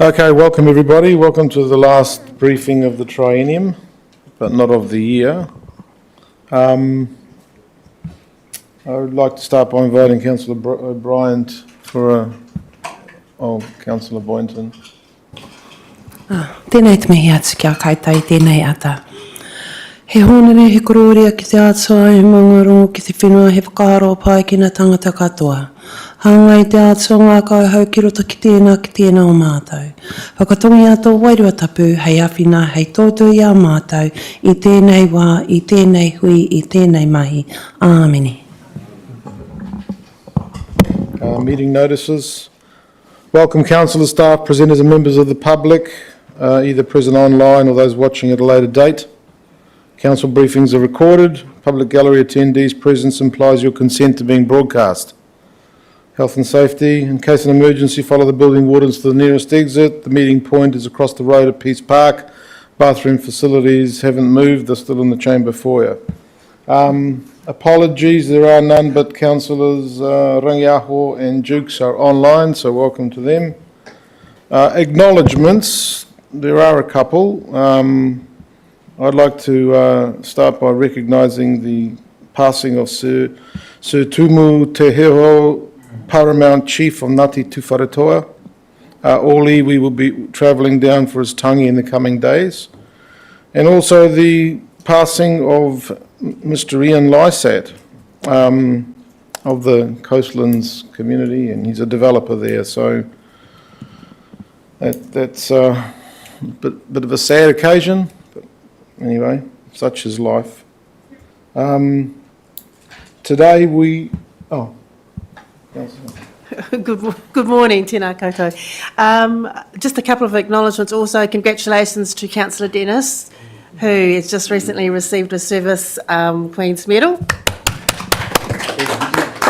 Okay, welcome everybody. Welcome to the last briefing of the triennium, but not of the year. I would like to start by inviting Councillor O'Brien for Councillor Boynton. Tēnei te mihi atu kia kaitai, tēnei ata. He honere, he kororia ki te atua, he mangarongo ki te whenua, he whakaro pai ki nga tangata katoa. Hanga i te atua ngā kaihau ki roto ki tēnā o mātou. Whakatongi ato wairua tapu, hei awhina, hei tōtui a mātou, i tēnei wā, i tēnei hui, i tēnei mahi. Āmeni. Meeting notices. Welcome councillors, staff, presenters and members of the public, either present online or those watching at a later date. Council briefings are recorded. Public gallery attendees' presence implies your consent to being broadcast. Health and safety. In case of an emergency, follow the building wardens to the nearest exit. The meeting point is across the road at Peace Park. Bathroom facilities haven't moved. They're still in the chamber foyer. Apologies, there are none, but councillors Rangiaho and Dukes are online, so welcome to them. Acknowledgements. There are a couple. I'd like to start by recognising the passing of Sir Tumu Te Heo, Paramount Chief of Ngāti Tuwharetoa. Oli, we will be travelling down for his tangi in the coming days. And also the passing of Mr. Ian Lysat of the Coastlands community, and he's a developer there, so that's a bit of a sad occasion. Anyway, such is life. Today we... Good morning, tēnā koutou. Just a couple of acknowledgements also. Congratulations to Councillor Dennis, who has just recently received a Service Queen's Medal.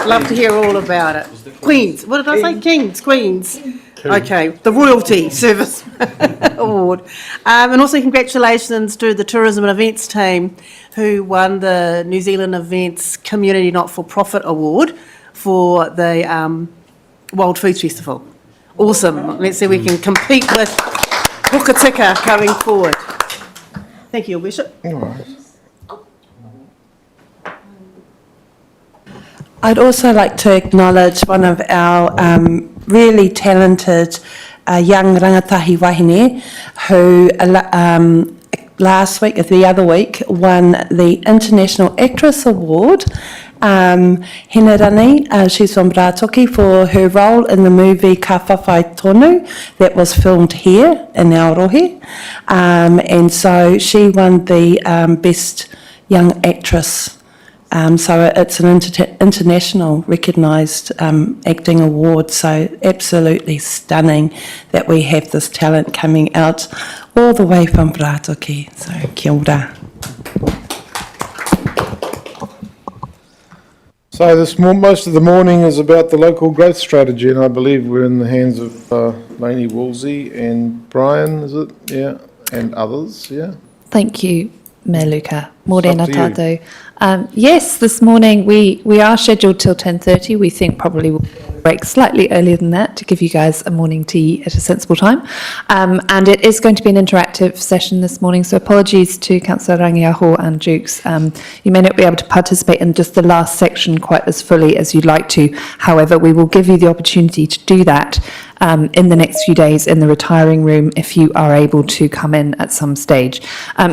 Love to hear all about it. Queens, what did I say? Kings, Queens. Okay, the Royalty Service Award. And also congratulations to the Tourism and Events team who won the New Zealand Events Community Not-for-Profit Award for the Wild Foods Festival. Awesome. Let's see if we can compete with Whakatika going forward. Thank you, Your Worship. All right. I'd also like to acknowledge one of our really talented young rangatahi wahine who last week, or the other week, won the International Actress Award. Hinarani, she's from Brātoki, for her role in the movie Ka Whawhai Tonu that was filmed here in our Rohe. And so she won the Best Young Actress. So it's an international recognised acting award, so absolutely stunning that we have this talent coming out all the way from Brātoki. So kia ora. So most of the morning is about the local growth strategy, and I believe we're in the hands of Lainey Woolsey and Brian, is it? Yeah, and others, yeah. Thank you, Me Luka. Morena It's up to you. tātou. Yes, this morning we are scheduled till 10:30. We think probably we'll break slightly earlier than that to give you guys a morning tea at a sensible time. And it is going to be an interactive session this morning, so apologies to Councillor Rangiaho and Dukes. You may not be able to participate in just the last section quite as fully as you'd like to. However, we will give you the opportunity to do that in the next few days in the retiring room if you are able to come in at some stage.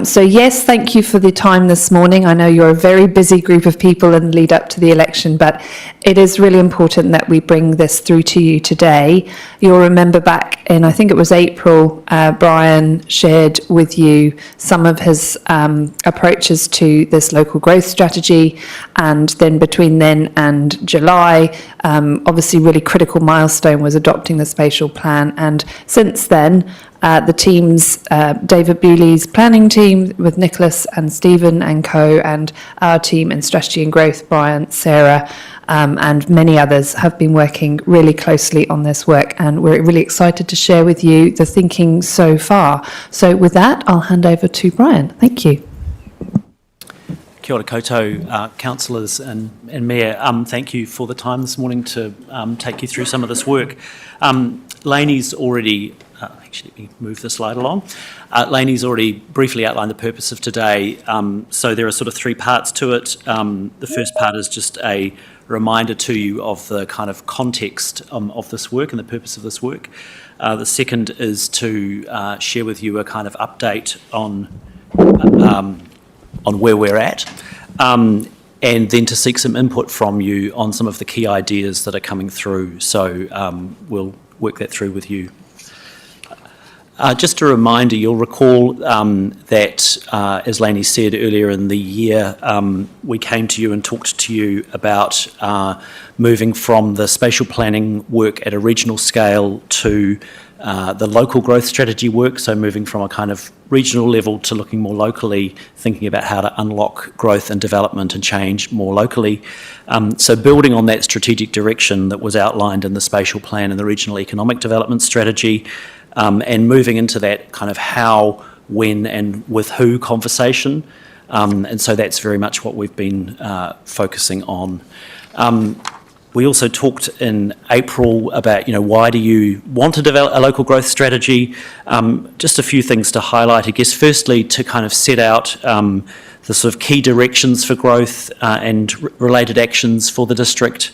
So yes, thank you for the time this morning. I know you're a very busy group of people in the lead up to the election, but it is really important that we bring this through to you today. You'll remember back in, I think it was April, Brian shared with you some of his approaches to this local growth strategy, and then between then and July, obviously really critical milestone was adopting the spatial plan, and since then the teams, David Bewley's planning team with Nicholas and Stephen and co, and our team in strategy and growth, Brian, Sarah, and many others have been working really closely on this work, and we're really excited to share with you the thinking so far. So with that, I'll hand over to Brian. Thank you. Kia ora koutou, councillors and Mayor. Thank you for the time this morning to take you through some of this work. Lainey's already Actually, let me move the slide along. Lainey's already briefly outlined the purpose of today. So there are sort of three parts to it. The first part is just a reminder to you of the kind of context of this work and the purpose of this work. The second is to share with you a kind of update on where we're at, and then to seek some input from you on some of the key ideas that are coming through. So we'll work that through with you. Just a reminder, you'll recall that, as Lainey said earlier in the year, we came to you and talked to you about moving from the spatial planning work at a regional scale to the local growth strategy work, so moving from a kind of regional level to looking more locally, thinking about how to unlock growth and development and change more locally. So building on that strategic direction that was outlined in the spatial plan and the regional economic development strategy, and moving into that kind of how, when and with who conversation. And so that's very much what we've been focusing on. We also talked in April about, why do you want to develop a local growth strategy? Just a few things to highlight, I guess. Firstly, to kind of set out the sort of key directions for growth and related actions for the district.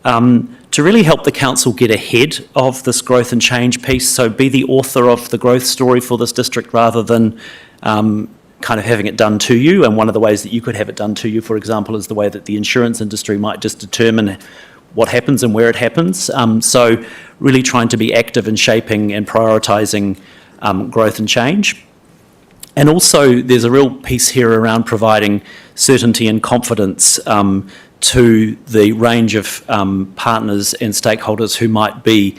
To really help the council get ahead of this growth and change piece, so be the author of the growth story for this district rather than kind of having it done to you. And one of the ways that you could have it done to you, for example, is the way that the insurance industry might just determine what happens and where it happens. So really trying to be active in shaping and prioritising growth and change. And also there's a real piece here around providing certainty and confidence to the range of partners and stakeholders who might be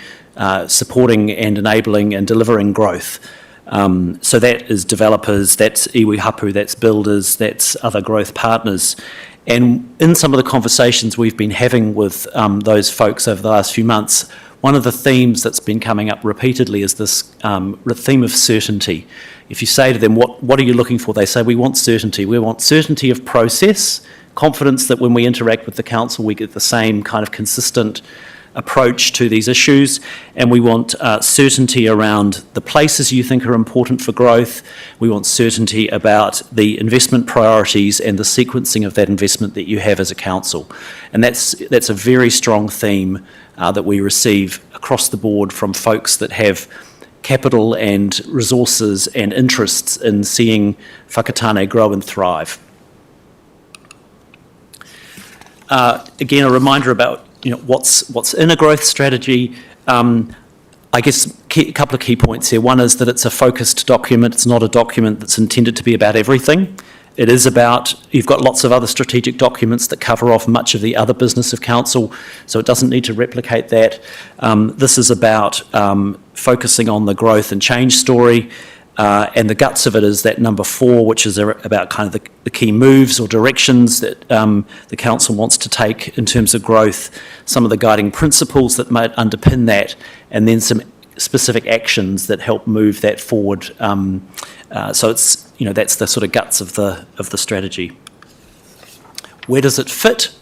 supporting and enabling and delivering growth. So that is developers, that's iwi hapu, that's builders, that's other growth partners. And in some of the conversations we've been having with those folks over the last few months, one of the themes that's been coming up repeatedly is this theme of certainty. If you say to them, what are you looking for? They say, we want certainty. We want certainty of process, confidence that when we interact with the council, we get the same kind of consistent approach to these issues, and we want certainty around the places you think are important for growth. We want certainty about the investment priorities and the sequencing of that investment that you have as a council. And that's a very strong theme that we receive across the board from folks that have capital and resources and interests in seeing Whakatane grow and thrive. Again, a reminder about what's in a growth strategy. I guess a couple of key points here. One is that it's a focused document. It's not a document that's intended to be about everything. It is about, you've got lots of other strategic documents that cover off much of the other business of council, so it doesn't need to replicate that. This is about focusing on the growth and change story. And the guts of it is that number 4, which is about kind of the key moves or directions that the council wants to take in terms of growth, some of the guiding principles that might underpin that, and then some specific actions that help move that forward. So it's that's the sort of guts of the strategy. Where does it fit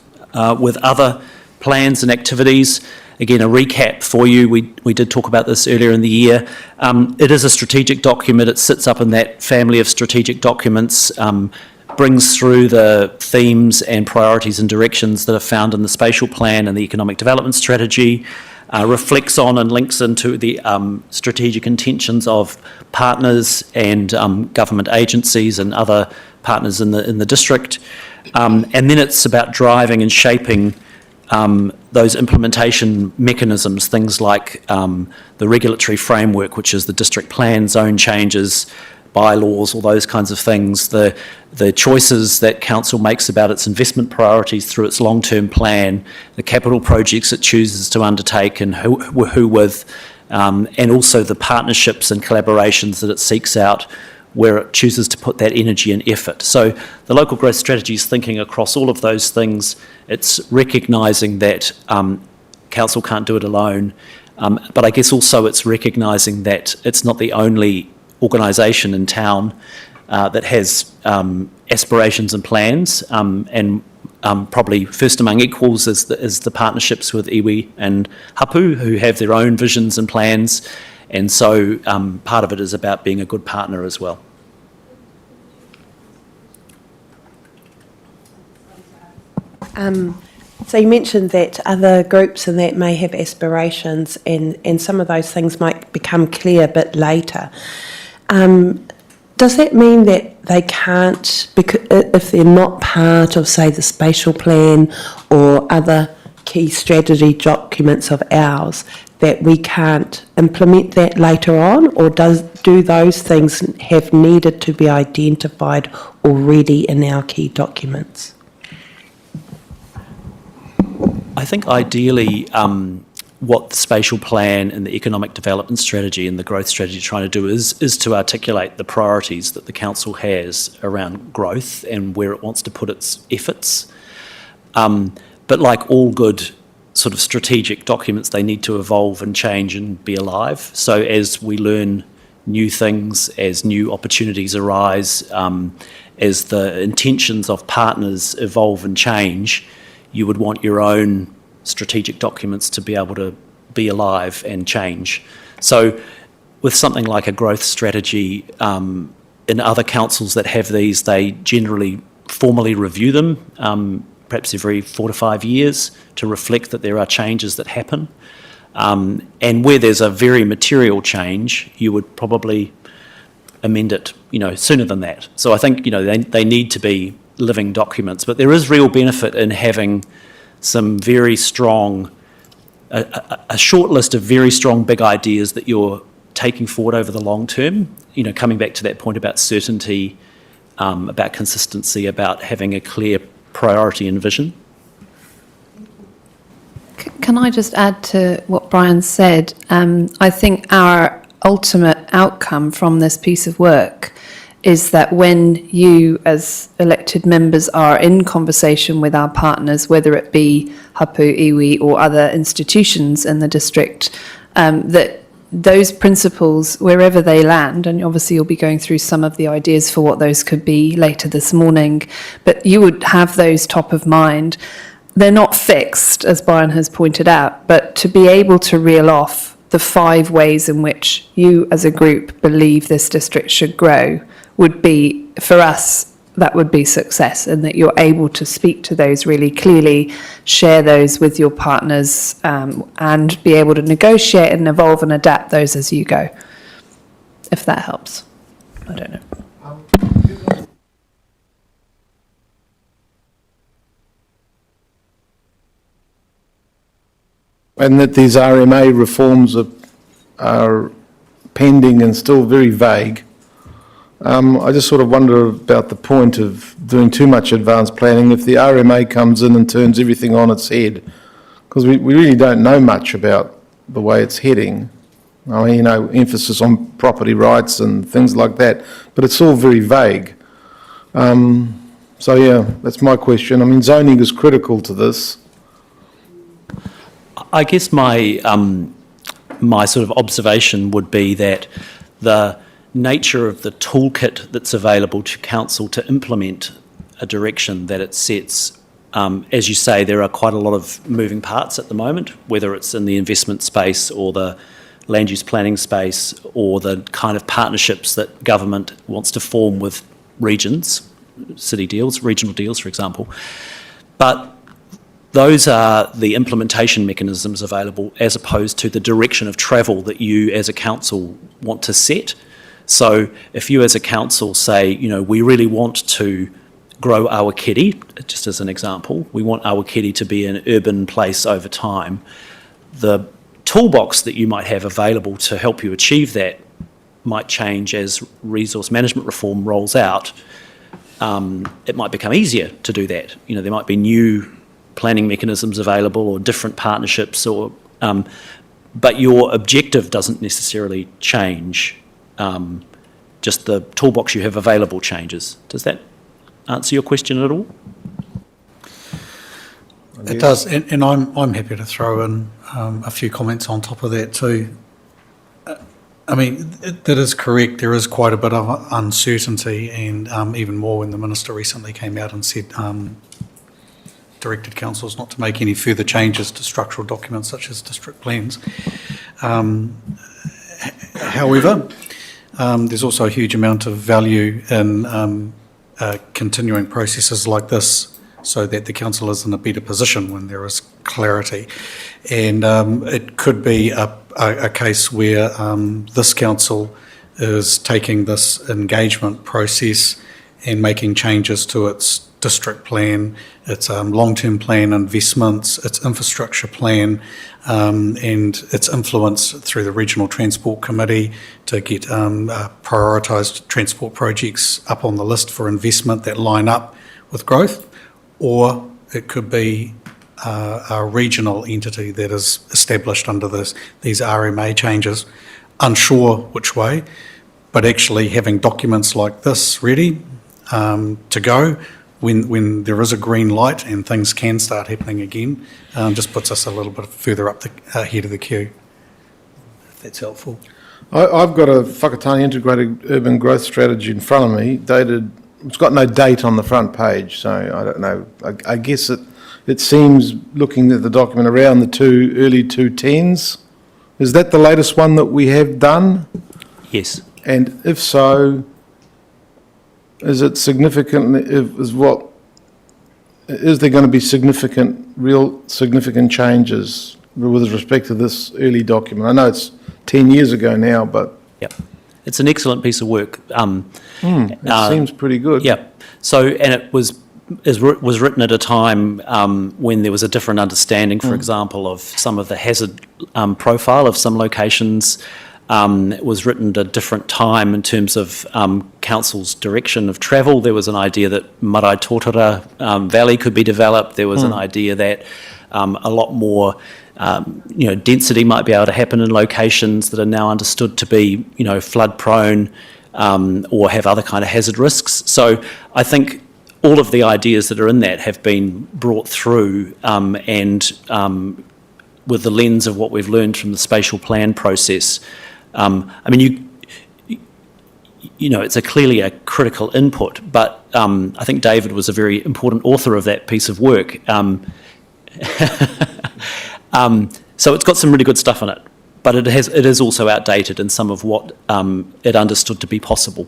with other plans and activities? Again, a recap for you. We did talk about this earlier in the year. It is a strategic document. It sits up in that family of strategic documents, brings through the themes and priorities and directions that are found in the spatial plan and the economic development strategy, reflects on and links into the strategic intentions of partners and government agencies and other partners in the district. And then it's about driving and shaping those implementation mechanisms, things like the regulatory framework, which is the district plan, zone changes, bylaws, all those kinds of things, the choices that council makes about its investment priorities through its long-term plan, the capital projects it chooses to undertake and who with, and also the partnerships and collaborations that it seeks out where it chooses to put that energy and effort. So the local growth strategy is thinking across all of those things. It's recognising that council can't do it alone, but I guess also it's recognising that it's not the only organisation in town that has aspirations and plans, and probably first among equals is the partnerships with iwi and hapu, who have their own visions and plans, And so part of it is about being a good partner as well. So you mentioned that other groups and that may have aspirations, and some of those things might become clear a bit later. Does that mean that they can't, because if they're not part of, say, the spatial plan or other key strategy documents of ours, that we can't implement that later on, or do those things have needed to be identified already in our key documents? I think ideally what the spatial plan and the economic development strategy and the growth strategy are trying to do is to articulate the priorities that the council has around growth and where it wants to put its efforts. But like all good sort of strategic documents, they need to evolve and change and be alive. So as we learn new things, as new opportunities arise, as the intentions of partners evolve and change, you would want your own strategic documents to be able to be alive and change. So with something like a growth strategy, in other councils that have these, they generally formally review them, perhaps every 4 to 5 years, to reflect that there are changes that happen. And where there's a very material change, you would probably amend it, sooner than that. So I think, they need to be living documents, but there is real benefit in having some very strong, a short list of very strong big ideas that you're taking forward over the long term, coming back to that point about certainty, about consistency, about having a clear priority and vision. Can I just add to what Brian said? I think our ultimate outcome from this piece of work is that when you as elected members are in conversation with our partners, whether it be Hapu, Iwi or other institutions in the district, that those principles, wherever they land, and obviously you'll be going through some of the ideas for what those could be later this morning, but you would have those top of mind. They're not fixed, as Brian has pointed out, but to be able to reel off the 5 ways in which you as a group believe this district should grow would be, for us, that would be success, and that you're able to speak to those really clearly, share those with your partners, and be able to negotiate and evolve and adapt those as you go, if that helps. I don't know. And that these RMA reforms are pending and still very vague. I just sort of wonder about the point of doing too much advanced planning if the RMA comes in and turns everything on its head, because we really don't know much about the way it's heading. I mean, emphasis on property rights and things like that, but it's all very vague. So yeah, that's my question. I mean, zoning is critical to this. I guess my sort of observation would be that the nature of the toolkit that's available to council to implement a direction that it sets, as you say, there are quite a lot of moving parts at the moment, whether it's in the investment space or the land use planning space or the kind of partnerships that government wants to form with regions, city deals, regional deals, for example. But those are the implementation mechanisms available as opposed to the direction of travel that you as a council want to set. So if you as a council say, we really want to grow Awakiri, just as an example, we want Awakiri to be an urban place over time, the toolbox that you might have available to help you achieve that might change as resource management reform rolls out. It might become easier to do that. There might be new planning mechanisms available or different partnerships, but your objective doesn't necessarily change. Just the toolbox you have available changes. Does that answer your question at all? It does, and I'm happy to throw in a few comments on top of that too. I mean, that is correct. There is quite a bit of uncertainty, and even more when the Minister recently came out and said, directed councils not to make any further changes to structural documents such as district plans. However, there's also a huge amount of value in continuing processes like this so that the council is in a better position when there is clarity. And it could be a case where this council is taking this engagement process and making changes to its district plan, its long-term plan investments, its infrastructure plan, and its influence through the Regional Transport Committee to get prioritised transport projects up on the list for investment that line up with growth. Or it could be a regional entity that is established under these RMA changes, unsure which way, but actually having documents like this ready to go when there is a green light and things can start happening again, just puts us a little bit further up ahead of the queue, if that's helpful. I've got a Whakatane Integrated Urban Growth Strategy in front of me, dated, it's got no date on the front page, so I don't know. I guess it seems, looking at the document, around the early 2010s. Is that the latest one that we have done? Yes. And if so, is it significant, is there going to be real significant changes with respect to this early document? I know it's 10 years ago now, but... Yep. It's an excellent piece of work. It seems pretty good. Yeah. So, and it was written at a time when there was a different understanding, for example, of some of the hazard profile of some locations. It was written at a different time in terms of council's direction of travel. There was an idea that Marae Tōtara Valley could be developed. There was an idea that a lot more density might be able to happen in locations that are now understood to be, flood prone or have other kind of hazard risks. So I think all of the ideas that are in that have been brought through and with the lens of what we've learned from the spatial plan process. It's clearly a critical input, but I think David was a very important author of that piece of work. So it's got some really good stuff in it, but it is also outdated in some of what it understood to be possible.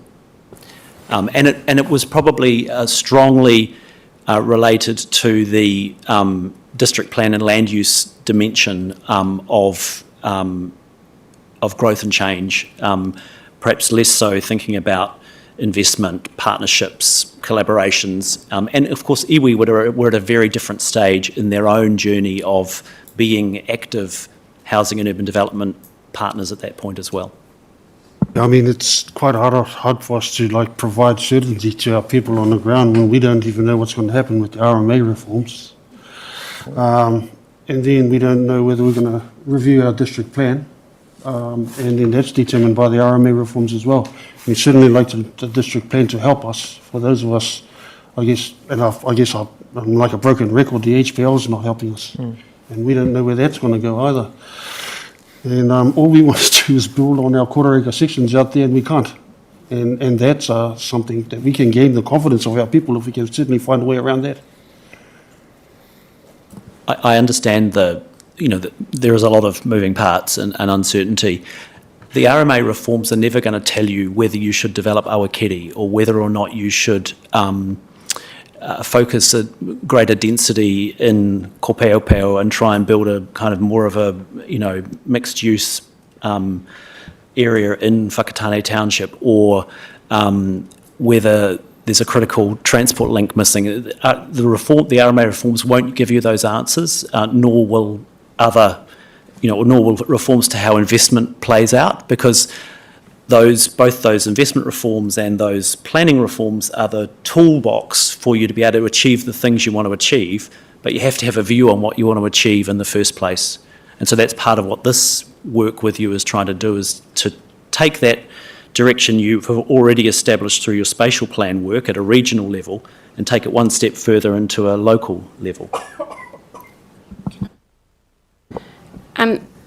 And it was probably strongly related to the district plan and land use dimension of growth and change, perhaps less so thinking about investment, partnerships, collaborations, and of course iwi were at a very different stage in their own journey of being active housing and urban development partners at that point as well. I mean, it's quite hard for us to provide certainty to our people on the ground when we don't even know what's going to happen with the RMA reforms. And then we don't know whether we're going to review our district plan. And then that's determined by the RMA reforms as well. We certainly like the district plan to help us. For those of us, I guess I'm like a broken record, the HPL is not helping us. And we don't know where that's going to go either. And all we want to do is build on our quarter-acre sections out there, and we can't. And that's something that we can gain the confidence of our people if we can certainly find a way around that. I understand that there is a lot of moving parts and uncertainty. The RMA reforms are never going to tell you whether you should develop Awakeri or whether or not you should focus a greater density in Kopeopeo and try and build a kind of more of a mixed use area in Whakatane Township, or whether there's a critical transport link missing. The RMA reforms won't give you those answers, nor will reforms to how investment plays out, because both those investment reforms and those planning reforms are the toolbox for you to be able to achieve the things you want to achieve, but you have to have a view on what you want to achieve in the first place. And so that's part of what this work with you is trying to do, is to take that direction you've already established through your spatial plan work at a regional level and take it one step further into a local level.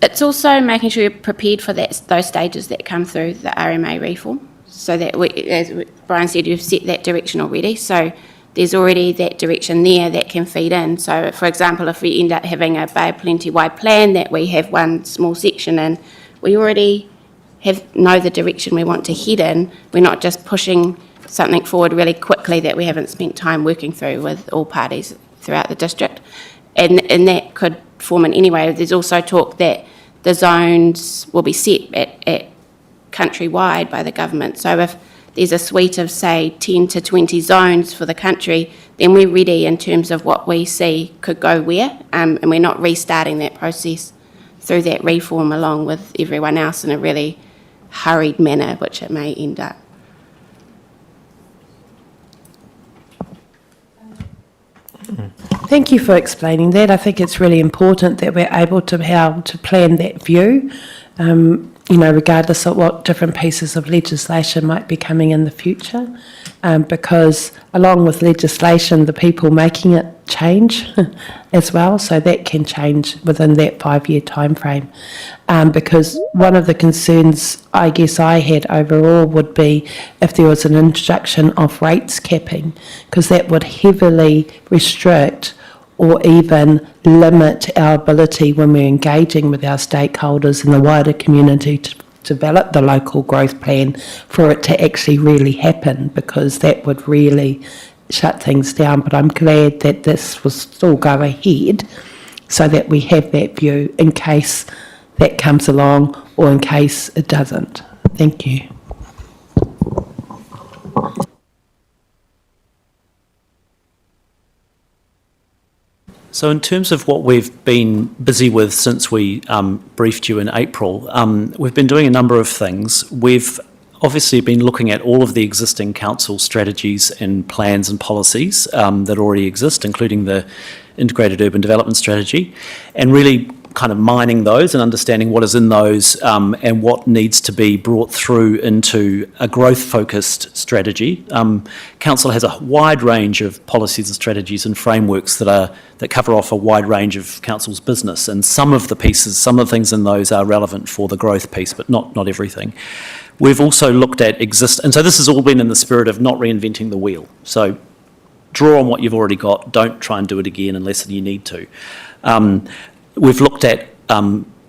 It's also making sure you're prepared for those stages that come through the RMA reform, so that, as Brian said, you've set that direction already, so there's already that direction there that can feed in. So, for example, if we end up having a Bay of Plenty wide plan that we have one small section in, we already know the direction we want to head in. We're not just pushing something forward really quickly that we haven't spent time working through with all parties throughout the district. And that could form in any way. There's also talk that the zones will be set at countrywide by the government. So if there's a suite of, say, 10 to 20 zones for the country, then we're ready in terms of what we see could go where, and we're not restarting that process through that reform along with everyone else in a really hurried manner, which it may end up. Thank you for explaining that. I think it's really important that we're able to how to plan that view, regardless of what different pieces of legislation might be coming in the future, because along with legislation, the people making it change as well, so that can change within that 5-year timeframe. Because one of the concerns I guess I had overall would be if there was an introduction of rates capping, because that would heavily restrict or even limit our ability when we're engaging with our stakeholders in the wider community to develop the local growth plan for it to actually really happen, because that would really shut things down. But I'm glad that this will still go ahead so that we have that view in case that comes along or in case it doesn't. Thank you. So in terms of what we've been busy with since we briefed you in April, we've been doing a number of things. We've obviously been looking at all of the existing council strategies and plans and policies that already exist, including the Integrated Urban Development Strategy, and really kind of mining those and understanding what is in those and what needs to be brought through into a growth-focused strategy. Council has a wide range of policies and strategies and frameworks that cover off a wide range of council's business, and some of the things in those are relevant for the growth piece, but not everything. We've also looked at and so this has all been in the spirit of not reinventing the wheel. So draw on what you've already got, don't try and do it again unless you need to. We've looked at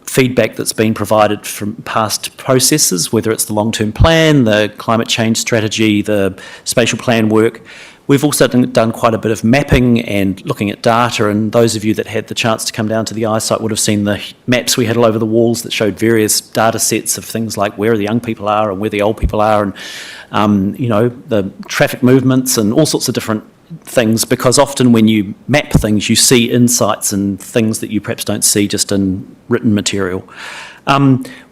feedback that's been provided from past processes, whether it's the long-term plan, the climate change strategy, the spatial plan work. We've also done quite a bit of mapping and looking at data, and those of you that had the chance to come down to the iSite would have seen the maps we had all over the walls that showed various data sets of things like where the young people are and where the old people are, and the traffic movements and all sorts of different things, because often when you map things you see insights and things that you perhaps don't see just in written material.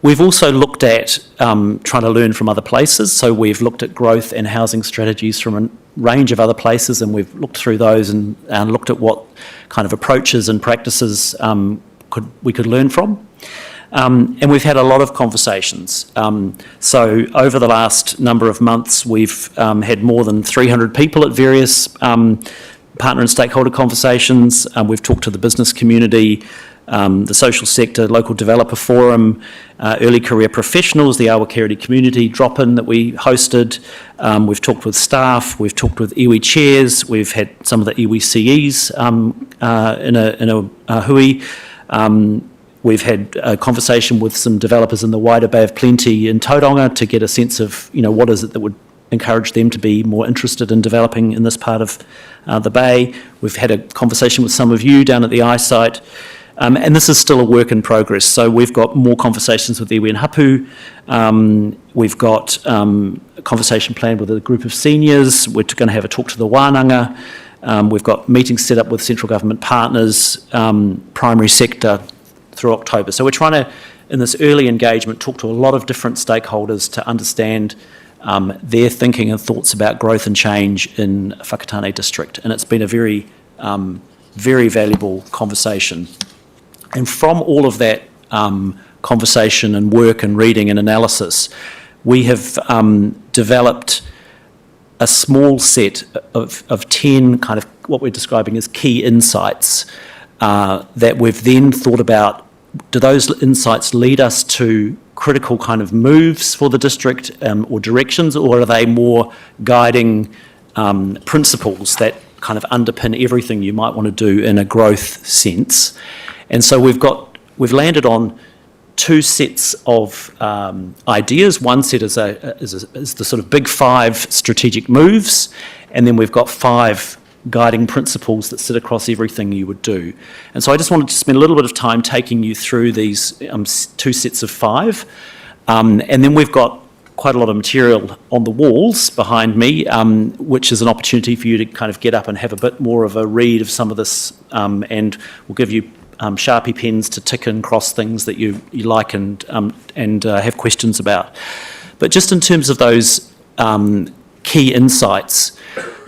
We've also looked at trying to learn from other places, so we've looked at growth and housing strategies from a range of other places, and we've looked through those and looked at what kind of approaches and practices we could learn from. And we've had a lot of conversations. So over the last number of months, we've had more than 300 people at various partner and stakeholder conversations. We've talked to the business community, the social sector, local developer forum, early career professionals, the Awakiriti community drop-in that we hosted. We've talked with staff, we've talked with iwi chairs, we've had some of the iwi CEs in a hui. We've had a conversation with some developers in the wider Bay of Plenty in Tauranga to get a sense of, what is it that would encourage them to be more interested in developing in this part of the bay. We've had a conversation with some of you down at the iSite, and this is still a work in progress. So we've got more conversations with iwi and hapu. We've got a conversation planned with a group of seniors. We're going to have a talk to the wānanga. We've got meetings set up with central government partners, primary sector, through October. So we're trying to, in this early engagement, talk to a lot of different stakeholders to understand their thinking and thoughts about growth and change in Whakatane district. And it's been a very, very valuable conversation. And from all of that conversation and work and reading and analysis, we have developed a small set of 10 kind of what we're describing as key insights that we've then thought about. Do those insights lead us to critical kind of moves for the district or directions, or are they more guiding principles that kind of underpin everything you might want to do in a growth sense? And so we've landed on two sets of ideas. One set is the sort of big 5 strategic moves, and then we've got 5 guiding principles that sit across everything you would do. And so I just wanted to spend a little bit of time taking you through these 2 sets of 5. And then we've got quite a lot of material on the walls behind me, which is an opportunity for you to kind of get up and have a bit more of a read of some of this, and we'll give you Sharpie pens to tick and cross things that you like and have questions about. But just in terms of those key insights,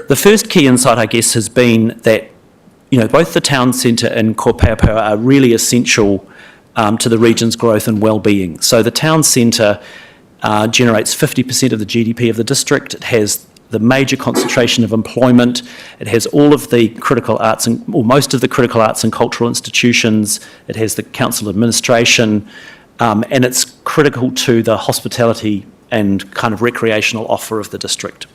the first key insight, I guess, has been that both the town centre and Kopaupau are really essential to the region's growth and well-being. So the town centre generates 50% of the GDP of the district. It has the major concentration of employment. It has all of the critical arts or most of the critical arts and cultural institutions. It has the council administration, and it's critical to the hospitality and kind of recreational offer of the district.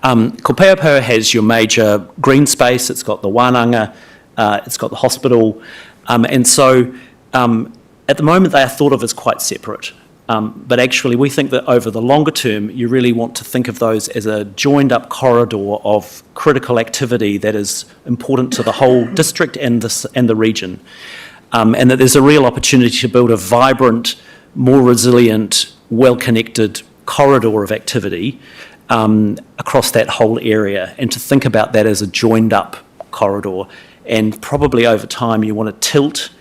Kopaupau has your major green space. It's got the wānanga, it's got the hospital, and so at the moment they are thought of as quite separate. But actually we think that over the longer term you really want to think of those as a joined up corridor of critical activity that is important to the whole district and the region, and that there's a real opportunity to build a vibrant, more resilient, well-connected corridor of activity across that whole area, and to think about that as a joined up corridor. And probably over time you want to tilt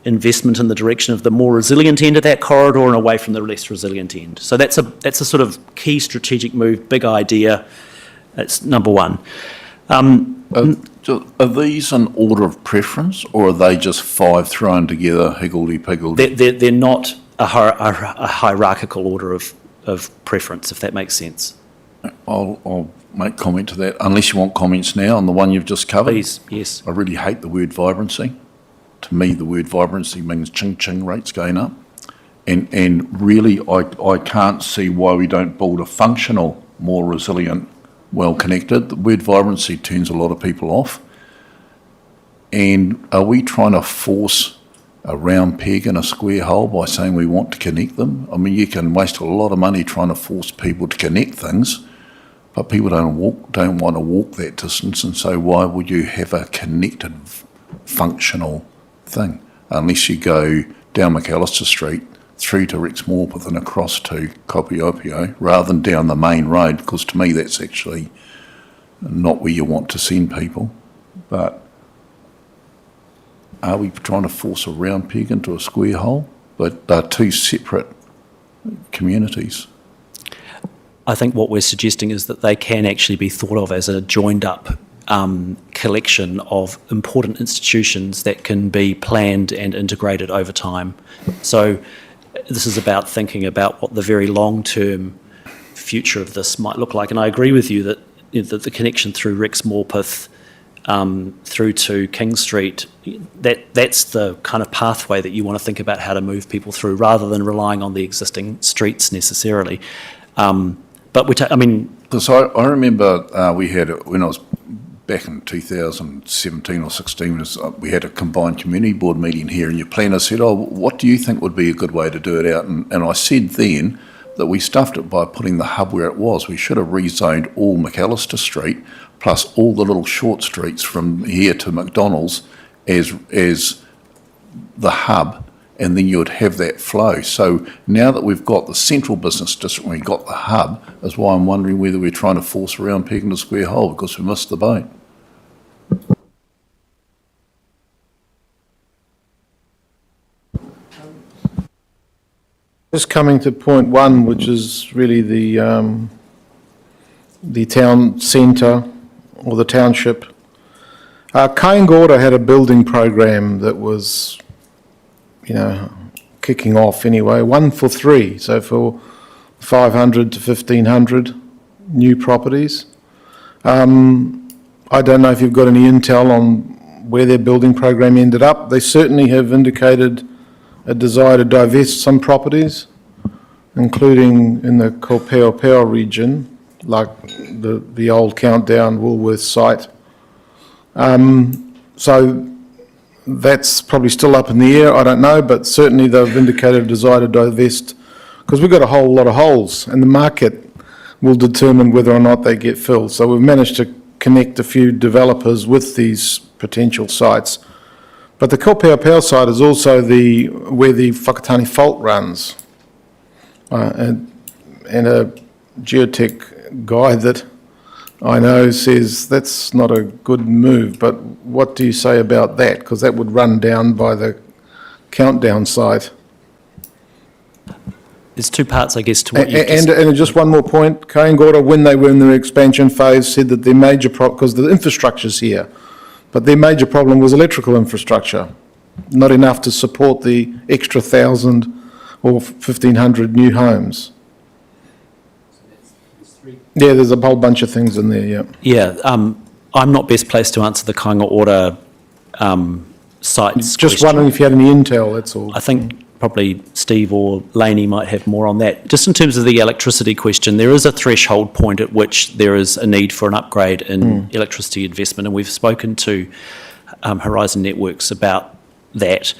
investment in the direction of the more resilient end of that corridor and away from the less resilient end. So that's a sort of key strategic move, big idea. That's number one. Are these an order of preference, or are they just 5 thrown together, higgledy-piggledy? They're not a hierarchical order of preference, if that makes sense. I'll make comment to that, unless you want comments now on the one you've just covered. Please, yes. I really hate the word vibrancy. To me, the word vibrancy means ching-ching rates going up. And really, I can't see why we don't build a functional, more resilient, well-connected. The word vibrancy turns a lot of people off. And are we trying to force a round peg in a square hole by saying we want to connect them? I mean, you can waste a lot of money trying to force people to connect things, but people don't want to walk that distance, and so why would you have a connected, functional thing? Unless you go down McAllister Street, through to Rex Morpeth and across to Kopaupau, rather than down the main road, because to me that's actually not where you want to send people. But are we trying to force a round peg into a square hole? But they're 2 separate communities. I think what we're suggesting is that they can actually be thought of as a joined up collection of important institutions that can be planned and integrated over time. So this is about thinking about what the very long-term future of this might look like. And I agree with you that the connection through Rex Morpeth through to King Street, that's the kind of pathway that you want to think about how to move people through, rather than relying on the existing streets necessarily. But because I remember we had, when I was back in 2017 or 16, we had a combined community board meeting here, and your planner said, what do you think would be a good way to do it out? And I said then that we stuffed it by putting the hub where it was. We should have rezoned all McAllister Street, plus all the little short streets from here to McDonald's as the hub, and then you would have that flow. So now that we've got the central business district and we've got the hub, is why I'm wondering whether we're trying to force a round peg in a square hole because we missed the boat. Just coming to point 1, which is really the town centre or the township. Kaingora had a building program that was, kicking off anyway, 1 for 3, so for 500 to 1,500 new properties. I don't know if you've got any intel on where their building program ended up. They certainly have indicated a desire to divest some properties, including in the Kopaupau region, like the old Countdown Woolworths site. So that's probably still up in the air, I don't know, but certainly they've indicated a desire to divest, because we've got a whole lot of holes, and the market will determine whether or not they get filled. So we've managed to connect a few developers with these potential sites. But the Kopau site is also where the Whakatane fault runs. And a geotech guy that I know says that's not a good move, but what do you say about that? Because that would run down by the countdown site. There's two parts, I guess, to what you've just... And just one more point, Kaingora, when they were in their expansion phase, said that their major because the infrastructure's here, but their major problem was electrical infrastructure, not enough to support the extra 1,000 or 1,500 new homes. Yeah, there's a whole bunch of things in there, yeah. Yeah, I'm not best placed to answer the Kainga Ora sites Just question. wondering if you had any intel, that's all. I think probably Steve or Laney might have more on that. Just in terms of the electricity question, there is a threshold point at which there is a need for an upgrade in electricity investment, and we've spoken to Horizon Networks about that.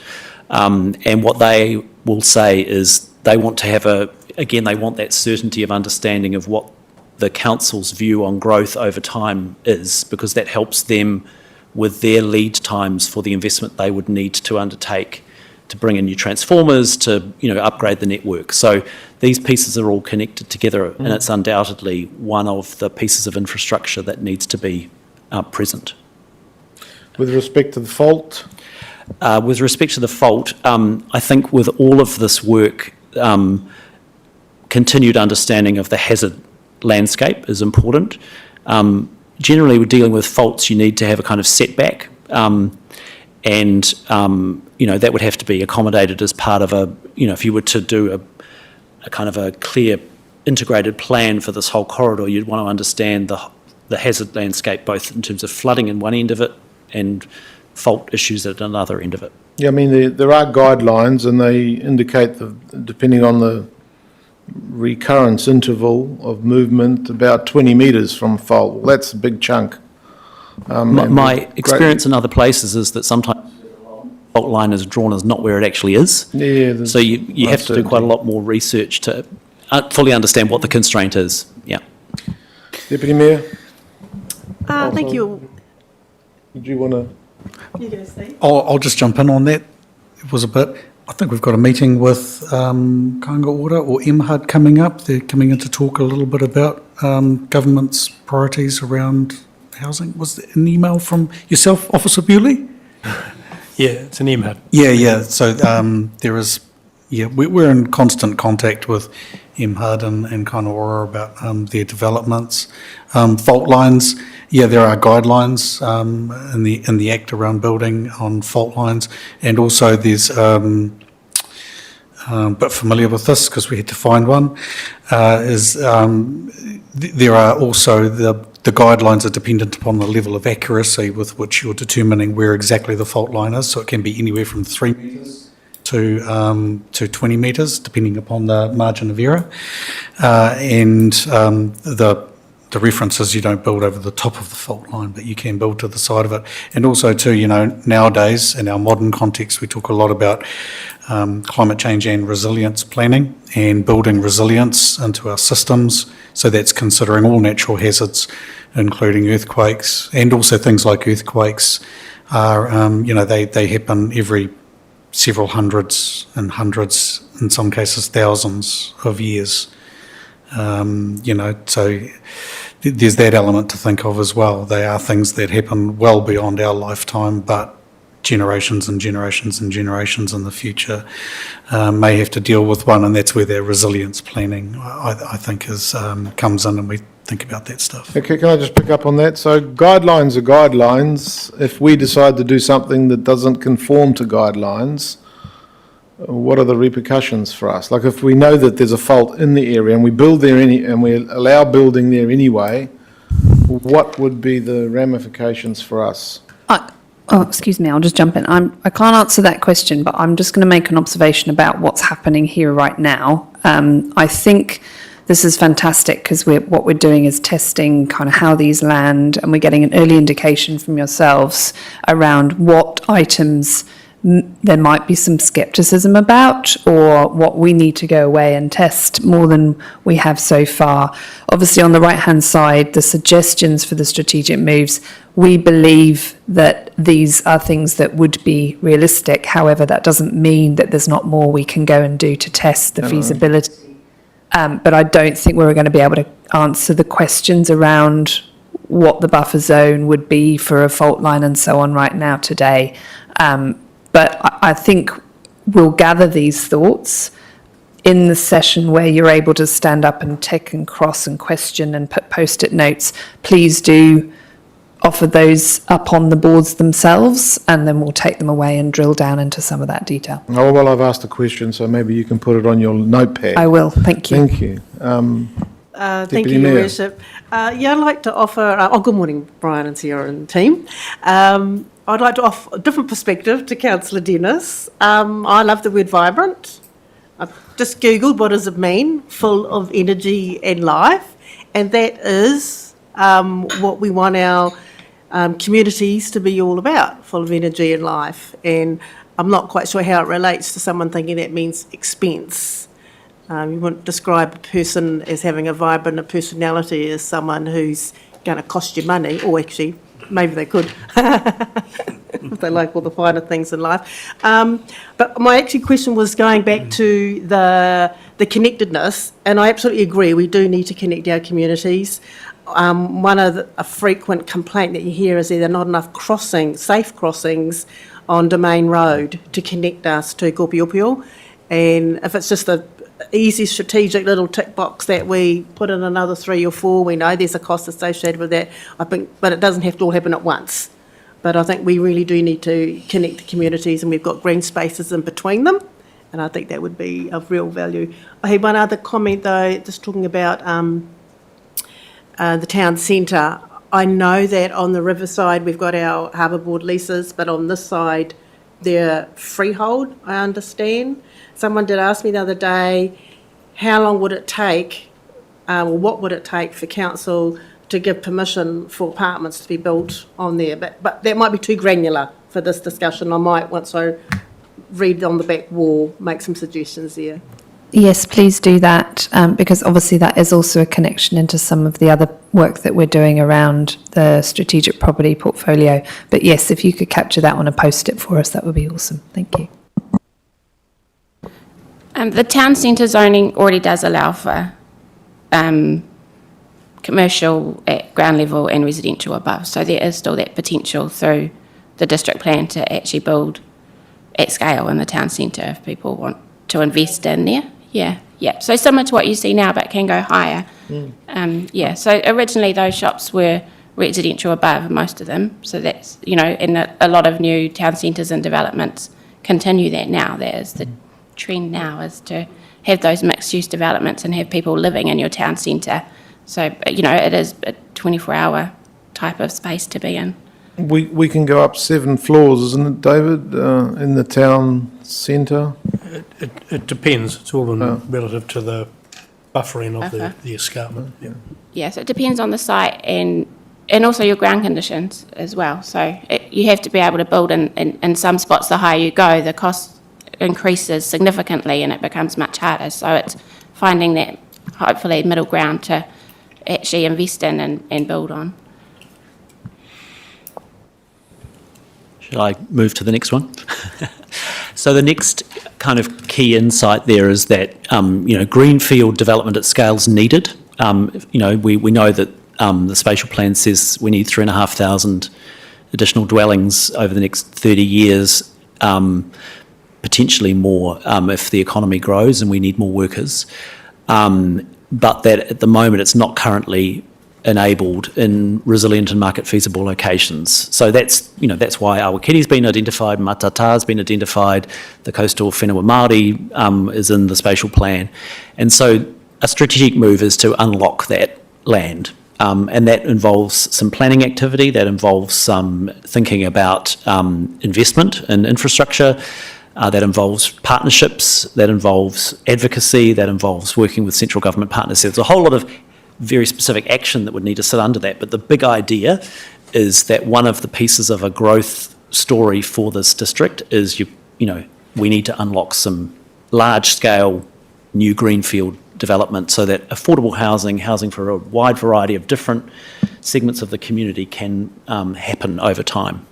And what they will say is they want to have they want that certainty of understanding of what the council's view on growth over time is, because that helps them with their lead times for the investment they would need to undertake to bring in new transformers, to upgrade the network. So these pieces are all connected together, and it's undoubtedly one of the pieces of infrastructure that needs to be present. With respect to the fault? With respect to the fault, I think with all of this work, continued understanding of the hazard landscape is important. Generally, we're dealing with faults, you need to have a kind of setback, and that would have to be accommodated as part of if you were to do a kind of a clear integrated plan for this whole corridor, you'd want to understand the hazard landscape, both in terms of flooding in one end of it and fault issues at another end of it. Yeah, I mean, there are guidelines, and they indicate, depending on the recurrence interval of movement, about 20 metres from fault. Well, that's a big chunk. My experience in other places is that sometimes the fault line is drawn as not where it actually is. Yeah. So you have to do quite a lot more research to fully understand what the constraint is. Yeah. Deputy Mayor? Thank you. Did you want to? You go, Steve. I'll just jump in on that. It was a bit, I think we've got a meeting with Kainga Ora or MHUD coming up. They're coming in to talk a little bit about government's priorities around housing. Was there an email from yourself, Officer Bewley? Yeah, it's an MHUD. Yeah. So there is, we're in constant contact with MHUD and Kainga Ora about their developments. Fault lines, there are guidelines in the Act around building on fault lines, and also there's a bit familiar with this because we had to find one, there are also the guidelines are dependent upon the level of accuracy with which you're determining where exactly the fault line is, so it can be anywhere from 3 metres to 20 metres, depending upon the margin of error. And the reference is you don't build over the top of the fault line, but you can build to the side of it. And also too, nowadays in our modern context, we talk a lot about climate change and resilience planning and building resilience into our systems. So that's considering all natural hazards, including earthquakes, and also things like earthquakes are, they happen every several hundreds, in some cases thousands of years. So there's that element to think of as well. They are things that happen well beyond our lifetime, but generations and generations and generations in the future may have to deal with one, and that's where their resilience planning, I think, comes in, and we think about that stuff. Okay, can I just pick up on that? So guidelines are guidelines. If we decide to do something that doesn't conform to guidelines, what are the repercussions for us? Like if we know that there's a fault in the area and we build there and we allow building there anyway, what would be the ramifications for us? Excuse me, I'll just jump in. I can't answer that question, but I'm just going to make an observation about what's happening here right now. I think this is fantastic because what we're doing is testing kind of how these land, and we're getting an early indication from yourselves around what items there might be some scepticism about, or what we need to go away and test more than we have so far. Obviously, on the right-hand side, the suggestions for the strategic moves, we believe that these are things that would be realistic. However, that doesn't mean that there's not more we can go and do to test the feasibility. But I don't think we're going to be able to answer the questions around what the buffer zone would be for a fault line and so on right now today. But I think we'll gather these thoughts in the session where you're able to stand up and tick and cross and question and put post-it notes. Please do offer those up on the boards themselves, and then we'll take them away and drill down into some of that detail. Oh, well, I've asked a question, so maybe you can put it on your notepad. I will, thank you. Thank you. Thank Deputy you, Your Mayor. Worship. Yeah, I'd like to offer, good morning, Brian and Sarah and team. I'd like to offer a different perspective to Councillor Dennis. I love the word vibrant. I've just Googled what does it mean, full of energy and life, and that is what we want our communities to be all about, full of energy and life. And I'm not quite sure how it relates to someone thinking that means expense. You wouldn't describe a person as having a vibrant personality as someone who's going to cost you money, or actually, maybe they could, if they like all the finer things in life. But my actually question was going back to the connectedness, and I absolutely agree, we do need to connect our communities. One of a frequent complaint that you hear is there are not enough safe crossings on Domain Road to connect us to Kopiopio. And if it's just the easy strategic little tick box that we put in another 3 or 4, we know there's a cost associated with that, I think, but it doesn't have to all happen at once. But I think we really do need to connect the communities, and we've got green spaces in between them, and I think that would be of real value. I had one other comment though, just talking about the town centre. I know that on the riverside we've got our harbour board leases, but on this side they're freehold, I understand. Someone did ask me the other day, how long would it take, or what would it take for council to give permission for apartments to be built on there? But that might be too granular for this discussion. I might, once I read on the back wall, make some suggestions there. Yes, please do that, because obviously that is also a connection into some of the other work that we're doing around the strategic property portfolio. But yes, if you could capture that on a post-it for us, that would be awesome. Thank you. The town centre zoning already does allow for commercial at ground level and residential above, so there is still that potential through the district plan to actually build at scale in the town centre if people want to invest in there. Yeah. So similar to what you see now, but can go higher. So originally those shops were residential above, most of them. So that's, and a lot of new town centres and developments continue that now. That is the trend now, is to have those mixed-use developments and have people living in your town centre. So, it is a 24-hour type of space to be in. We can go up 7 floors, isn't it, David, in the town centre? It depends. It's all relative to the buffering of the escarpment. Yeah, so it depends on the site and also your ground conditions as well. So you have to be able to build in some spots. The higher you go, the cost increases significantly and it becomes much harder. So it's finding that, hopefully, middle ground to actually invest in and build on. Should I move to the next one? So the next kind of key insight there is that, greenfield development at scale is needed. We know that the spatial plan says we need 3,500 additional dwellings over the next 30 years, potentially more if the economy grows and we need more workers. But that at the moment it's not currently enabled in resilient and market feasible locations. So that's why Awakiti's been identified, Matata's been identified, the coastal whenua Māori is in the spatial plan. And so a strategic move is to unlock that land. And that involves some planning activity, that involves some thinking about investment in infrastructure, That involves partnerships, that involves advocacy, that involves working with central government partners. There's a whole lot of very specific action that would need to sit under that, but the big idea is that one of the pieces of a growth story for this district is we need to unlock some large-scale new greenfield development so that affordable housing for a wide variety of different segments of the community can happen over time.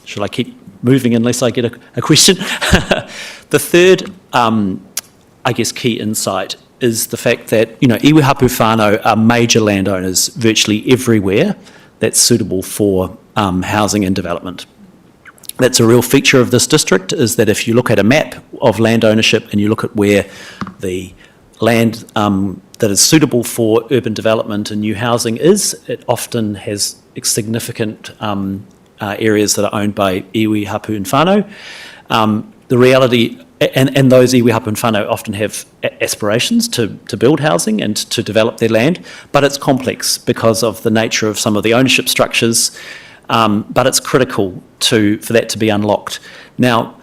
Shall I keep moving unless I get a question? The third, I guess, key insight is the fact that, iwi hapu whānau are major landowners virtually everywhere that's suitable for housing and development. That's a real feature of this district, is that if you look at a map of land ownership and you look at where the land that is suitable for urban development and new housing is, it often has significant areas that are owned by iwi, hapu and whānau. The reality, and those iwi, hapu and whānau often have aspirations to build housing and to develop their land, but it's complex because of the nature of some of the ownership structures, but it's critical for that to be unlocked. Now,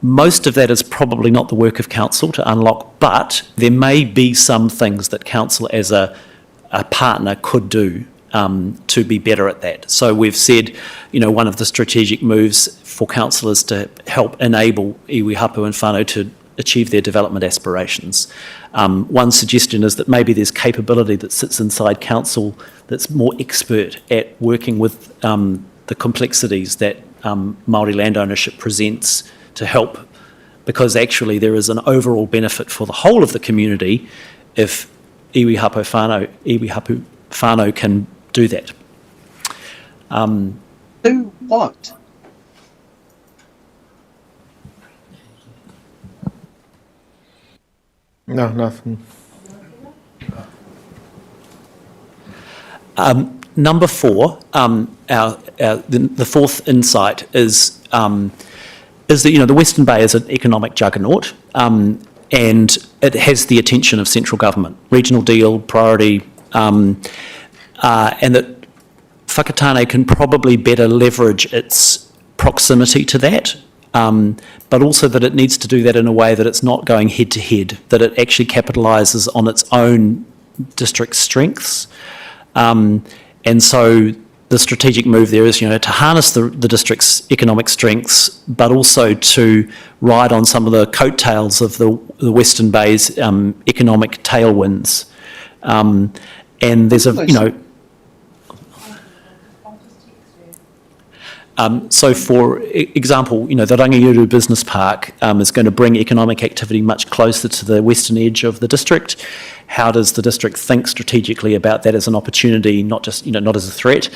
most of that is probably not the work of council to unlock, but there may be some things that council as a partner could do to be better at that. So we've said, one of the strategic moves for council is to help enable iwi, hapu and whānau to achieve their development aspirations. One suggestion is that maybe there's capability that sits inside council that's more expert at working with the complexities that Māori land ownership presents to help, because actually there is an overall benefit for the whole of the community if iwi, hapu whānau can do that. Do what? No, nothing. Number 4, the fourth insight is that the Western Bay is an economic juggernaut, and it has the attention of central government, regional deal, priority, and that Whakatane can probably better leverage its proximity to that, but also that it needs to do that in a way that it's not going head to head, that it actually capitalises on its own district strengths. And so the strategic move there is, to harness the district's economic strengths, but also to ride on some of the coattails of the Western Bay's economic tailwinds. And there's so for example, the Rangiuru Business Park is going to bring economic activity much closer to the western edge of the district. How does the district think strategically about that as an opportunity, not just, not as a threat?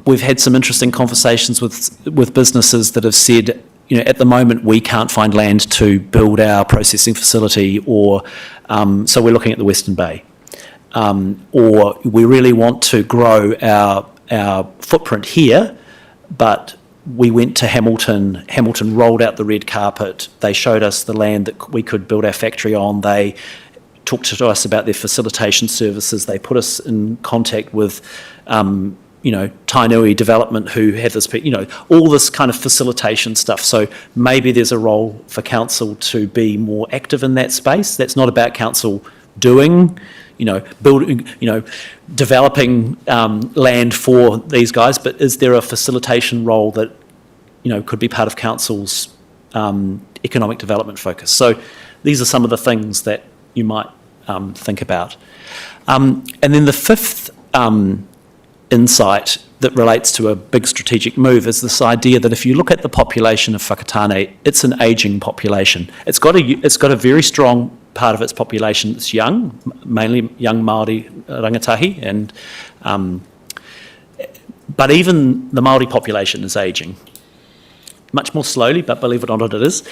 We've had some interesting conversations with businesses that have said, at the moment we can't find land to build our processing facility, or so we're looking at the Western Bay. Or we really want to grow our footprint here, but we went to Hamilton. Hamilton rolled out the red carpet. They showed us the land that we could build our factory on. They talked to us about their facilitation services. They put us in contact with, Tainui Development, who have this, all this kind of facilitation stuff. So maybe there's a role for council to be more active in that space. That's not about council doing, building, developing land for these guys, but is there a facilitation role that, could be part of council's economic development focus? So these are some of the things that you might think about. And then the fifth insight that relates to a big strategic move is this idea that if you look at the population of Whakatane, it's an ageing population. It's got a very strong part of its population that's young, mainly young Māori rangatahi, and but even the Māori population is ageing. Much more slowly, but believe it or not, it is.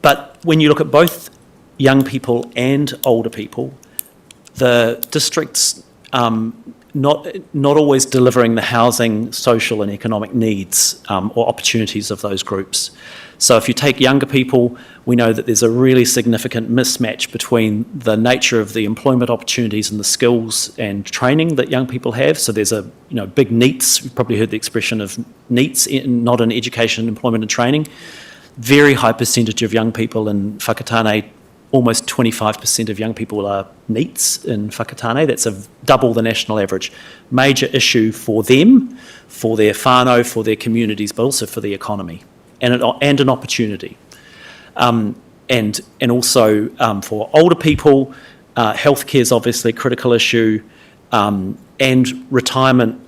But when you look at both young people and older people, the district's not always delivering the housing, social and economic needs or opportunities of those groups. So if you take younger people, we know that there's a really significant mismatch between the nature of the employment opportunities and the skills and training that young people have. So there's a big NEETs, you've probably heard the expression of NEETs, not in education, employment and training. Very high percentage of young people in Whakatane, almost 25% of young people are NEETs in Whakatane. That's double the national average. Major issue for them, for their whānau, for their communities, but also for the economy, and an opportunity. And also for older people, healthcare is obviously a critical issue, and retirement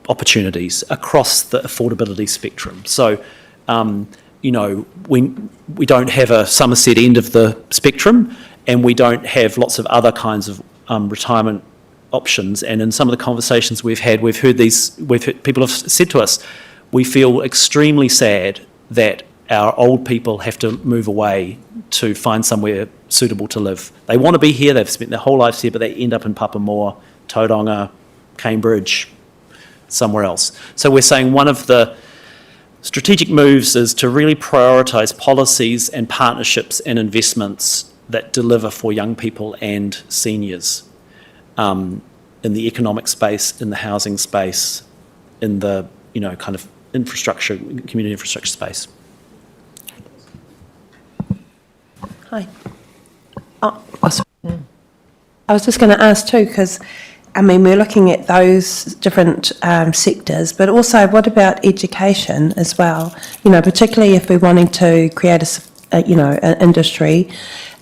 opportunities across the affordability spectrum. So, we don't have a Somerset end of the spectrum, and we don't have lots of other kinds of retirement options. And in some of the conversations we've had people have said to us, we feel extremely sad that our old people have to move away to find somewhere suitable to live. They want to be here, they've spent their whole lives here, but they end up in Papamoa, Tauranga, Cambridge, somewhere else. So we're saying one of the strategic moves is to really prioritise policies and partnerships and investments that deliver for young people and seniors in the economic space, in the housing space, in the kind of infrastructure, community infrastructure space. Hi. I was just going to ask too, because we're looking at those different sectors, but also what about education as well? Particularly if we're wanting to create an industry.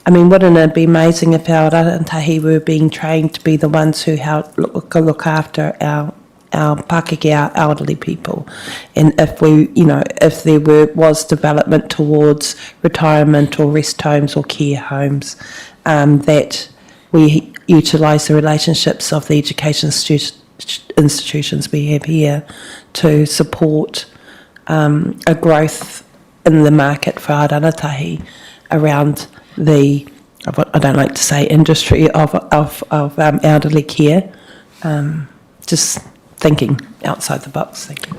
Wouldn't it be amazing if our rangatahi were being trained to be the ones who help look after our Pākeke, our elderly people, and if if there was development towards retirement or rest homes or care homes, that we utilise the relationships of the education institutions we have here to support a growth in the market for our rangatahi around the, I don't like to say industry of elderly care. Just thinking outside the box. Thank you.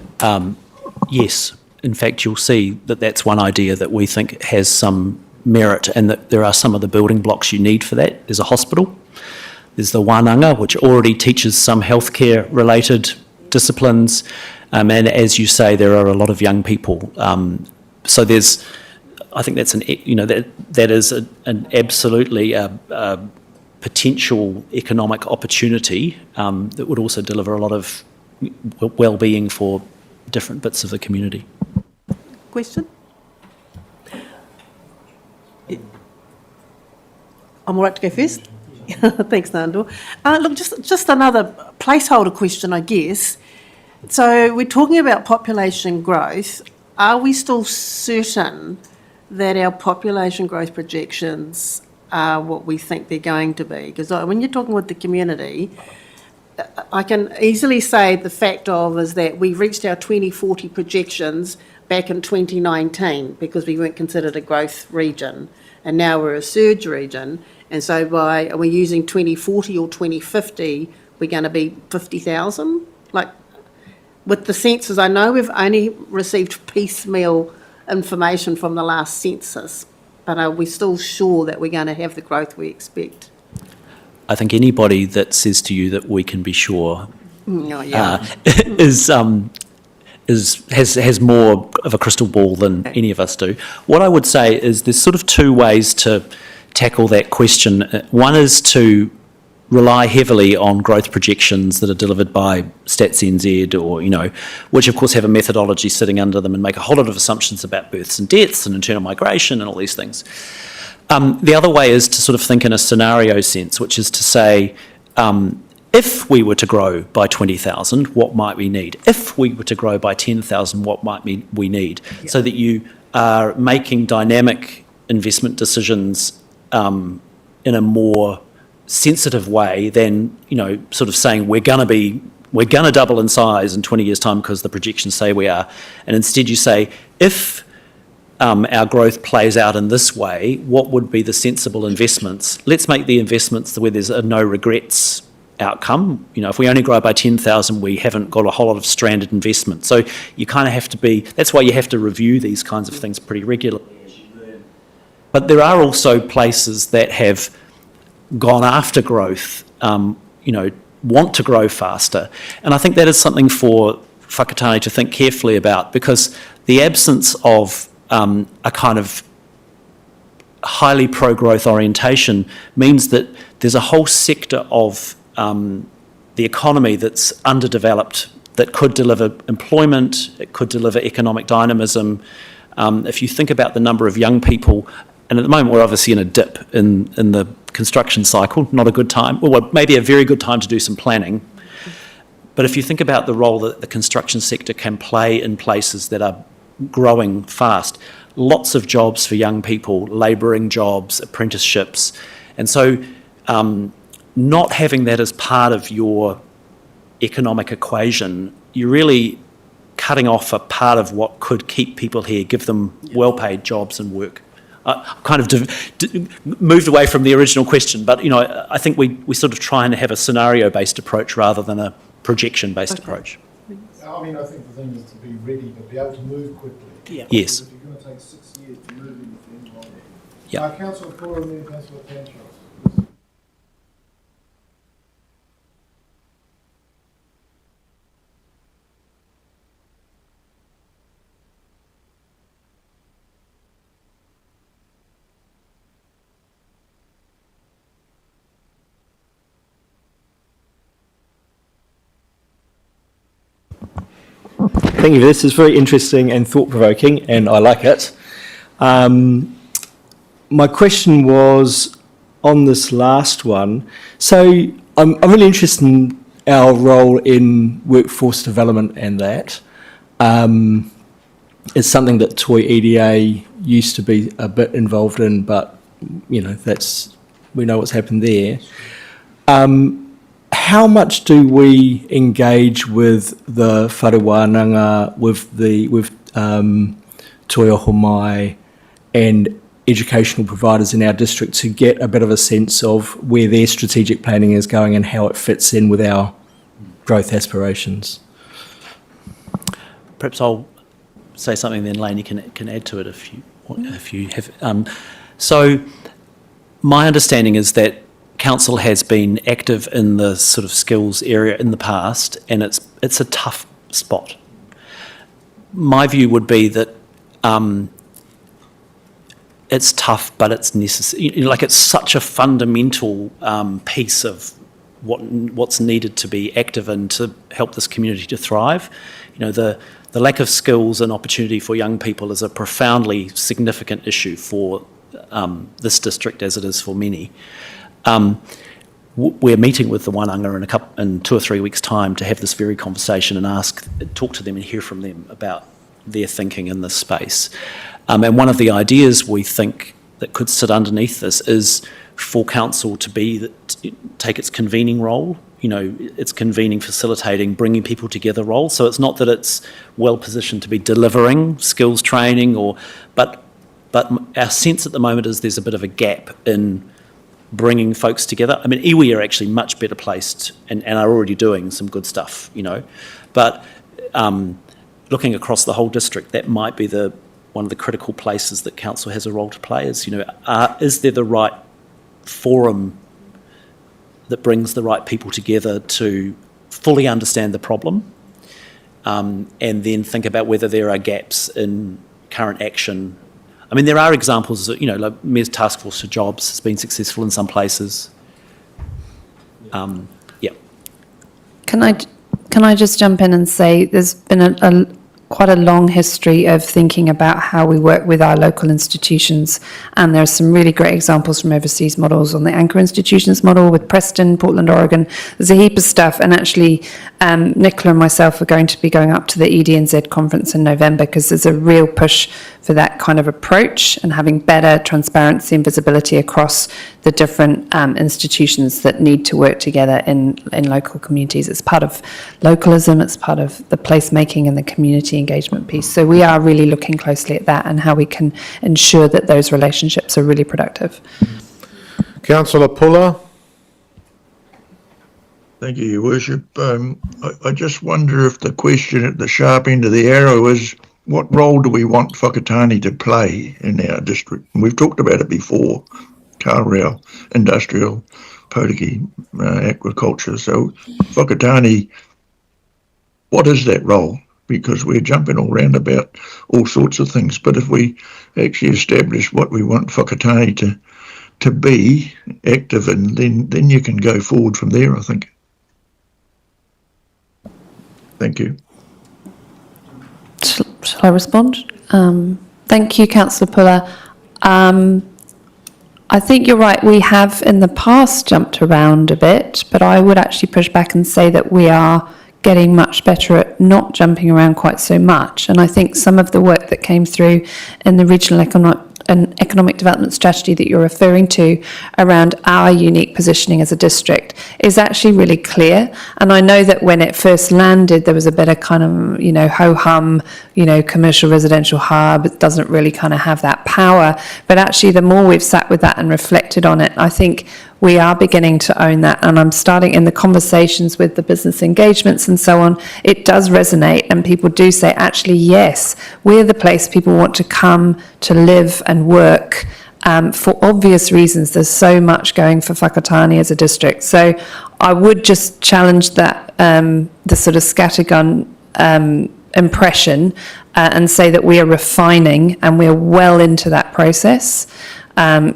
Yes, in fact, you'll see that that's one idea that we think has some merit, and that there are some of the building blocks you need for that. There's a hospital, there's the wānanga, which already teaches some healthcare related disciplines, and as you say, there are a lot of young people. So I think that's that is an absolutely a potential economic opportunity that would also deliver a lot of well-being for different bits of the community. Question? I'm all right to go first? Thanks, Nando. Look, just another placeholder question, I guess. So we're talking about population growth. Are we still certain that our population growth projections are what we think they're going to be? Because when you're talking with the community, I can easily say the fact is that we reached our 2040 projections back in 2019 because we weren't considered a growth region, and now we're a surge region. And so are we using 2040 or 2050, we're going to be 50,000? Like, with the census, I know we've only received piecemeal information from the last census, but are we still sure that we're going to have the growth we expect? I think anybody that says to you that we can be sure has more of a crystal ball than any of us do. What I would say is there's sort of two ways to tackle that question. One is to rely heavily on growth projections that are delivered by Stats NZ or, which of course have a methodology sitting under them and make a whole lot of assumptions about births and deaths and internal migration and all these things. The other way is to sort of think in a scenario sense, which is to say, if we were to grow by 20,000, what might we need? If we were to grow by 10,000, what might we need? Yeah. So that you are making dynamic investment decisions in a more sensitive way than, sort of saying we're going to double in size in 20 years' time because the projections say we are. And instead you say, if our growth plays out in this way, what would be the sensible investments? Let's make the investments where there's a no regrets outcome. You know, if we only grow by 10,000, we haven't got a whole lot of stranded investment. So you kind of have to be, that's why you have to review these kinds of things pretty regularly as you learn. But there are also places that have gone after growth, you know, want to grow faster. And I think that is something for Whakatane to think carefully about, because the absence of a kind of highly pro-growth orientation means that there's a whole sector of the economy that's underdeveloped, that could deliver employment, it could deliver economic dynamism. If you think about the number of young people, and at the moment we're obviously in a dip in the construction cycle, not a good time, well, maybe a very good time to do some planning. But if you think about the role that the construction sector can play in places that are growing fast, lots of jobs for young people, labouring jobs, apprenticeships. And so not having that as part of your economic equation, you're really cutting off a part of what could keep people here, give them well-paid jobs and work. I kind of moved away from the original question, but you know, I think we sort of try and have a scenario-based approach rather than a projection-based approach. I mean, I think the thing is to be ready, but be able to move quickly. Yeah. Yes. If you're going to take 6 years to move in the thing, Yeah. Councillor Cora and then Councillor Panchos. Thank you. This is very interesting and thought-provoking, and I like it. My question was on this last one. So I'm really interested in our role in workforce development and that. It's something that Toi EDA used to be a bit involved in, but you know, we know what's happened there. How much do we engage with the wharewananga, with Toi Ohomai and educational providers in our district to get a bit of a sense of where their strategic planning is going and how it fits in with our growth aspirations? Perhaps I'll say something, then Lainey can add to it if you have. So my understanding is that Council has been active in the sort of skills area in the past, and it's a tough spot. My view would be that it's tough, but it's necessary. Like, it's such a fundamental piece of what's needed to be active in to help this community to thrive. You know, the lack of skills and opportunity for young people is a profoundly significant issue for this district, as it is for many. We're meeting with the Wānanga in 2 or 3 weeks' time to have this very conversation and talk to them and hear from them about their thinking in this space. And one of the ideas we think that could sit underneath this is for council to take its convening role, you know, its convening, facilitating, bringing people together role. So it's not that it's well positioned to be delivering skills training, but our sense at the moment is there's a bit of a gap in bringing folks together. I mean, iwi are actually much better placed and are already doing some good stuff, you know. But looking across the whole district, that might be one of the critical places that council has a role to play. Is, you know, is there the right forum that brings the right people together to fully understand the problem, and then think about whether there are gaps in current action. I mean, there are examples that, you know, like Mayor's Task Force for Jobs has been successful in some places. Yeah. Can I just jump in and say there's been quite a long history of thinking about how we work with our local institutions, and there are some really great examples from overseas models on the anchor institutions model with Preston, Portland, Oregon. There's a heap of stuff, and actually Nicola and myself are going to be going up to the EDNZ conference in November because there's a real push for that kind of approach and having better transparency and visibility across the different institutions that need to work together in local communities. It's part of localism, it's part of the placemaking and the community engagement piece. So we are really looking closely at that and how we can ensure that those relationships are really productive. Councillor Puller. Thank you, Your Worship. I just wonder if the question at the sharp end of the arrow is, what role do we want Whakatane to play in our district? And we've talked about it before, Karau, industrial, Potiki, agriculture. So Whakatane, what is that role? Because we're jumping all round about all sorts of things. But if we actually establish what we want Whakatane to be active in, then you can go forward from there, I think. Thank you. Shall I respond? Thank you, Councillor Puller. I think you're right. We have in the past jumped around a bit, but I would actually push back and say that we are getting much better at not jumping around quite so much. And I think some of the work that came through in the regional economic development strategy that you're referring to around our unique positioning as a district is actually really clear. And I know that when it first landed, there was a bit of kind of, ho-hum, commercial residential hub. It doesn't really kind of have that power. But actually, the more we've sat with that and reflected on it, I think we are beginning to own that. And I'm starting in the conversations with the business engagements and so on, it does resonate. And people do say, actually, yes, we're the place people want to come to live and work. For obvious reasons, there's so much going for Whakatane as a district. So I would just challenge that, the sort of scattergun impression, and say that we are refining and we're well into that process.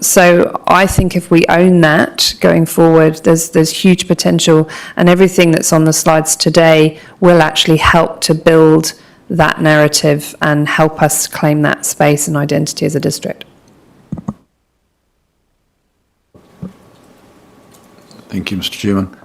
So I think if we own that going forward, there's huge potential, and everything that's on the slides today will actually help to build that narrative and help us claim that space and identity as a district. Thank you, Mr. Chairman.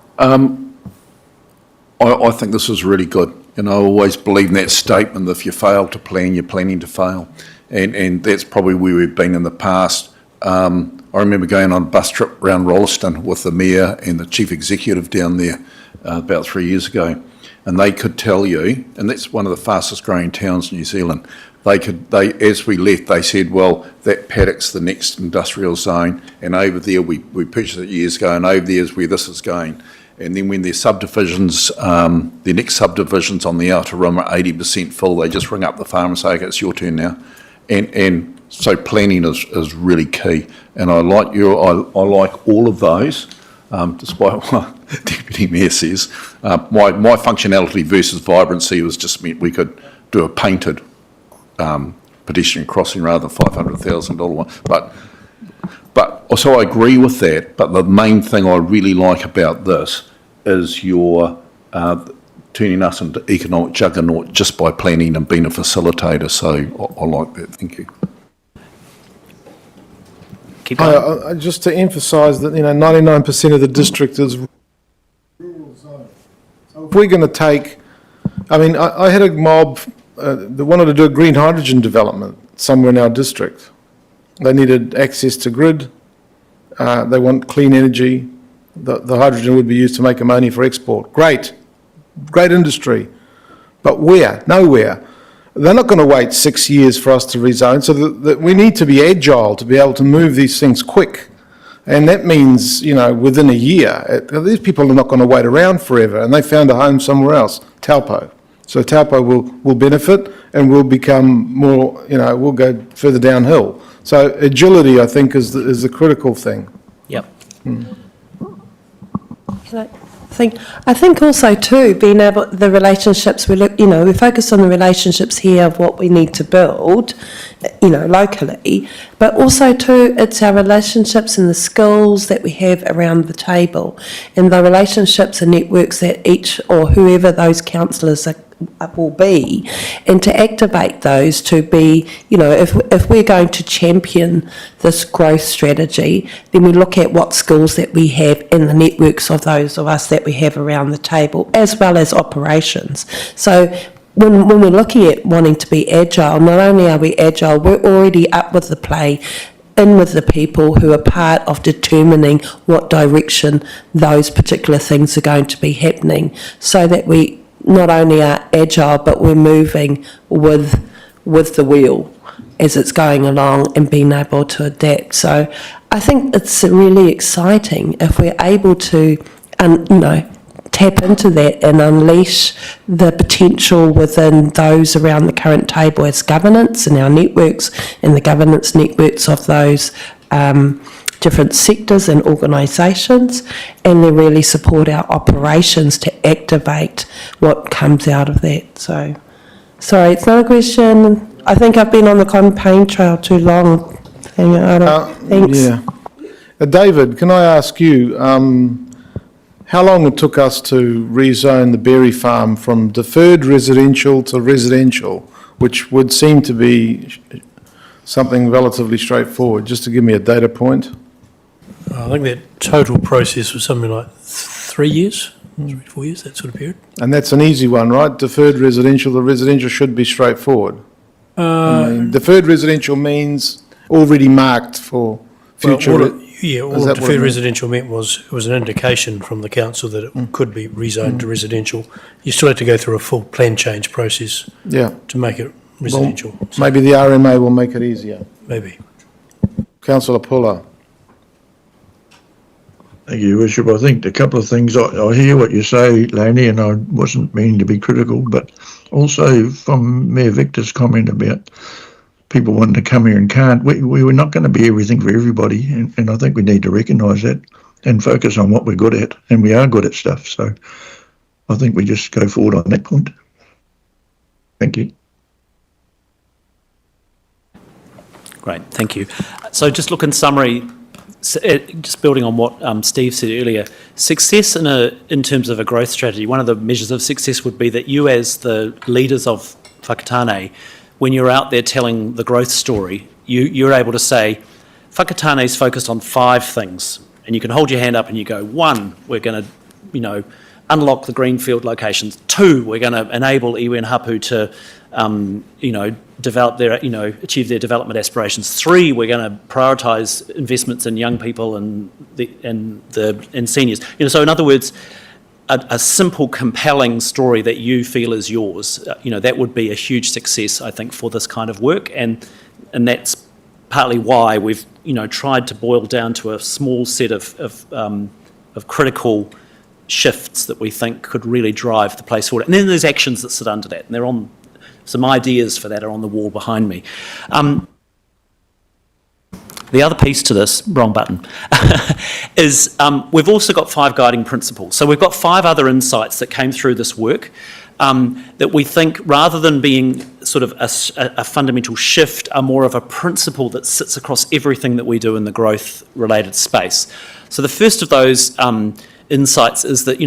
I think this is really good. I always believe in that statement that if you fail to plan, you're planning to fail. And that's probably where we've been in the past. I remember going on a bus trip around Rolleston with the mayor and the chief executive down there about 3 years ago. And they could tell you, and that's one of the fastest growing towns in New Zealand, as we left, they said, well, that paddock's the next industrial zone, and over there, we purchased it years ago, and over there is where this is going. And then when their subdivisions, their next subdivisions on the outer rim are 80% full, they just ring up the farm and say, okay, it's your turn now. And so planning is really key. And I like all of those, despite what Deputy Mayor says. My functionality versus vibrancy was just meant we could do a painted pedestrian crossing rather than $500,000 one. But so I agree with that, but the main thing I really like about this is your turning us into economic juggernaut just by planning and being a facilitator, so I like that. Thank you. Keep going. Just to emphasise that 99% of the district is rural zone. So if we're going to take, I had a mob that wanted to do a green hydrogen development somewhere in our district. They needed access to grid. They want clean energy. The hydrogen would be used to make ammonia for export. Great industry. But where? Nowhere. They're not going to wait 6 years for us to rezone. So that we need to be agile to be able to move these things quick. And that means, within a year. These people are not going to wait around forever. And they found a home somewhere else, Taupo. So Taupo will benefit and will become more, we'll go further downhill. So agility, I think, is the critical thing. Yep. I think also too, being able, the relationships, we focus on the relationships here of what we need to build, locally, but also too, it's our relationships and the skills that we have around the table, and the relationships and networks that each or whoever those councillors will be, and to activate those to be, if we're going to champion this growth strategy, then we look at what skills that we have in the networks of those of us that we have around the table, as well as operations. So when we're looking at wanting to be agile, not only are we agile, we're already up with the play, in with the people who are part of determining what direction those particular things are going to be happening, so that we not only are agile, but we're moving with the wheel as it's going along and being able to adapt. So I think it's really exciting if we're able to, tap into that and unleash the potential within those around the current table as governance in our networks and the governance networks of those different sectors and organisations, and then really support our operations to activate what comes out of that. So, sorry, it's not a question. I think I've been on the campaign trail too long. Thanks. Yeah. David, can I ask you, how long it took us to rezone the berry farm from deferred residential to residential, which would seem to be something relatively straightforward, just to give me a data point? I think that total process was something like 3 years, 3 to 4 years, that sort of period. And that's an easy one, right? Deferred residential, the residential should be straightforward. I mean, deferred residential means already marked for future. All Is that what it deferred meant? residential meant was, it was an indication from the council that it could be rezoned to residential. You still had to go through a full plan change process Yeah. to make it residential. Maybe the RMA will make it easier. Maybe. Councillor Puller. Thank you, Bishop. I think a couple of things, I hear what you say, Laney, and I wasn't meaning to be critical, but also from Mayor Victor's comment about people wanting to come here and can't, we were not going to be everything for everybody, and I think we need to recognise that and focus on what we're good at, and we are good at stuff, so I think we just go forward on that point. Thank you. Great, thank you. So just look in summary, just building on what Steve said earlier, success in terms of a growth strategy, one of the measures of success would be that you as the leaders of Whakatane, when you're out there telling the growth story, you're able to say, Whakatane is focused on 5 things, and you can hold your hand up and you go, 1, we're going to, unlock the greenfield locations. 2, we're going to enable iwi and hapu to, develop their, achieve their development aspirations. 3, we're going to prioritise investments in young people and seniors. So in other words, a simple, compelling story that you feel is yours, that would be a huge success, I think, for this kind of work, and that's partly why we've, tried to boil down to a small set of critical shifts that we think could really drive the place forward. And then there's actions that sit under that, and they're on, some ideas for that are on the wall behind me. The other piece to this, wrong button, is we've also got 5 guiding principles. So we've got 5 other insights that came through this work that we think, rather than being sort of a fundamental shift, are more of a principle that sits across everything that we do in the growth-related space. So the first of those insights is that,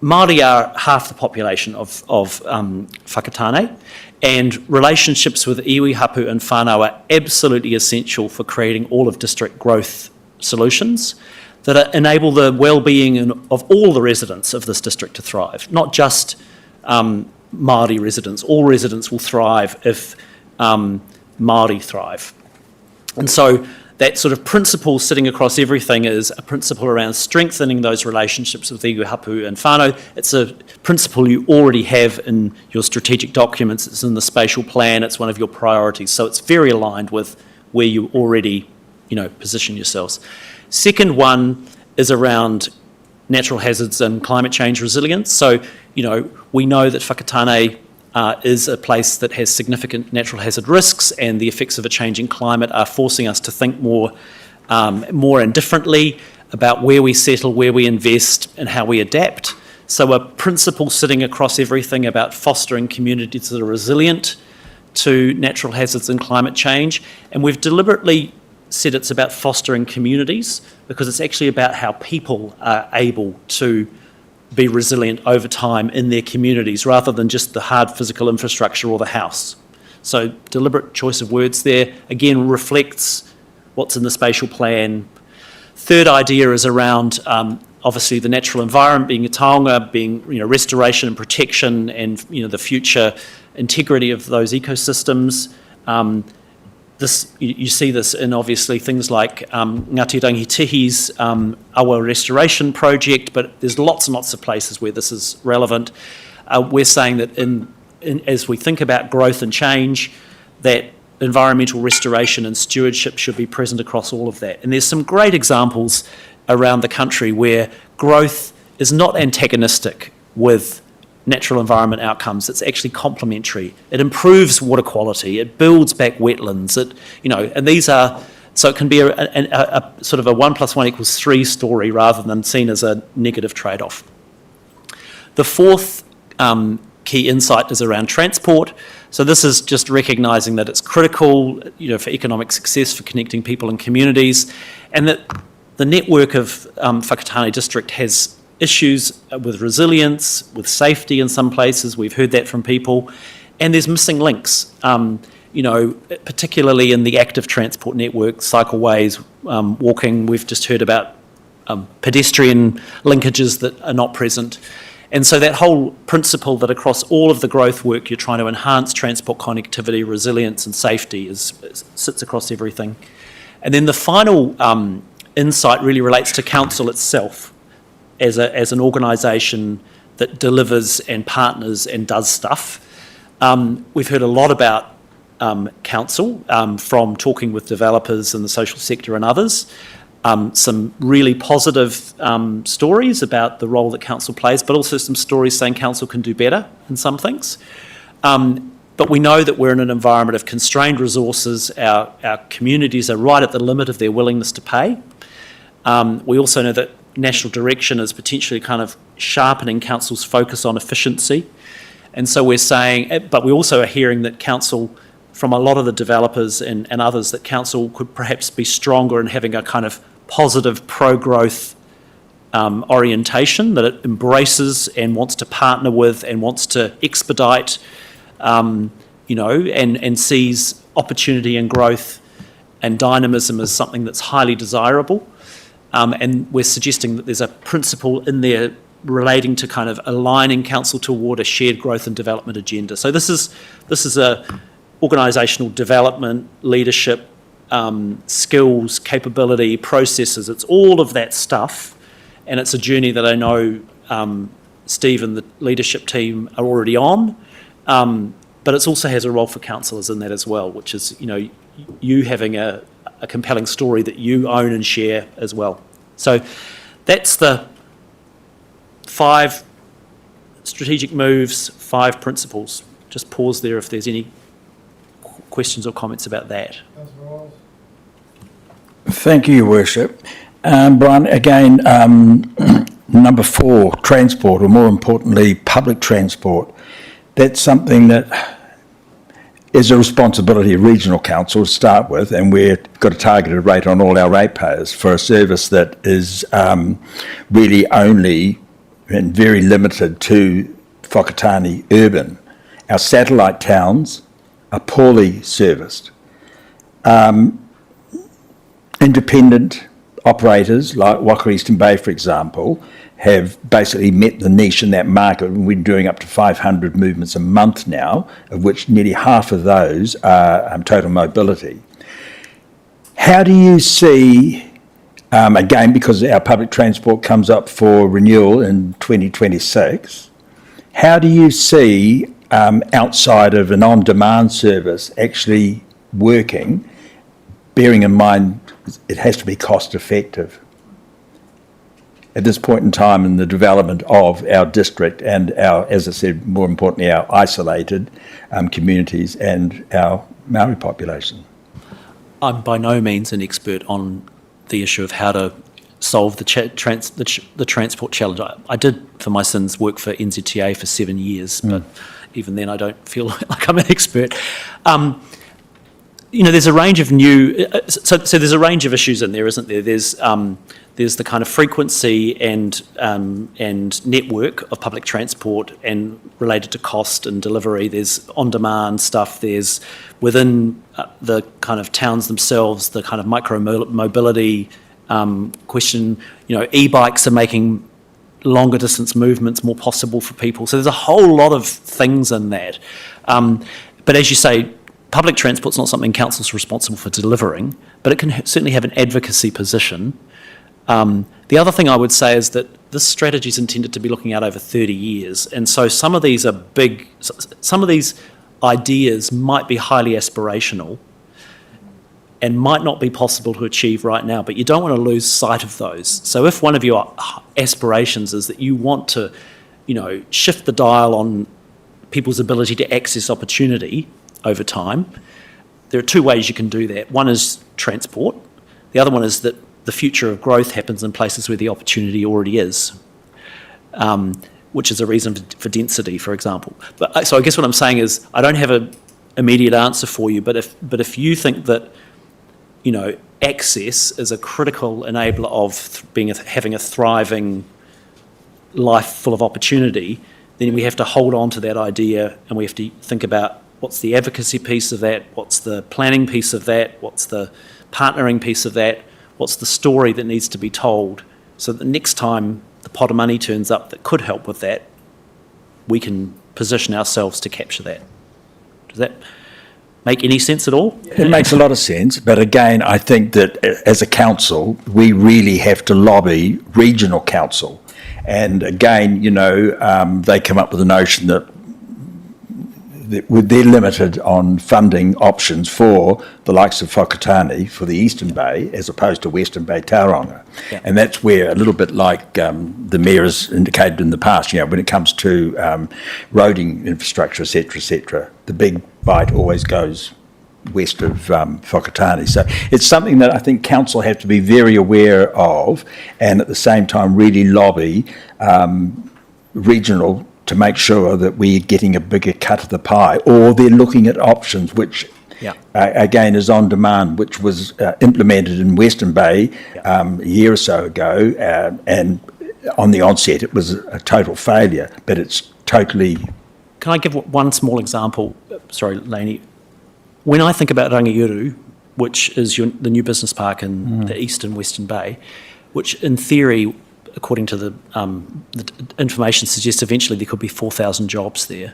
Māori are half the population of Whakatane, and relationships with iwi, hapu and whānau are absolutely essential for creating all of district growth solutions that enable the well-being of all the residents of this district to thrive, not just Māori residents. All residents will thrive if Māori thrive. And so that sort of principle sitting across everything is a principle around strengthening those relationships with iwi, hapu and whānau. It's a principle you already have in your strategic documents. It's in the spatial plan. It's one of your priorities. So it's very aligned with where you already, position yourselves. Second one is around natural hazards and climate change resilience. So, we know that Whakatane is a place that has significant natural hazard risks, and the effects of a changing climate are forcing us to think more and differently about where we settle, where we invest, and how we adapt. So a principle sitting across everything about fostering communities that are resilient to natural hazards and climate change. And we've deliberately said it's about fostering communities because it's actually about how people are able to be resilient over time in their communities rather than just the hard physical infrastructure or the house. So deliberate choice of words there, again, reflects what's in the spatial plan. Third idea is around obviously the natural environment being a taonga, being restoration and protection, and the future integrity of those ecosystems. You see this in obviously things like Ngāti Rangitihi's Awa Restoration Project, but there's lots and lots of places where this is relevant. We're saying that as we think about growth and change, that environmental restoration and stewardship should be present across all of that. And there's some great examples around the country where growth is not antagonistic with natural environment outcomes. It's actually complementary. It improves water quality. It builds back wetlands. And these are, so it can be a sort of a 1 + 1 = 3 story rather than seen as a negative trade-off. The fourth key insight is around transport. So this is just recognising that it's critical, for economic success, for connecting people and communities, and that the network of Whakatane district has issues with resilience, with safety in some places. We've heard that from people, and there's missing links. Particularly in the active transport network, cycleways, walking. We've just heard about pedestrian linkages that are not present. And so that whole principle that across all of the growth work you're trying to enhance transport connectivity, resilience and safety sits across everything. And then the final insight really relates to council itself as an organisation that delivers and partners and does stuff. We've heard a lot about council from talking with developers and the social sector and others. Some really positive stories about the role that council plays, but also some stories saying council can do better in some things. But we know that we're in an environment of constrained resources. Our communities are right at the limit of their willingness to pay. We also know that national direction is potentially kind of sharpening council's focus on efficiency. And so we're saying, but we also are hearing that council, from a lot of the developers and others, that council could perhaps be stronger in having a kind of positive pro-growth orientation, that it embraces and wants to partner with and wants to expedite, and sees opportunity and growth and dynamism as something that's highly desirable. And we're suggesting that there's a principle in there relating to kind of aligning council toward a shared growth and development agenda. So this is a organisational development, leadership, skills, capability, processes. It's all of that stuff, and it's a journey that I know Steve and the leadership team are already on. But it also has a role for councillors in that as well, which is you having a compelling story that you own and share as well. So that's the 5 strategic moves, 5 principles. Just pause there if there's any questions or comments about that. Thank you, Your Worship. Brian, again, number 4, transport, or more importantly, public transport. That's something that is a responsibility of regional council to start with, and we've got a targeted rate on all our ratepayers for a service that is really only and very limited to Whakatane urban. Our satellite towns are poorly serviced. Independent operators like Waka Eastern Bay, for example, have basically met the niche in that market. We're doing up to 500 movements a month now, of which nearly half of those are total mobility. How do you see, again, because our public transport comes up for renewal in 2026, how do you see outside of an on-demand service actually working, bearing in mind it has to be cost effective at this point in time in the development of our district and our, as I said, more importantly, our isolated communities and our Maori population? I'm by no means an expert on the issue of how to solve the transport challenge. I did, for my sins, work for NZTA for 7 years, but even then I don't feel like I'm an expert. There's a range of new, so there's a range of issues in there, isn't there? There's the kind of frequency and network of public transport and related to cost and delivery. There's on-demand stuff. There's within the kind of towns themselves, the kind of micro-mobility question. E-bikes are making longer distance movements more possible for people. So there's a whole lot of things in that. But as you say, public transport's not something council's responsible for delivering, but it can certainly have an advocacy position. The other thing I would say is that this strategy is intended to be looking out over 30 years, and so some of these are big, some of these ideas might be highly aspirational, and might not be possible to achieve right now, but you don't want to lose sight of those. So if one of your aspirations is that you want to, shift the dial on people's ability to access opportunity over time, there are two ways you can do that. One is transport. The other one is that the future of growth happens in places where the opportunity already is, which is a reason for density, for example. So I guess what I'm saying is I don't have an immediate answer for you, but if you think that, access is a critical enabler of having a thriving life full of opportunity, then we have to hold on to that idea, and we have to think about what's the advocacy piece of that, what's the planning piece of that, what's the partnering piece of that, what's the story that needs to be told, so that the next time the pot of money turns up that could help with that, we can position ourselves to capture that. Does that make any sense at all? It makes a lot of sense, but again, I think that as a council, we really have to lobby regional council. And again, they come up with the notion that they're limited on funding options for the likes of Whakatane for the Eastern Bay as opposed to Western Bay Tauranga. Yeah. And that's where a little bit like the Mayor has indicated in the past, when it comes to roading infrastructure, et cetera, the big bite always goes west of Whakatane. So it's something that I think council have to be very aware of, and at the same time really lobby regional to make sure that we're getting a bigger cut of the pie, or they're looking at options which again is on demand, which was implemented in Western Bay a year or so ago, and on the onset it was a total failure, but it's totally... Can I give one small example? Sorry, Lainey. When I think about Rangiuru, which is the new business park in the East and Western Bay, which in theory, according to the information, suggests eventually there could be 4,000 jobs there.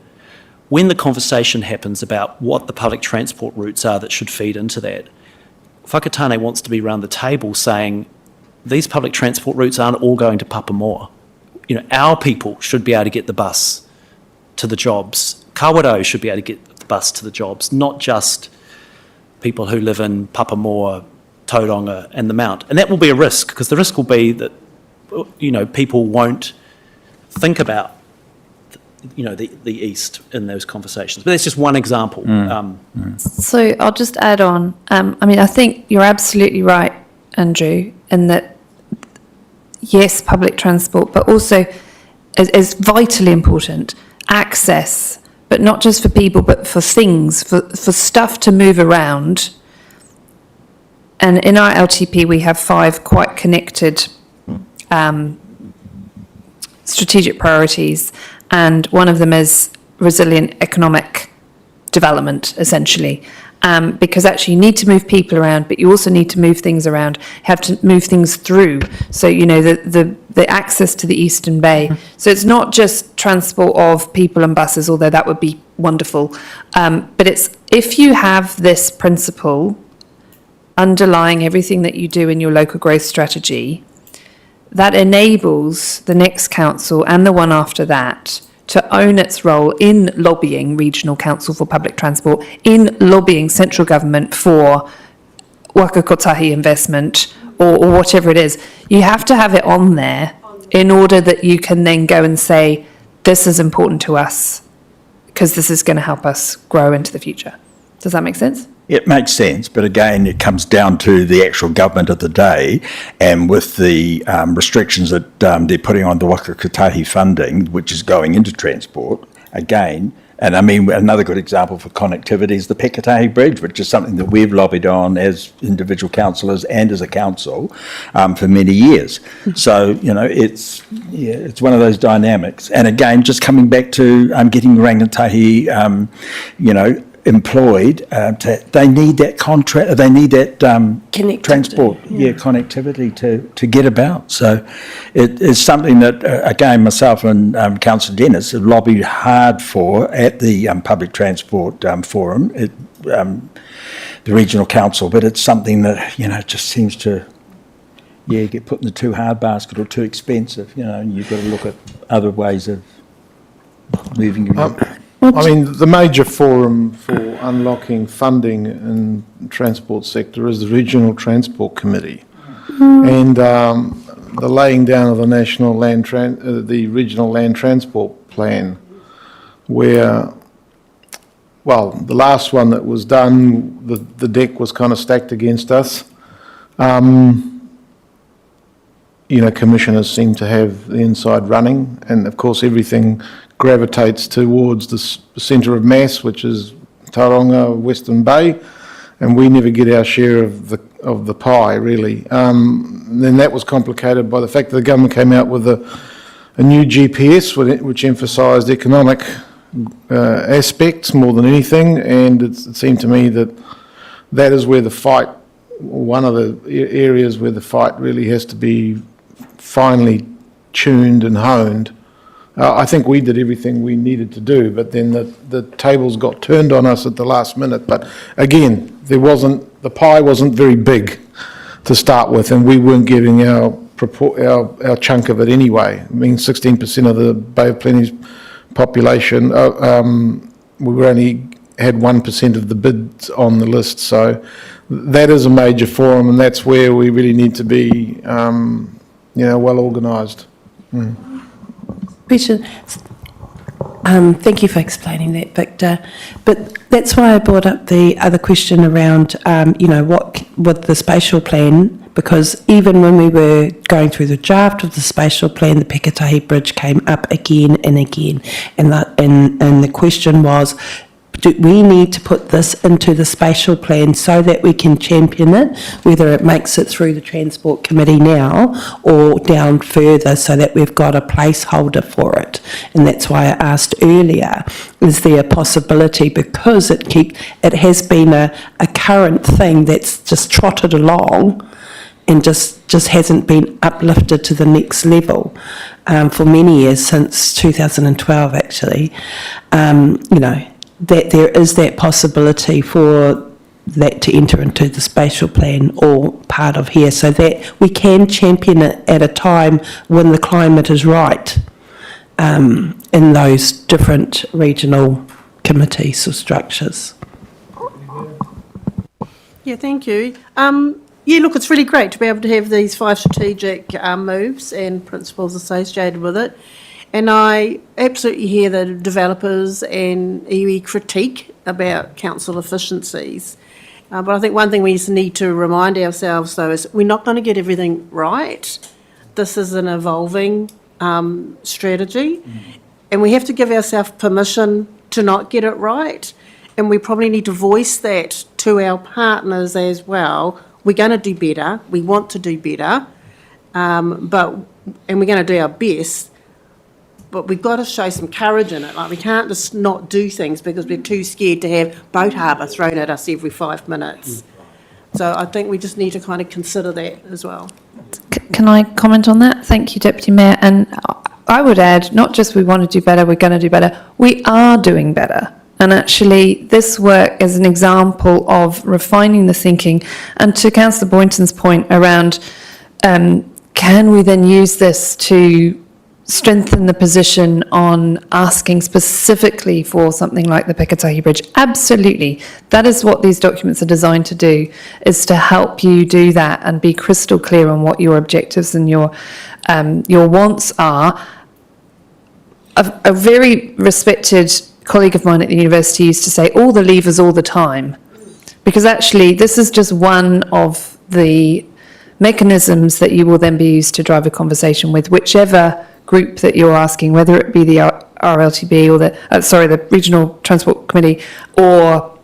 When the conversation happens about what the public transport routes are that should feed into that, Whakatane wants to be around the table saying, these public transport routes aren't all going to Papamoa. Our people should be able to get the bus to the jobs. Kawerau should be able to get the bus to the jobs, not just people who live in Papamoa, Tauranga and the Mount. And that will be a risk, because the risk will be that people won't think about the East in those conversations. But that's just one example. So I'll just add on. I think you're absolutely right, Andrew, in that, yes, public transport, but also is vitally important, access, but not just for people, but for things, for stuff to move around. And in our LTP, we have 5 quite connected strategic priorities, and one of them is resilient economic development, essentially, because actually you need to move people around, but you also need to move things around, have to move things through. So, the access to the Eastern Bay. So it's not just transport of people and buses, although that would be wonderful. But it's, if you have this principle underlying everything that you do in your local growth strategy, that enables the next council and the one after that to own its role in lobbying regional council for public transport, in lobbying central government for wakakotahi investment or whatever it is. You have to have it on there in order that you can then go and say, this is important to us because this is going to help us grow into the future. Does that make sense? It makes sense, but again, it comes down to the actual government of the day, and with the restrictions that they're putting on the Whakakotahi funding, which is going into transport, again, and another good example for connectivity is the Whakatane Bridge, which is something that we've lobbied on as individual councillors and as a council for many years. So, it's one of those dynamics. And again, just coming back to getting rangatahi, employed, they need that contract, they need that transport, connectivity to get about. So it is something that, again, myself and Councillor Dennis have lobbied hard for at the public transport forum, the regional council, but it's something that, just seems to, get put in the too hard basket or too expensive, and you've got to look at other ways of moving your I mean, the major forum for unlocking funding in the transport sector is the Regional Transport Committee. And the laying down of the National Land, the Regional Land Transport Plan, where, well, the last one that was done, the deck was kind of stacked against us. You know, commissioners seem to have the inside running, and of course everything gravitates towards the centre of mass, which is Tauranga, Western Bay, and we never get our share of the pie, really. Then that was complicated by the fact that the government came out with a new GPS, which emphasised economic aspects more than anything, and it seemed to me that is where the fight, one of the areas where the fight really has to be finely tuned and honed. I think we did everything we needed to do, but then the tables got turned on us at the last minute. But again, the pie wasn't very big to start with, and we weren't getting our chunk of it anyway. I mean, 16% of the Bay of Plenty's population, we were only had 1% of the bids on the list. So that is a major forum, and that's where we really need to be, well organised. Question. Thank you for explaining that, Victor. But that's why I brought up the other question around, what with the spatial plan, because even when we were going through the draft of the spatial plan, the Whakatane Bridge came up again and again, and the question was, do we need to put this into the spatial plan so that we can champion it, whether it makes it through the Transport Committee now or down further, so that we've got a placeholder for it? And that's why I asked earlier, is there a possibility, because it has been a current thing that's just trotted along and just hasn't been uplifted to the next level for many years, since 2012 actually, that there is that possibility for that to enter into the spatial plan or part of here, so that we can champion it at a time when the climate is right, in those different regional committees or structures. Yeah, thank you. Look, it's really great to be able to have these 5 strategic moves and principles associated with it. And I absolutely hear the developers and iwi critique about council efficiencies. But I think one thing we just need to remind ourselves, though, is we're not going to get everything right. This is an evolving strategy, and we have to give ourselves permission to not get it right. And we probably need to voice that to our partners as well. We're going to do better. We want to do better, and we're going to do our best. But we've got to show some courage in it. Like, we can't just not do things because we're too scared to have boat harbour thrown at us every 5 minutes. So I think we just need to kind of consider that as well. Can I comment on that? Thank you, Deputy Mayor. And I would add, not just we want to do better, we're going to do better, we are doing better. And actually, this work is an example of refining the thinking. And to Councillor Boynton's point around, can we then use this to strengthen the position on asking specifically for something like the Whakatane Bridge? Absolutely. That is what these documents are designed to do, is to help you do that and be crystal clear on what your objectives and your wants are. A very respected colleague of mine at the university used to say, all the levers all the time, because actually this is just one of the mechanisms that you will then be used to drive a conversation with whichever group that you're asking, whether it be the RLTB or the Regional Transport Committee or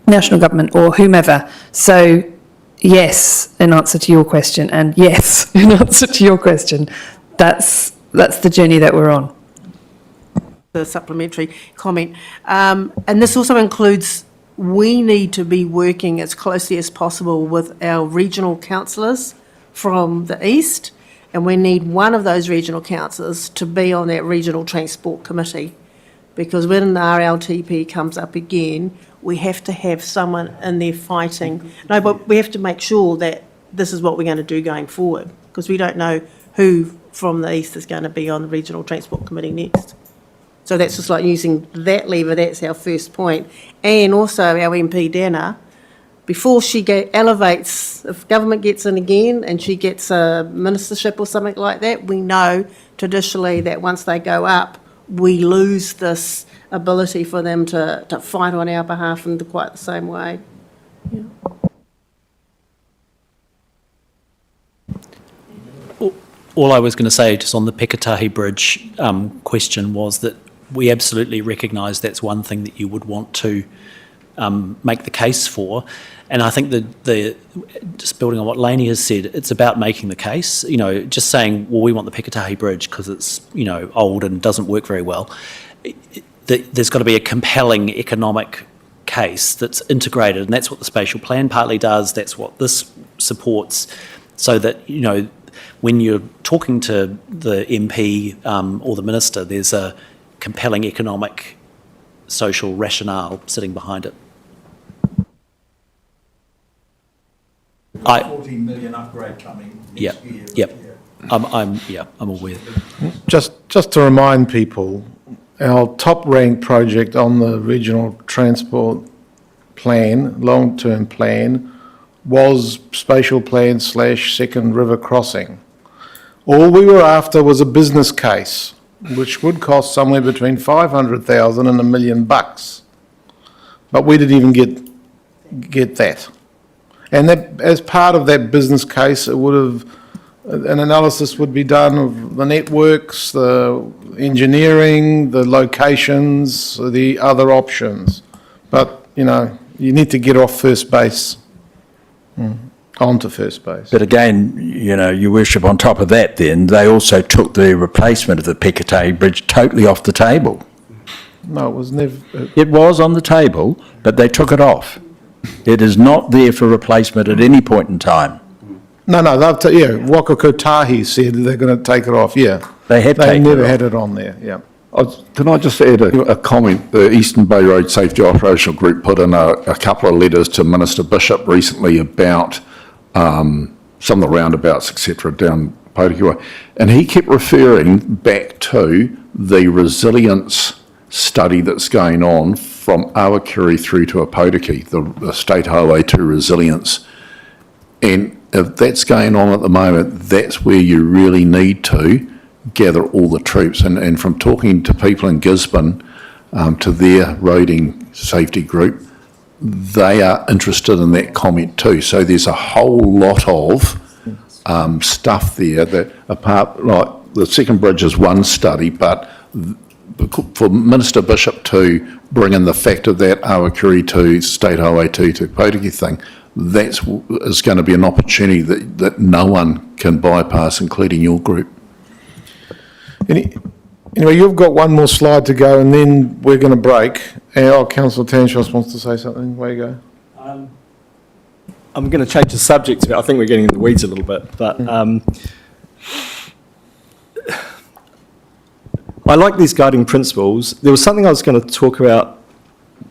National Government or whomever. So yes, in answer to your question, and yes, in answer to your question, that's the journey that we're on. The supplementary comment. And this also includes, we need to be working as closely as possible with our regional councillors from the east, and we need one of those regional councillors to be on that regional transport committee, because when the RLTP comes up again, we have to have someone in there fighting. No, but we have to make sure that this is what we're going to do going forward, because we don't know who from the east is going to be on the regional transport committee next. So that's just like using that lever, that's our first point. And also our MP Dana, before she elevates, if government gets in again and she gets a ministership or something like that, we know traditionally that once they go up, we lose this ability for them to fight on our behalf in quite the same way. All I was going to say, just on the Whakatane Bridge question, was that we absolutely recognise that's one thing that you would want to make the case for. And I think that just building on what Lainey has said, it's about making the case. You know, just saying, well, we want the Whakatane Bridge because it's, you know, old and doesn't work very well. There's got to be a compelling economic case that's integrated, and that's what the spatial plan partly does. That's what this supports, so that, you know, when you're talking to the MP or the minister, there's a compelling economic, social rationale sitting behind it. 40 million upgrade coming next year. Yep. I'm aware. Just to remind people, our top-ranked project on the regional transport plan, long-term plan, was spatial plan / second river crossing. All we were after was a business case, which would cost somewhere between 500,000 and $1 million. But we didn't even get that. And that, as part of that business case, it would have, an analysis would be done of the networks, the engineering, the locations, the other options. But, you know, you need to get off first base, onto first base. But again, you know, Your Worship, on top of that then, they also took the replacement of the Whakatane Bridge totally off the table. No, it was never... It was on the table, but they took it off. It is not there for replacement at any point in time. No, Whakatane said they're going to take it off, yeah. They have They taken it never off. had it on there, yeah. Can I just add a comment? The Eastern Bay Road Safety Operational Group put in a couple of letters to Minister Bishop recently about some of the roundabouts, etc., down Potikiwa. And he kept referring back to the resilience study that's going on from Awakuri through to Apotiki, the State Highway 2 resilience. And if that's going on at the moment, that's where you really need to gather all the troops. And from talking to people in Gisborne, to their roading safety group, they are interested in that comment too. So there's a whole lot of stuff there that, apart, like the second bridge is one study, but for Minister Bishop to bring in the fact of that Awakuri to State Highway 2 to Potiki thing, that is going to be an opportunity that no one can bypass, including your group. Anyway, you've got one more slide to go and then we're going to break. Councillor Tanshos wants to say something. Where you go? I'm going to change the subject a bit. I think we're getting in the weeds a little bit, but I like these guiding principles. There was something I was going to talk about.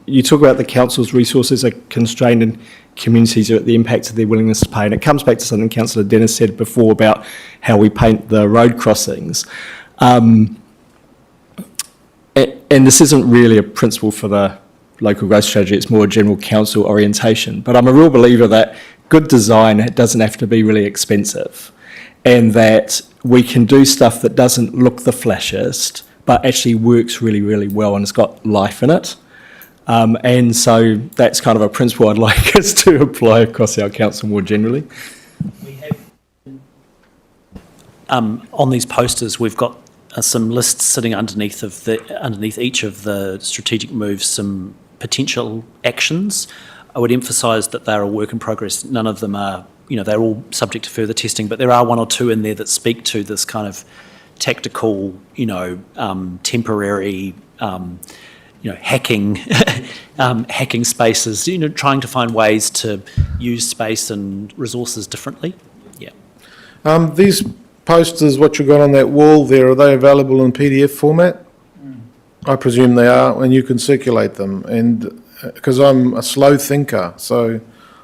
You talk about the council's resources are constrained and communities are at the impact of their willingness to pay. And it comes back to something Councillor Dennis said before about how we paint the road crossings. And this isn't really a principle for the local growth strategy, it's more a general council orientation. But I'm a real believer that good design doesn't have to be really expensive, and that we can do stuff that doesn't look the flashiest, but actually works really, really well and it's got life in it. And so that's kind of a principle I'd like us to apply across our council more generally. We have, on these posters, we've got some lists sitting underneath each of the strategic moves, some potential actions. I would emphasise that they're a work in progress. None of them are, they're all subject to further testing, but there are one or two in there that speak to this kind of tactical, temporary, hacking, hacking spaces. Trying to find ways to use space and resources differently. Yeah. These posters, what you've got on that wall there, are they available in PDF format? I presume they are, and you can circulate them. And because I'm a slow thinker, so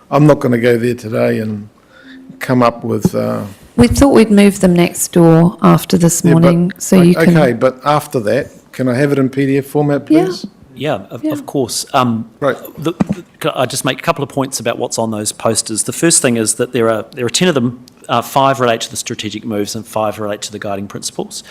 I'm not going to go there today and come up with... We thought we'd move them next door after this morning, so you can... Okay, but after that, Can I have it in PDF format, please? Yeah, of course. Right. I just make a couple of points about what's on those posters. The first thing is that there are 10 of them. 5 relate to the strategic moves and 5 relate to the guiding principles.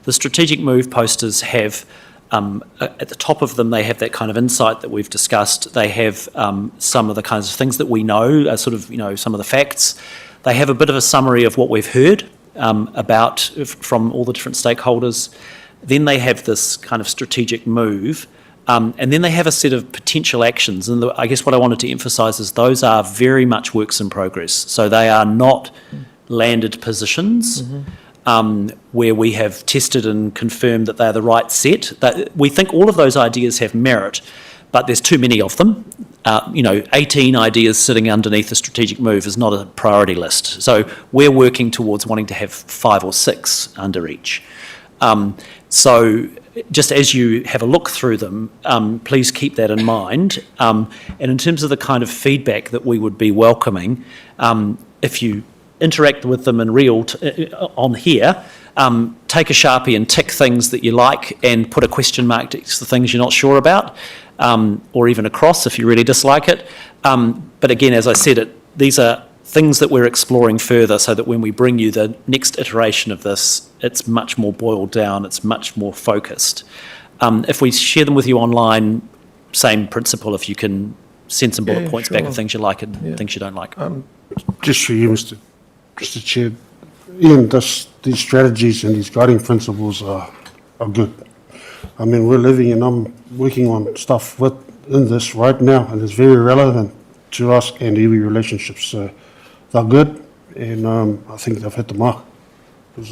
The strategic move posters have, at the top of them, they have that kind of insight that we've discussed. They have some of the kinds of things that we know, some of the facts. They have a bit of a summary of what we've heard about from all the different stakeholders. Then they have this kind of strategic move. And then they have a set of potential actions. And I guess what I wanted to emphasise is those are very much works in progress. So they are not landed positions where we have tested and confirmed that they're the right set. We think all of those ideas have merit, but there's too many of them. 18 ideas sitting underneath a strategic move is not a priority list. So we're working towards wanting to have 5 or 6 under each. So just as you have a look through them, please keep that in mind. And in terms of the kind of feedback that we would be welcoming, if you interact with them in real on here, take a Sharpie and tick things that you like and put a question mark next to the things you're not sure about, or even a cross if you really dislike it. But again, as I said, these are things that we're exploring further so that when we bring you the next iteration of this, it's much more boiled down, it's much more focused. If we share them with you online, same principle, if you can send some bullet points back of things you like and things you don't like. Just for you, Mr. Chair, Ian, these strategies and these guiding principles are good. I mean, we're living and I'm working on stuff within this right now, and it's very relevant to us and iwi relationships. So they're good, and I think they've hit the mark. Because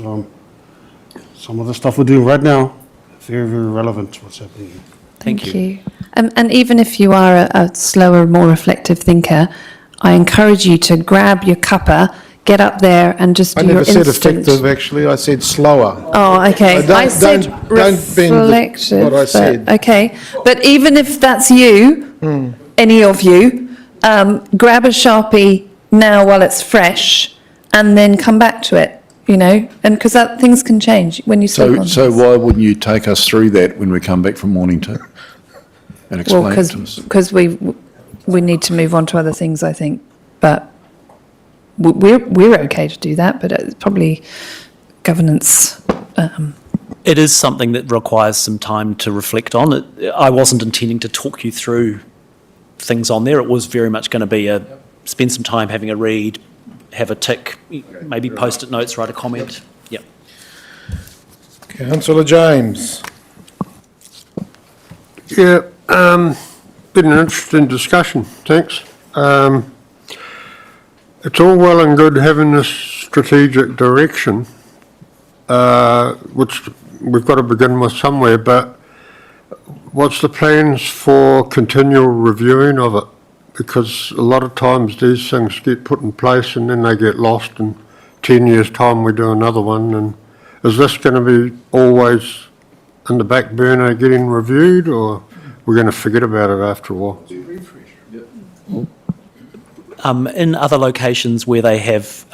some of the stuff we're doing right now, very, very relevant to what's happening here. Thank you. And even if you are a slower, more reflective thinker, I encourage you to grab your cuppa, get up there and just do your instant. I never said effective, actually. I said slower. Oh, okay. I said don't bend reflective. what I said. Okay. But even if that's you, any of you, grab a Sharpie now while it's fresh and then come back to it, and because things can change when you speak on So things. why wouldn't you take us through that when we come back from morning tea and explain it to us? Because we need to move on to other things, I think. But we're okay to do that, but it's probably governance. It is something that requires some time to reflect on. I wasn't intending to talk you through things on there. It was very much going to be spend some time having a read, have a tick, maybe post-it notes, write a comment. Yeah. Councillor James. Yeah, been an interesting discussion, thanks. It's all well and good having this strategic direction, which we've got to begin with somewhere, but what's the plans for continual reviewing of it? Because a lot of times these things get put in place and then they get lost, and 10 years' time we do another one. And is this going to be always in the back burner getting reviewed, or we're going to forget about it after a while? In other locations where they have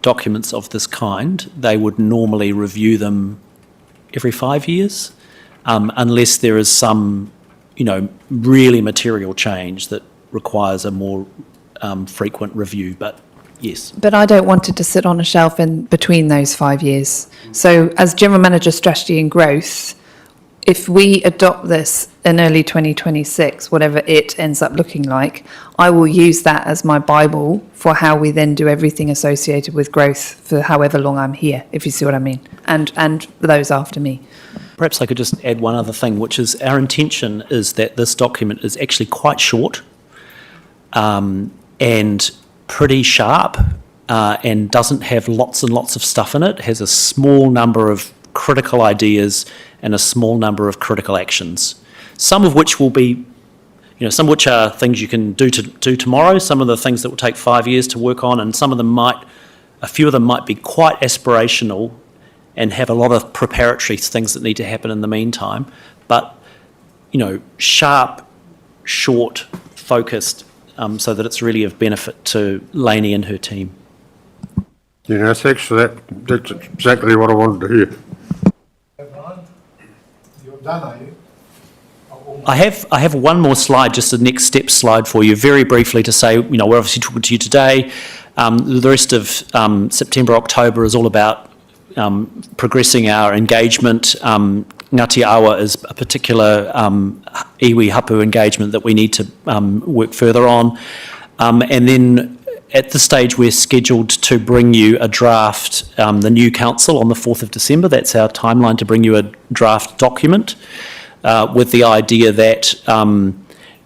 documents of this kind, they would normally review them every 5 years, unless there is some, really material change that requires a more frequent review. But yes. But I don't want it to sit on a shelf in between those 5 years. So as General Manager Strategy and Growth, if we adopt this in early 2026, whatever it ends up looking like, I will use that as my Bible for how we then do everything associated with growth for however long I'm here, if you see what I mean, and those after me. Perhaps I could just add one other thing, which is our intention is that this document is actually quite short and pretty sharp and doesn't have lots and lots of stuff in it. It has a small number of critical ideas and a small number of critical actions, some of which will be, some of which are things you can do tomorrow, some of the things that will take 5 years to work on, and a few of them might be quite aspirational and have a lot of preparatory things that need to happen in the meantime, but, sharp, short, focused, so that it's really of benefit to Lainey and her team. Thanks for that. That's exactly what I wanted to hear. I have one more slide, just a next step slide for you, very briefly to say, we're obviously talking to you today. The rest of September, October is all about progressing our engagement. Ngāti Awa is a particular iwi hapu engagement that we need to work further on. And then at this stage, we're scheduled to bring you a draft, the new council on the 4th of December. That's our timeline to bring you a draft document. With the idea that,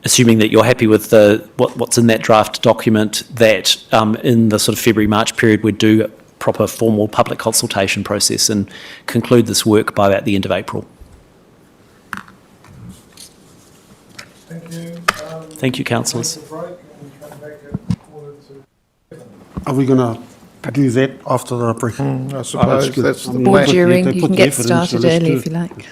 assuming that you're happy with what's in that draft document, that in the sort of February-March period we'd do a proper formal public consultation process and conclude this work by about the end of April. Thank you. Thank you, councillors. Are we going to do that after the break? I suppose that's the Or plan. during, they you put can the get effort in, so started let's early do if you like.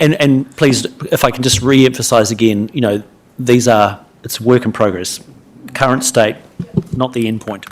And please, if I can just re-emphasise again, it's work in progress. Current state, not the end point.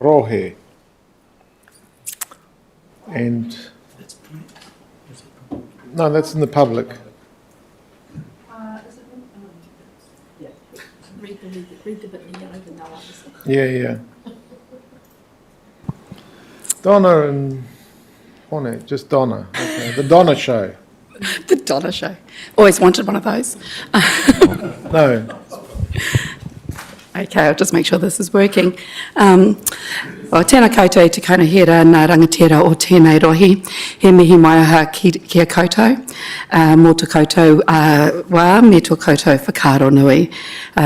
Rohe. And, no, that's in the public. Yeah. Donna and Hone, just Donna. Okay. The Donna Show. The Donna Show. Always wanted one of those. No. Okay, I'll just make sure this is working. Tēnā koutou te kaunahera nā rangatira o tēnei rohi. He mihi mai aha kia koutou. Mō te koutou wā me tō koutou whakaaro nui.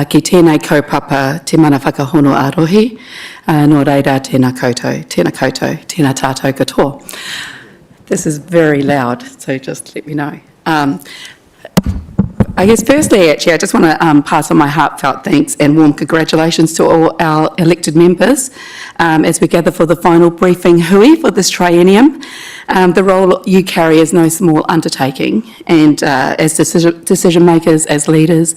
Ki tēnei kaupapa te mana whakahono a rohi. Nō reira tēnā koutou, tēnā tātou katoa. This is very loud, so just let me know. I guess firstly, actually, I just want to pass on my heartfelt thanks and warm congratulations to all our elected members as we gather for the final briefing hui for this triennium. The role you carry is no small undertaking, and as decision makers, as leaders,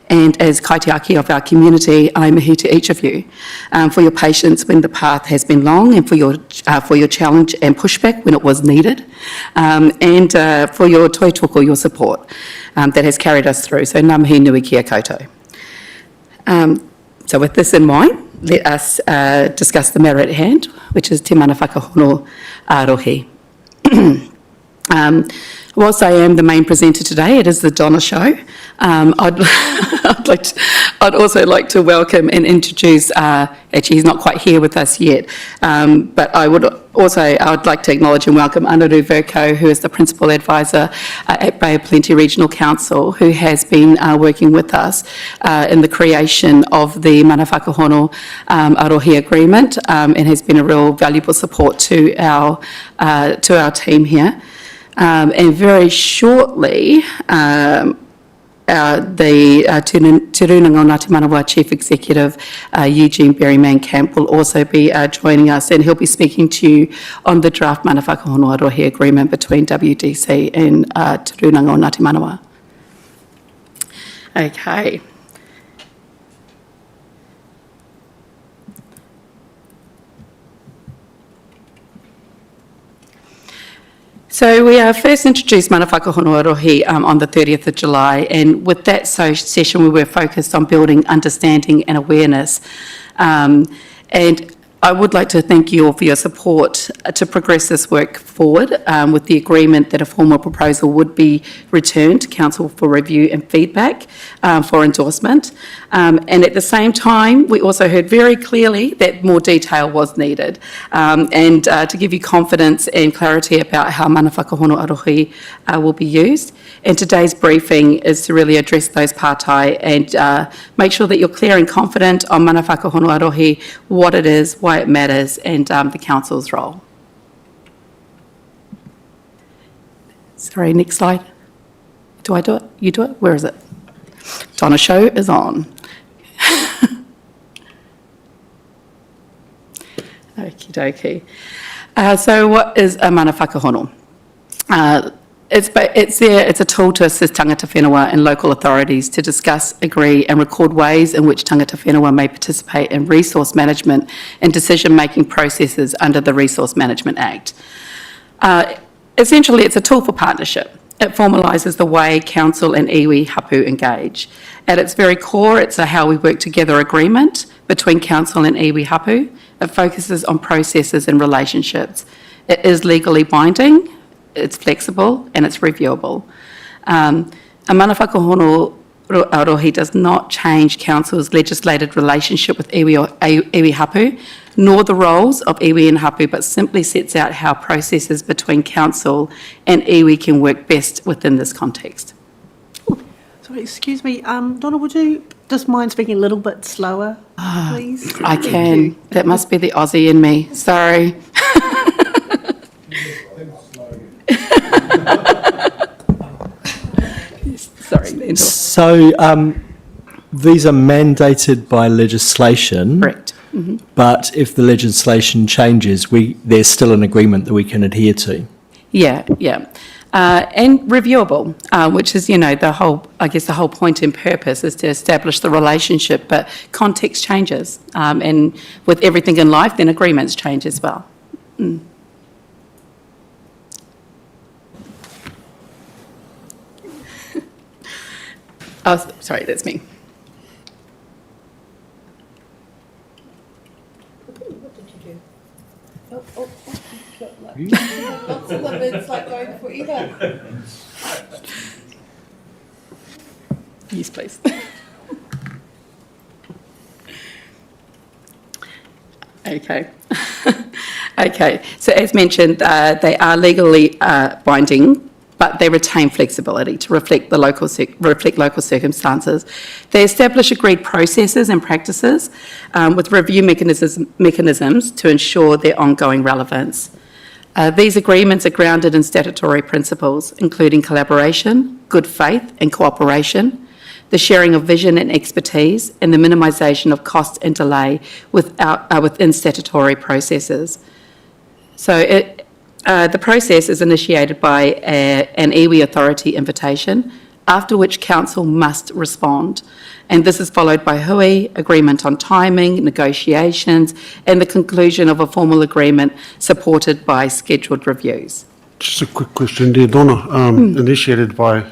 and as kaitiaki of our community, I mihi to each of you for your patience when the path has been long, and for your challenge and pushback when it was needed, and for your toitoko, your support that has carried us through. So ngā mihi nui kia koutou. So with this in mind, let us discuss the matter at hand, which is te mana whakahono a rohi. Whilst I am the main presenter today, it is the Donna Show. I'd also like to welcome and introduce, actually he's not quite here with us yet, but I would like to acknowledge and welcome Anaru Verco, who is the Principal Advisor at Bay of Plenty Regional Council, who has been working with us in the creation of the Mana Whakahono Arohi Agreement, and has been a real valuable support to our team here. And very shortly, the Te Runanga o Ngāti Manawa Chief Executive, Eugene Berryman Camp, will also be joining us, and he'll be speaking to you on the draft Mana Whakahono Arohi Agreement between WDC and Te Runanga o Ngāti Manawa. Okay. So we first introduced Mana Whakahono Arohi on the 30th of July, and with that session we were focused on building understanding and awareness. And I would like to thank you all for your support to progress this work forward with the agreement that a formal proposal would be returned to Council for review and feedback for endorsement. And at the same time, we also heard very clearly that more detail was needed. And to give you confidence and clarity about how Mana Whakahono Arohi will be used. And today's briefing is to really address those pārtai and make sure that you're clear and confident on Mana Whakahono Arohi, what it is, why it matters, and the Council's role. Sorry, next slide. Do I do it? You do it? Where is it? Donna Show is on. Okie dokie. So what is a Mana Whakahono? It's a tool to assist tangata whenua and local authorities to discuss, agree and record ways in which tangata whenua may participate in resource management and decision-making processes under the Resource Management Act. Essentially, it's a tool for partnership. It formalises the way Council and iwi hapu engage. At its very core, it's a how we work together agreement between Council and iwi hapu. It focuses on processes and relationships. It is legally binding, it's flexible, and it's reviewable. A Mana Whakahono Arohi does not change Council's legislated relationship with iwi hapu, nor the roles of iwi and hapu, but simply sets out how processes between Council and iwi can work best within this context. Sorry, excuse me, Donna, would you just mind speaking a little bit slower, please? I can. That must be the Aussie in me. Sorry. Sorry. So these are mandated by legislation. Correct. Mm-hmm. But if the legislation changes, there's still an agreement that we can adhere to. Yeah. and reviewable, which is, the whole point and purpose is to establish the relationship, but context changes. And with everything in life, then agreements change as well. Oh, sorry, that's me. Lots of them, it's like going forever. Yes, please. Okay. Okay, so as mentioned, they are legally binding, but they retain flexibility to reflect local circumstances. They establish agreed processes and practices with review mechanisms to ensure their ongoing relevance. These agreements are grounded in statutory principles, including collaboration, good faith and cooperation, the sharing of vision and expertise, and the minimisation of cost and delay within statutory processes. So the process is initiated by an iwi authority invitation, after which council must respond. And this is followed by hui, agreement on timing, negotiations, and the conclusion of a formal agreement supported by scheduled reviews. Just a quick question there, Donna. Initiated by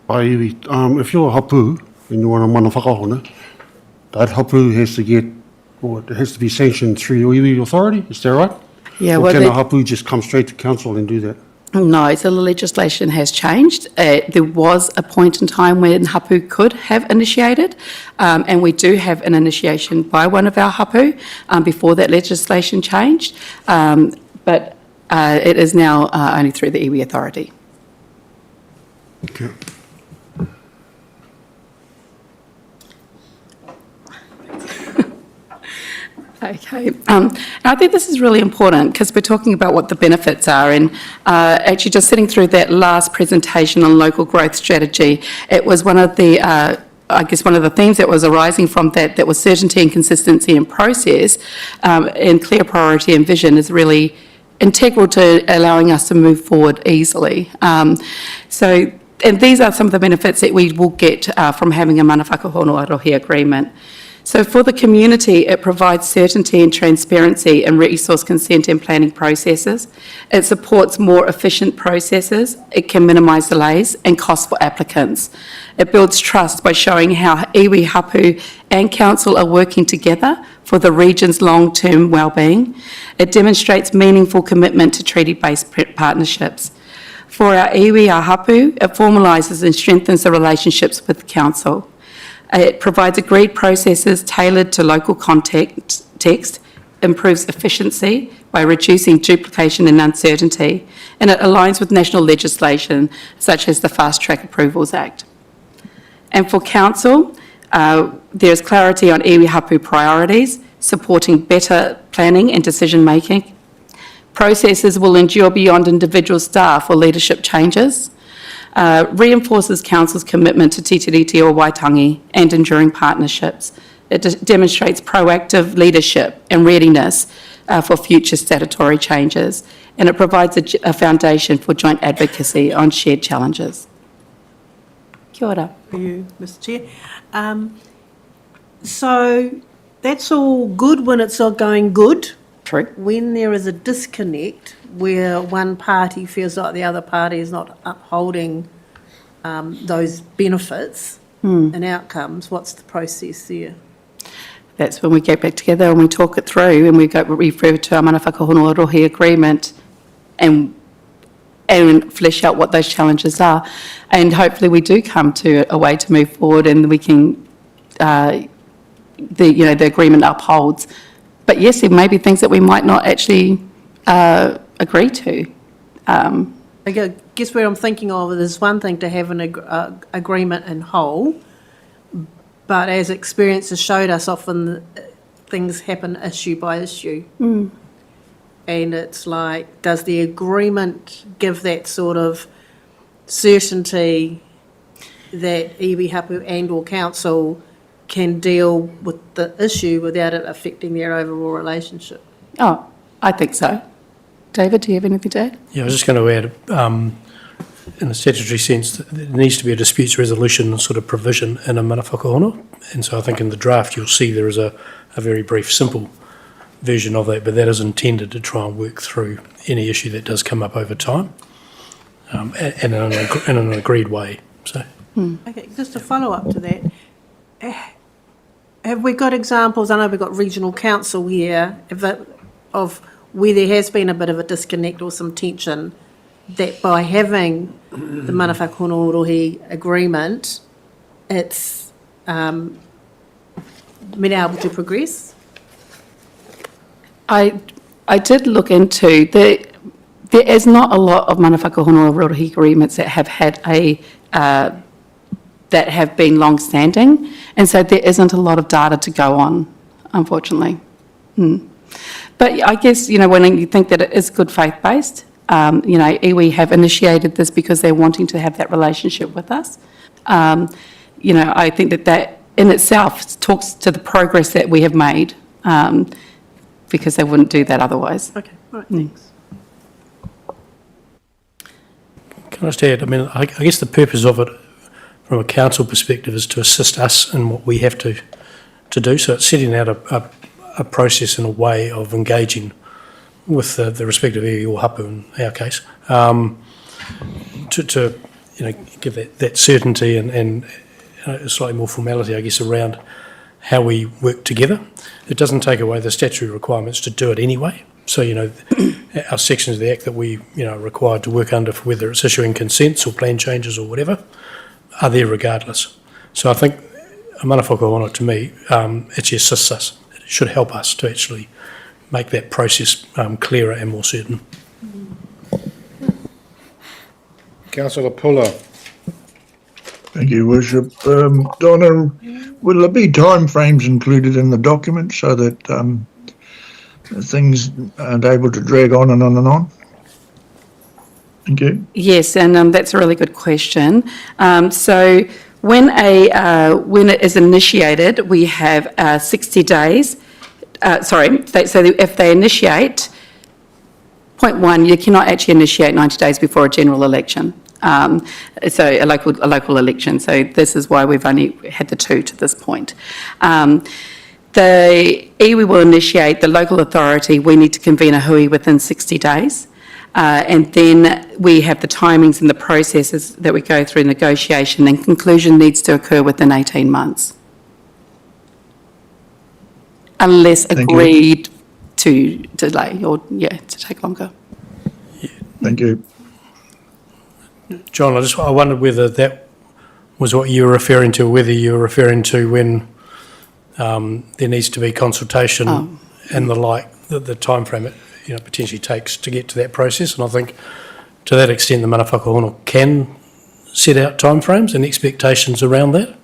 iwi. If you're a hapu and you want a mana whakahono, that hapu has to get, or it has to be sanctioned through your iwi authority, is that right? Yeah, Or can a hapu just come straight to council and do that? No, so the legislation has changed. There was a point in time when hapu could have initiated, and we do have an initiation by one of our hapu before that legislation changed, but it is now only through the iwi authority. Okay. Okay, I think this is really important because we're talking about what the benefits are, and actually just sitting through that last presentation on local growth strategy, it was one of the one of the themes that was arising from that was certainty and consistency in process, and clear priority and vision is really integral to allowing us to move forward easily. And these are some of the benefits that we will get from having a mana whakahono arohi agreement. So for the community, it provides certainty and transparency in resource consent and planning processes. It supports more efficient processes. It can minimise delays and costs for applicants. It builds trust by showing how iwi, hapu and council are working together for the region's long-term wellbeing. It demonstrates meaningful commitment to treaty-based partnerships. For our iwi, our hapu, it formalises and strengthens the relationships with council. It provides agreed processes tailored to local context, improves efficiency by reducing duplication and uncertainty, and it aligns with national legislation such as the Fast Track Approvals Act. And for council, there's clarity on iwi hapu priorities, supporting better planning and decision making. Processes will endure beyond individual staff or leadership changes. Reinforces council's commitment to titiriti o Waitangi and enduring partnerships. It demonstrates proactive leadership and readiness for future statutory changes, and it provides a foundation for joint advocacy on shared challenges. Kia ora. For you, Mr Chair. So that's all good when it's all going good. True. When there is a disconnect where one party feels like the other party is not upholding those benefits and outcomes, what's the process there? That's when we get back together and we talk it through and we refer to our mana whakahono rohe agreement and flesh out what those challenges are. And hopefully we do come to a way to move forward and we can, the agreement upholds. But yes, there may be things that we might not actually agree to. I guess where I'm thinking of it is one thing to have an agreement in whole, but as experience has showed us, often things happen issue by issue. And it's like, does the agreement give that sort of certainty that iwi hapu and or council can deal with the issue without it affecting their overall relationship? Oh, I think so. David, do you have anything to add? Yeah, I was just going to add, in a statutory sense, that there needs to be a disputes resolution sort of provision in a mana whakahono. And so I think in the draft you'll see there is a very brief, simple version of that, but that is intended to try and work through any issue that does come up over time, and in an agreed way. So. Okay, just a follow-up to that. Have we got examples, I know we've got regional council here, of where there has been a bit of a disconnect or some tension, that by having the mana whakahono rohe agreement, it's been able to progress? I did look into there is not a lot of mana whakahono rohe agreements that have had that have been long-standing, and so there isn't a lot of data to go on, unfortunately. But I guess, when you think that it is good faith-based, iwi have initiated this because they're wanting to have that relationship with us. I think that in itself talks to the progress that we have made, because they wouldn't do that otherwise. Okay, all right, thanks. Can I just add, I guess the purpose of it from a council perspective is to assist us in what we have to do. So it's setting out a process and a way of engaging with the respective iwi or hapu in our case, to give that certainty and slightly more formality, I guess, around how we work together. It doesn't take away the statutory requirements to do it anyway. So, our sections of the Act that we, are required to work under, for whether it's issuing consents or plan changes or whatever, are there regardless. So I think a mana whakahono, to me, actually assists us. It should help us to actually make that process clearer and more certain. Councillor Puller. Thank you, Worship. Donna, will there be timeframes included in the document so that things aren't able to drag on and on and on? Thank you. Yes, and that's a really good question. So when it is initiated, we have 60 days. So if they initiate, point one, you cannot actually initiate 90 days before a general election. So a local election. So this is why we've only had the two to this point. The iwi will initiate, the local authority, we need to convene a hui within 60 days. And then we have the timings and the processes that we go through negotiation, and conclusion needs to occur within 18 months. Unless agreed to delay or, to take longer. Thank you. John, I wondered whether that was what you were referring to, or whether you were referring to when there needs to be consultation and the like, the timeframe it potentially takes to get to that process. And I think to that extent the mana whakahono can set out timeframes and expectations around that.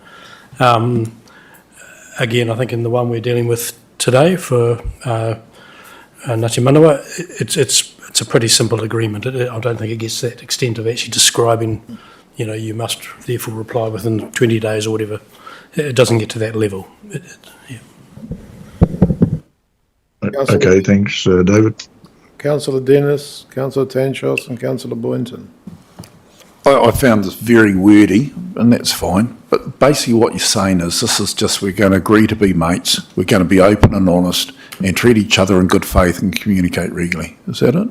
Again, I think in the one we're dealing with today for Ngāti Manawa, it's a pretty simple agreement. I don't think it gets to that extent of actually describing, you must therefore reply within 20 days or whatever. It doesn't get to that level. Okay, thanks, David. Councillor Dennis, Councillor Tanchos and Councillor Boynton. I found this very wordy, and that's fine. But basically what you're saying is this is just, we're going to agree to be mates, we're going to be open and honest and treat each other in good faith and communicate regularly. Is that it?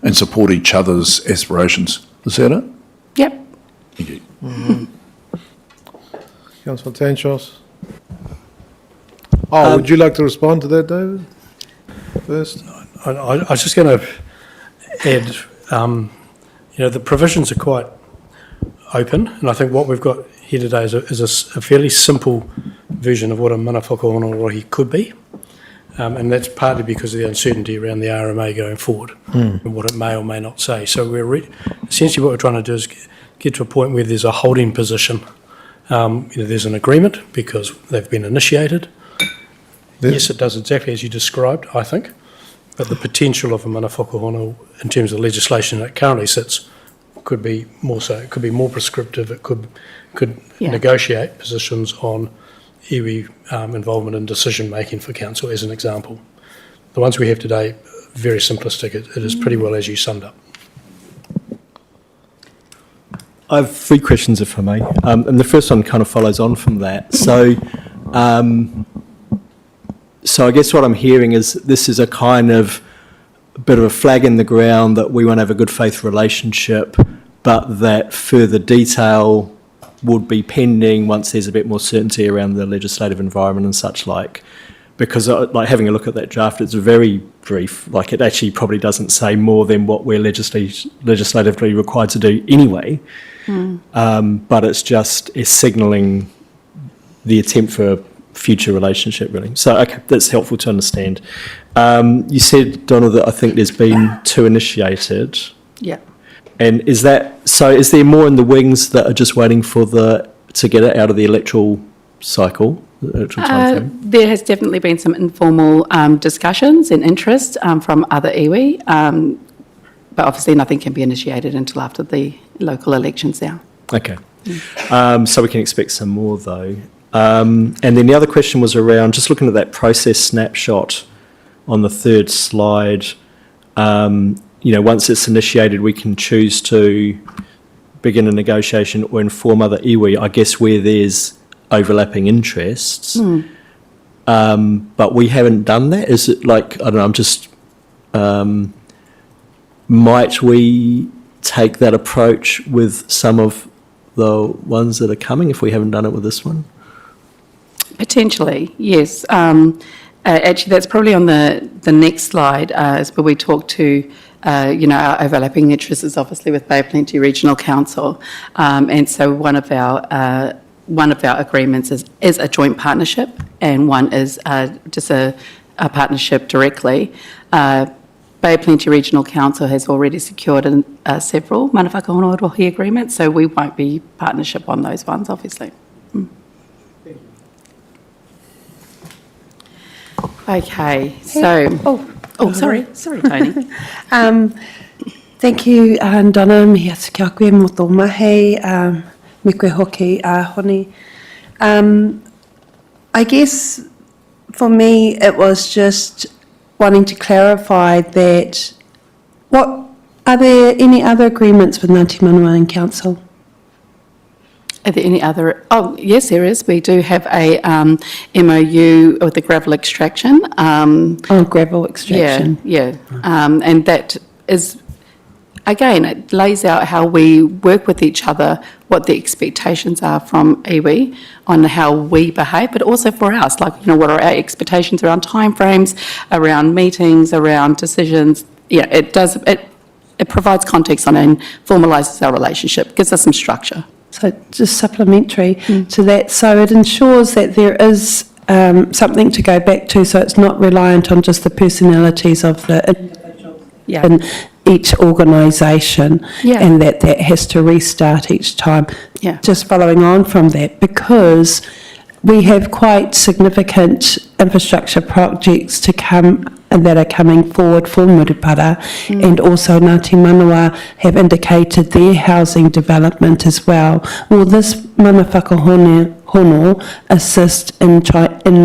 And support each other's aspirations. Is that it? Yep. Thank you. Councillor Tanchos. Would you like to respond to that, David? First? I was just going to add, the provisions are quite open, and I think what we've got here today is a fairly simple version of what a mana whakahono rohe could be, and that's partly because of the uncertainty around the RMA going forward and what it may or may not say. So essentially what we're trying to do is get to a point where there's a holding position. There's an agreement because they've been initiated. Yes, it does exactly as you described, I think, but the potential of a mana whakahono in terms of legislation that currently sits could be more so. It could be more prescriptive. It could negotiate positions on iwi involvement in decision making for council, as an example. The ones we have today very simplistic. It is pretty well as you summed up. I have three questions, if I may. And the first one kind of follows on from that. So I guess what I'm hearing is this is a kind of bit of a flag in the ground that we want to have a good faith relationship, but that further detail would be pending once there's a bit more certainty around the legislative environment and such like. Because like having a look at that draft, it's very brief. Like it actually probably doesn't say more than what we're legislatively required to do anyway. But it's signalling the attempt for a future relationship, really. So, okay, that's helpful to understand. You said, Donna, that I think there's been 2 initiated. Yeah. And is there more in the wings that are just waiting to get it out of the electoral cycle? There has definitely been some informal discussions and interest from other iwi, but obviously nothing can be initiated until after the local elections now. Okay. So we can expect some more, though. And then the other question was around, just looking at that process snapshot on the third slide, once it's initiated, we can choose to begin a negotiation or inform other iwi, I guess, where there's overlapping interests. But we haven't done that. Is it like, I don't know, might we take that approach with some of the ones that are coming if we haven't done it with this one? Potentially, yes. Actually, that's probably on the next slide, is where we talk to, our overlapping interests is obviously with Bay Plenty Regional Council. And so one of our agreements is a joint partnership, and one is just a partnership directly. Bay Plenty Regional Council has already secured several mana whakahono Rohe agreements, so we won't be partnership on those ones, obviously. Okay, so... sorry, Tony. Thank you, Donna. Mea te kia koe mo tō mahi, me koe hoki honi. I guess for me it was just wanting to clarify that are there any other agreements with Ngāti Manawa Council? Are there any other? Oh, yes, there is. We do have a MOU with the gravel extraction. Gravel extraction. Yeah. And that is, again, it lays out how we work with each other, what the expectations are from iwi on how we behave, but also for us, like, what are our expectations around timeframes, around meetings, around decisions. Yeah, it provides context on and formalises our relationship, gives us some structure. So just supplementary to that, so it ensures that there is something to go back to, so it's not reliant on just the personalities of the individuals in each organisation, and that has to restart each time. Just following on from that, because we have quite significant infrastructure projects to come and that are coming forward for Murupara, and also Ngāti Manawa have indicated their housing development as well. Will this mana whakahono assist in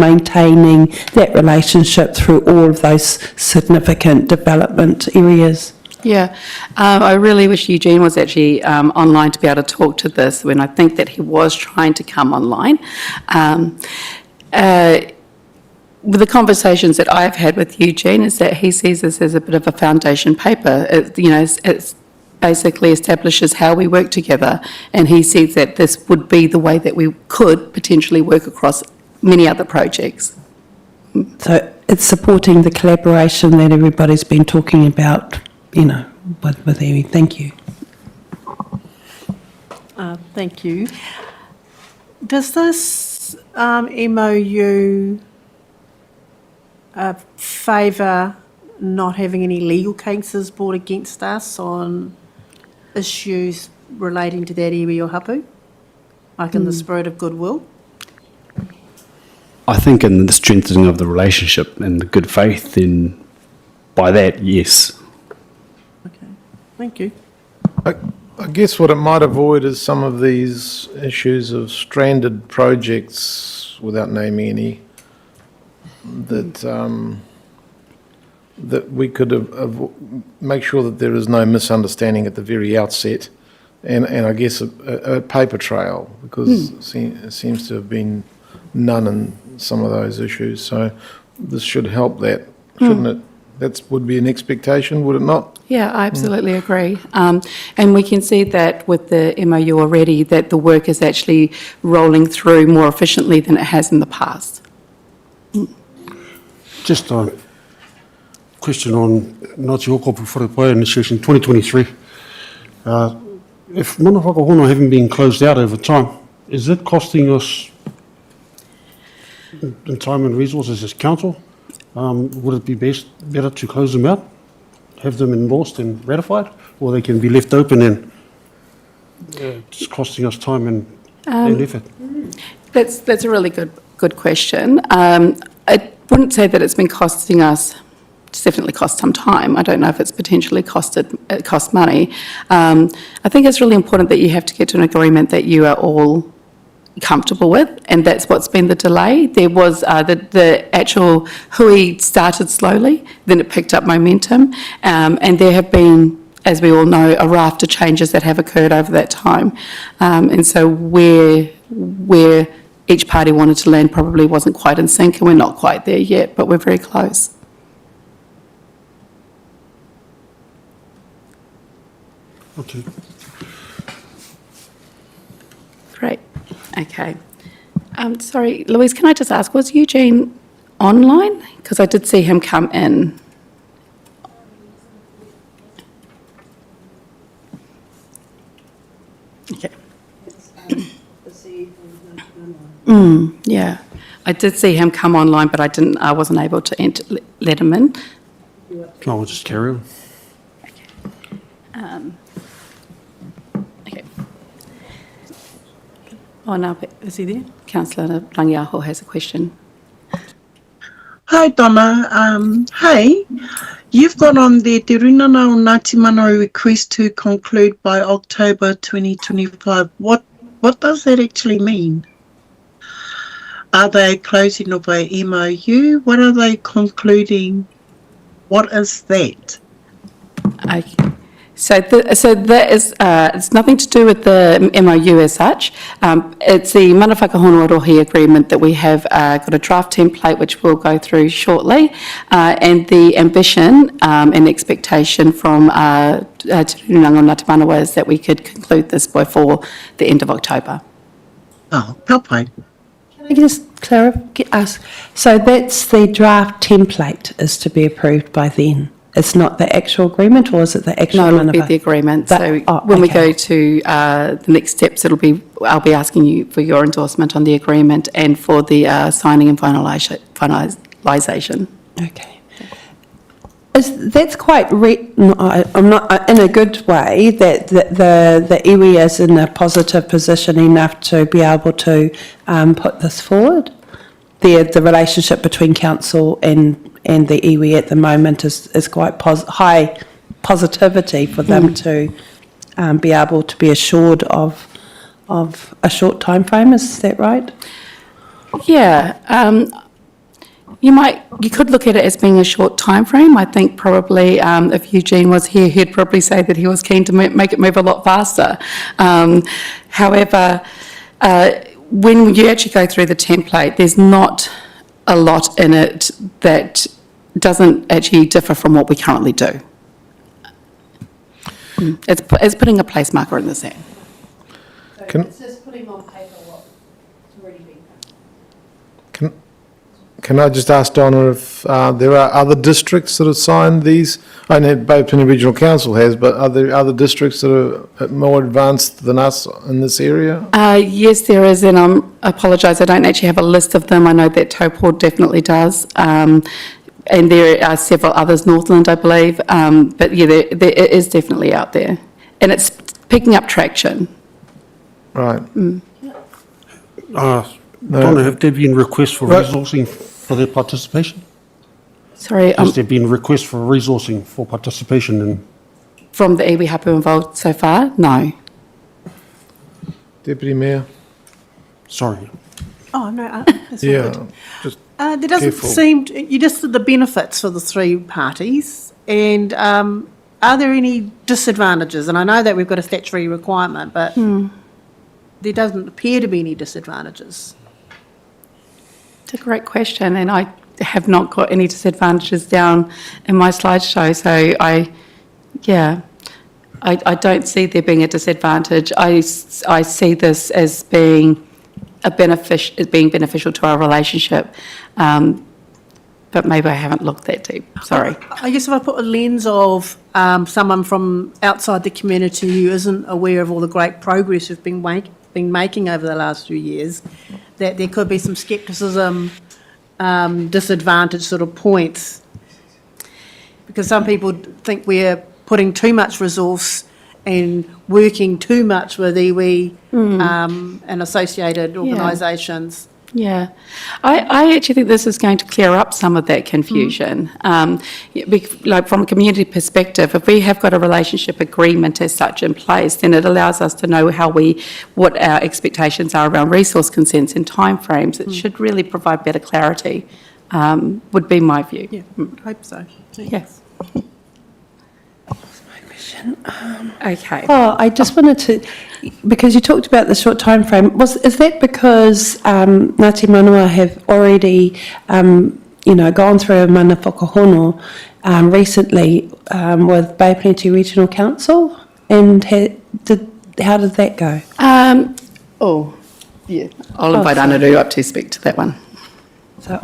maintaining that relationship through all of those significant development areas? Yeah, I really wish Eugene was actually online to be able to talk to this, when I think that he was trying to come online. With the conversations that I've had with Eugene is that he sees this as a bit of a foundation paper. It basically establishes how we work together, and he sees that this would be the way that we could potentially work across many other projects. So it's supporting the collaboration that everybody's been talking about, with iwi. Thank you. Thank you. Does this MOU favour not having any legal cases brought against us on issues relating to that iwi or hapu, like in the spirit of goodwill? I think in the strengthening of the relationship and the good faith, then by that, yes. Okay, thank you. I guess what it might avoid is some of these issues of stranded projects, without naming any, that that we could make sure that there is no misunderstanding at the very outset, and I guess a paper trail, because it seems to have been none in some of those issues. So this should help that, shouldn't it? That would be an expectation, would it not? Yeah, I absolutely agree. And we can see that with the MOU already, that the work is actually rolling through more efficiently than it has in the past. Just a question on Ngāti Ōkapu Wharepae Initiation 2023. If mana whakahono haven't been closed out over time, is it costing us in time and resources as council? Would it be better to close them out, have them endorsed and ratified, or they can be left open and it's costing us time and effort? That's a really good question. I wouldn't say that it's been costing us. It's definitely cost some time. I don't know if it's potentially cost money. I think it's really important that you have to get to an agreement that you are all comfortable with, and that's what's been the delay. There was the actual hui started slowly, then it picked up momentum, and there have been, as we all know, a raft of changes that have occurred over that time. And so where each party wanted to land probably wasn't quite in sync, and we're not quite there yet, but we're very close. Okay. Great. Okay. Sorry, Louise, can I just ask, was Eugene online? Because I did see him come in. Okay. Yeah, I did see him come online, but I wasn't able to let him in. No, we'll just carry on. Okay. Oh, no, is he there? Councillor Rangiaho has a question. Hi, Donna. Hey, you've got on there Te Runana o Ngāti Mano request to conclude by October 2025. What does that actually mean? Are they closing of a MOU? What are they concluding? What is that? Okay. So that is, it's nothing to do with the MOU as such. It's the Mana Whakahono Rohe agreement that we have got a draft template which we'll go through shortly, and the ambition and expectation from Te Runanga o Ngāti Manawa is that we could conclude this before the end of October. Oh, helpful. Can I just clarify? So that's the draft template is to be approved by then? It's not the actual agreement, or is it the actual? No, it'll be the agreement. So when we go to the next steps, I'll be asking you for your endorsement on the agreement and for the signing and finalisation. Okay. That's quite, I'm not, in a good way, that the iwi is in a positive position enough to be able to put this forward. The relationship between council and the iwi at the moment is quite high positivity for them to be able to be assured of a short time frame. Is that right? Yeah. You could look at it as being a short time frame. I think probably if Eugene was here, he'd probably say that he was keen to make it move a lot faster. However, when you actually go through the template, there's not a lot in it that doesn't actually differ from what we currently do. It's putting a place marker in the sand. It's just putting on paper what's already been done. Can I just ask Donna if there are other districts that have signed these? I know Bopini Regional Council has, but are there other districts that are more advanced than us in this area? Yes, there is, and I apologise, I don't actually have a list of them. I know that Taupō definitely does, and there are several others, Northland, I believe, but yeah, it is definitely out there, and it's picking up traction. Right. Donna, have there been requests for resourcing for their participation? Sorry, Has there been requests for resourcing for participation in? From the iwi hapu involved so far? No. Deputy Mayor? Sorry. Oh, no, that's all Yeah. good. Just There doesn't Careful. seem, you listed the benefits for the three parties, and are there any disadvantages? And I know that we've got a statutory requirement, but there doesn't appear to be any disadvantages. It's a great question, and I have not got any disadvantages down in my slideshow, so I don't see there being a disadvantage. I see this as being beneficial to our relationship, but maybe I haven't looked that deep. Sorry. I guess if I put a lens of someone from outside the community who isn't aware of all the great progress we've been making over the last few years, that there could be some scepticism, disadvantage sort of points, because some people think we're putting too much resource and working too much with iwi and associated organisations. Yeah, I actually think this is going to clear up some of that confusion. Like from a community perspective, if we have got a relationship agreement as such in place, then it allows us to know what our expectations are around resource consents and timeframes. It should really provide better clarity, would be my view. Yeah, I hope so. Yes. Okay. Oh, I just wanted to, because you talked about the short time frame, is that because Ngāti Manua have already, gone through a mana whakahono recently with Bay Plenty Regional Council, and how did that go? I'll invite Anaru up to speak to that one. So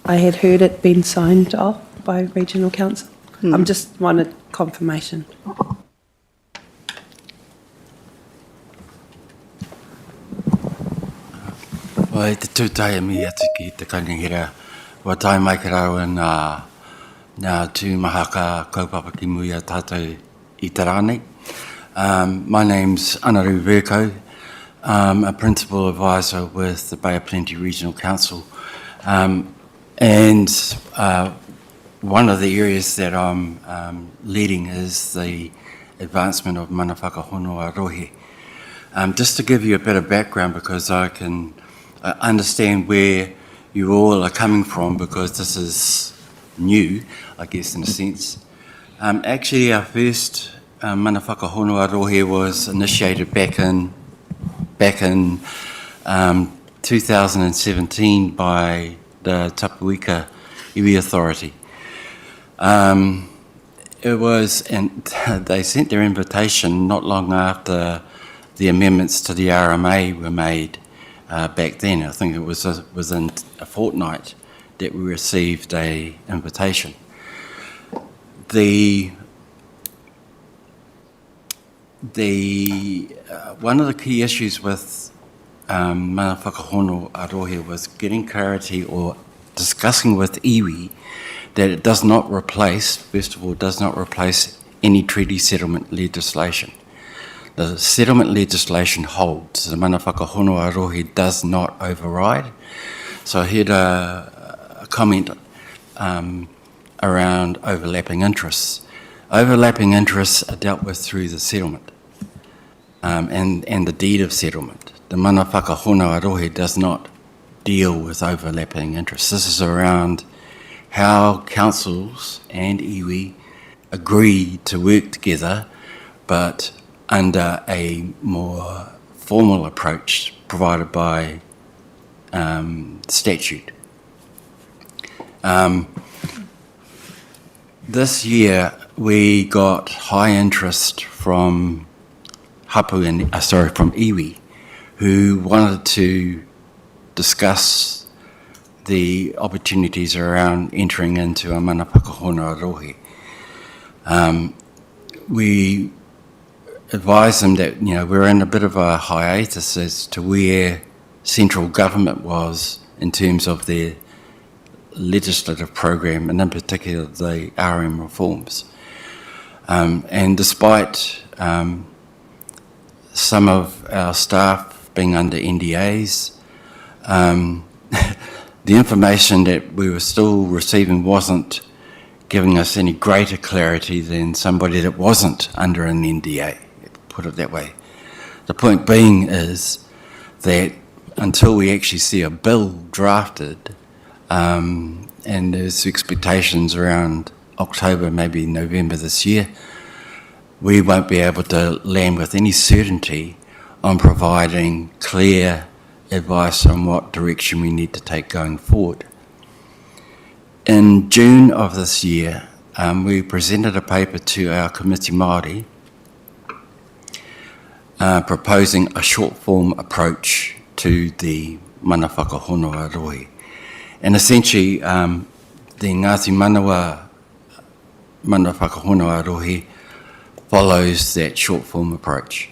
I had heard it been signed off by Regional Council. I'm just wanted confirmation. Wai te tūtai mi atu ki te kanihira. Wa tai mai ka rau nā tūmahaka kaupapa ki muia tātou I te rānei. My name's Anaru Verko. I'm a principal advisor with the Bay of Plenty Regional Council. And one of the areas that I'm leading is the advancement of mana whakahono a Rohe. Just to give you a bit of background, because I can understand where you all are coming from, because this is new, I guess, in a sense. Actually, our first mana whakahono a Rohe was initiated back in 2017 by the Tapuika Iwi Authority. It was, and they sent their invitation not long after the amendments to the RMA were made back then. I think it was within a fortnight that we received a invitation. One of the key issues with mana whakahono a Rohe was getting clarity or discussing with iwi that it does not replace, first of all, does not replace any treaty settlement legislation. The settlement legislation holds. The mana whakahono a Rohe does not override. So I heard a comment around overlapping interests. Overlapping interests are dealt with through the settlement and the deed of settlement. The mana whakahono a Rohe does not deal with overlapping interests. This is around how councils and iwi agree to work together, but under a more formal approach provided by statute. This year we got high interest from from iwi, who wanted to discuss the opportunities around entering into a mana whakahono a Rohe. We advised them that, we're in a bit of a hiatus as to where central government was in terms of their legislative program, and in particular the RM reforms. And despite some of our staff being under NDAs, the information that we were still receiving wasn't giving us any greater clarity than somebody that wasn't under an NDA, put it that way. The point being is that until we actually see a bill drafted, and there's expectations around October, maybe November this year, we won't be able to land with any certainty on providing clear advice on what direction we need to take going forward. In June of this year, we presented a paper to our committee Māori proposing a short-form approach to the mana whakahono a Rohe. And essentially, the Ngāti Manawa mana whakahono a Rohe follows that short-form approach.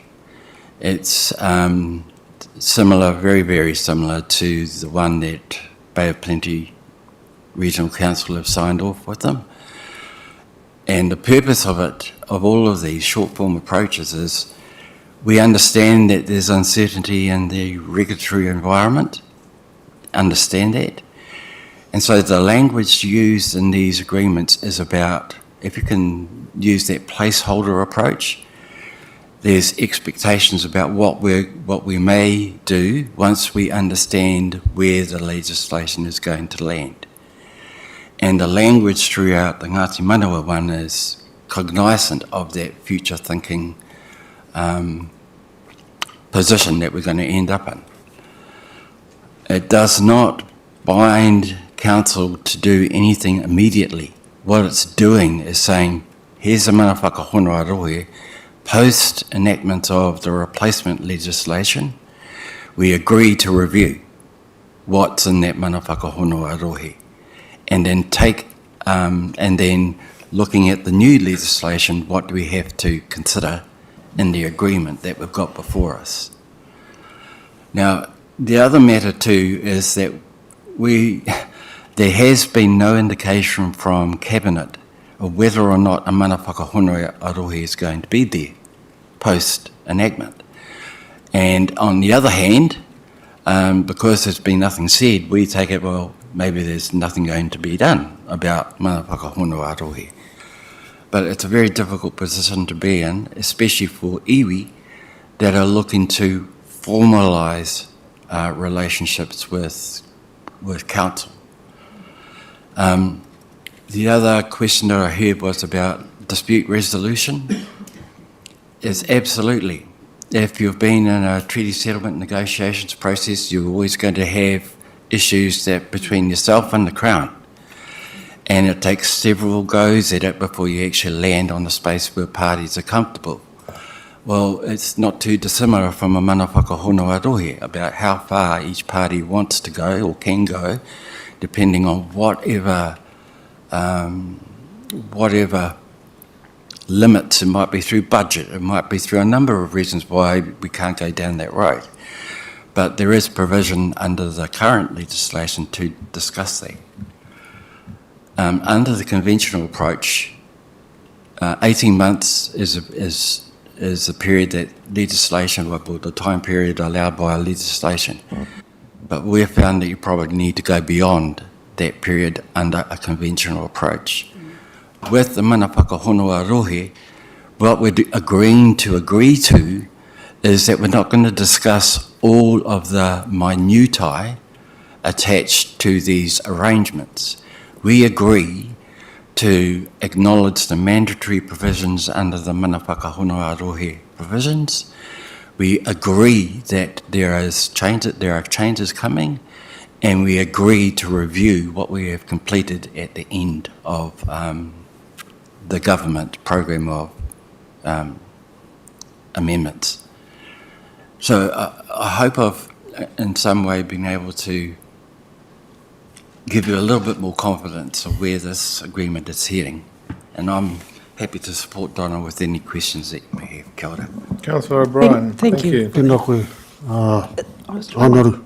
It's similar, very, very similar to the one that Bay of Plenty Regional Council have signed off with them. And the purpose of it, of all of these short-form approaches, is we understand that there's uncertainty in the regulatory environment, understand that. And so the language used in these agreements is about, if you can use that placeholder approach, there's expectations about what we may do once we understand where the legislation is going to land. And the language throughout the Ngāti Manawa one is cognizant of that future thinking position that we're going to end up in. It does not bind council to do anything immediately. What it's doing is saying, here's a mana whakahono a Rohe, post enactment of the replacement legislation, we agree to review what's in that mana whakahono a Rohe, and then and then looking at the new legislation, what do we have to consider in the agreement that we've got before us. Now, the other matter too is that there has been no indication from Cabinet of whether or not a mana whakahono a Rohe is going to be there post-enactment. And on the other hand, because there's been nothing said, we take it, well, maybe there's nothing going to be done about mana whakahono a Rohe. But it's a very difficult position to be in, especially for iwi that are looking to formalise relationships with council. The other question that I heard was about dispute resolution. Is absolutely. If you've been in a treaty settlement negotiations process, you're always going to have issues that between yourself and the Crown. And it takes several goes at it before you actually land on a space where parties are comfortable. Well, it's not too dissimilar from a mana whakahono a Rohe about how far each party wants to go or can go, depending on whatever limits. It might be through budget, it might be through a number of reasons why we can't go down that road. But there is provision under the current legislation to discuss that. Under the conventional approach, 18 months is the period that legislation, or the time period allowed by legislation. But we've found that you probably need to go beyond that period under a conventional approach. With the mana whakahono a Rohe, what we're agreeing to agree to is that we're not going to discuss all of the minutiae attached to these arrangements. We agree to acknowledge the mandatory provisions under the mana whakahono a Rohe provisions. We agree that there are changes coming, and we agree to review what we have completed at the end of the government program of amendments. So I hope I've in some way been able to give you a little bit more confidence of where this agreement is heading. And I'm happy to support Donna with any questions that you may have. Kia ora. Councillor O'Brien. Thank you. Tēnā koe. Anaru,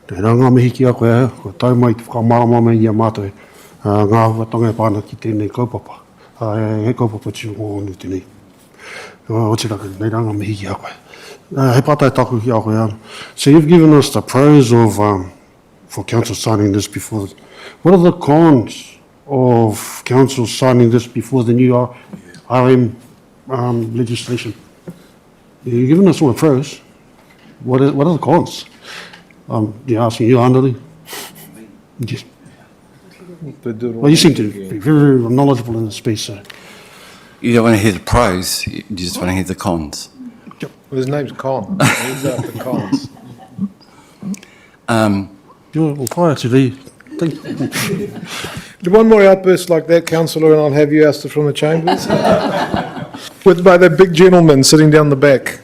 te ranga mihiki a koe, ko tau mai te whakamārama me ia mātou. Ngā huatonga pāna ki tēnei kaupapa. He kaupapa tiu ngō tēnei. O te raka, nei ranga mihiki a koe. He pātai taku ki a koe. So you've given us the pros of, for council signing this before. What are the cons of council signing this before the new RM legislation? You've given us all the pros. What are the cons? You're asking you, Andy? Yes. They do it all Well, you seem to again. be very knowledgeable in this space, so. You don't want to hear the pros, you just want to hear the cons. Well, his name's Con. He's out the cons. Well, prior to the thing, One more outburst like that, councillor, and I'll have you ousted from the chambers. By that big gentleman sitting down the back.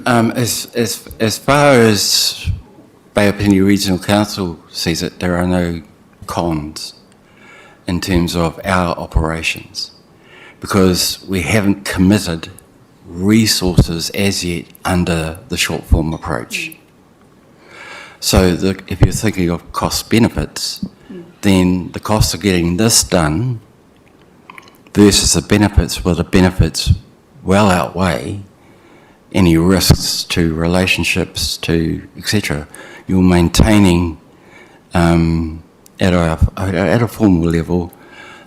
As far as Bay of Plenty Regional Council sees it, there are no cons in terms of our operations because we haven't committed resources as yet under the short form approach. So if you're thinking of cost benefits, then the cost of getting this done versus the benefits, well, the benefits well outweigh any risks to relationships, to etc. You're maintaining at a formal level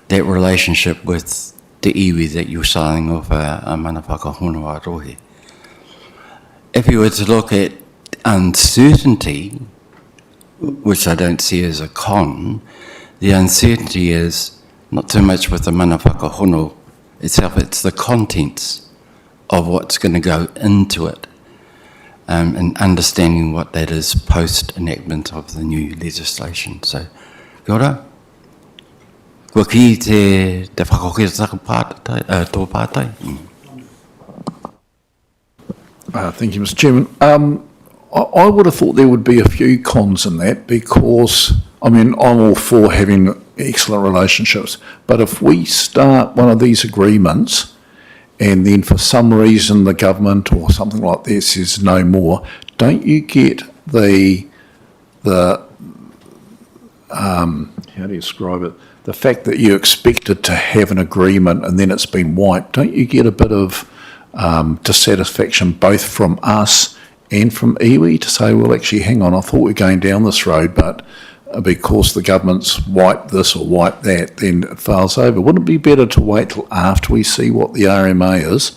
that relationship with the iwi that you're signing off a mana whakahono a Rohe. If you were to look at uncertainty, which I don't see as a con, the uncertainty is not so much with the mana whakahono itself, it's the contents of what's going to go into it, and understanding what that is post-enactment of the new legislation. So, kia ora. Kua ki te whakahokera tō pātai. Thank you, Mr. Chairman. I would have thought there would be a few cons in that because, I mean, I'm all for having excellent relationships, but if we start one of these agreements and then for some reason the government or something like this says no more, don't you get the how do you describe it? The fact that you expected to have an agreement and then it's been wiped, don't you get a bit of dissatisfaction both from us and from iwi to say, well, actually, hang on, I thought we were going down this road, but because the government's wiped this or wiped that, then it fails over. Wouldn't it be better to wait till after we see what the RMA is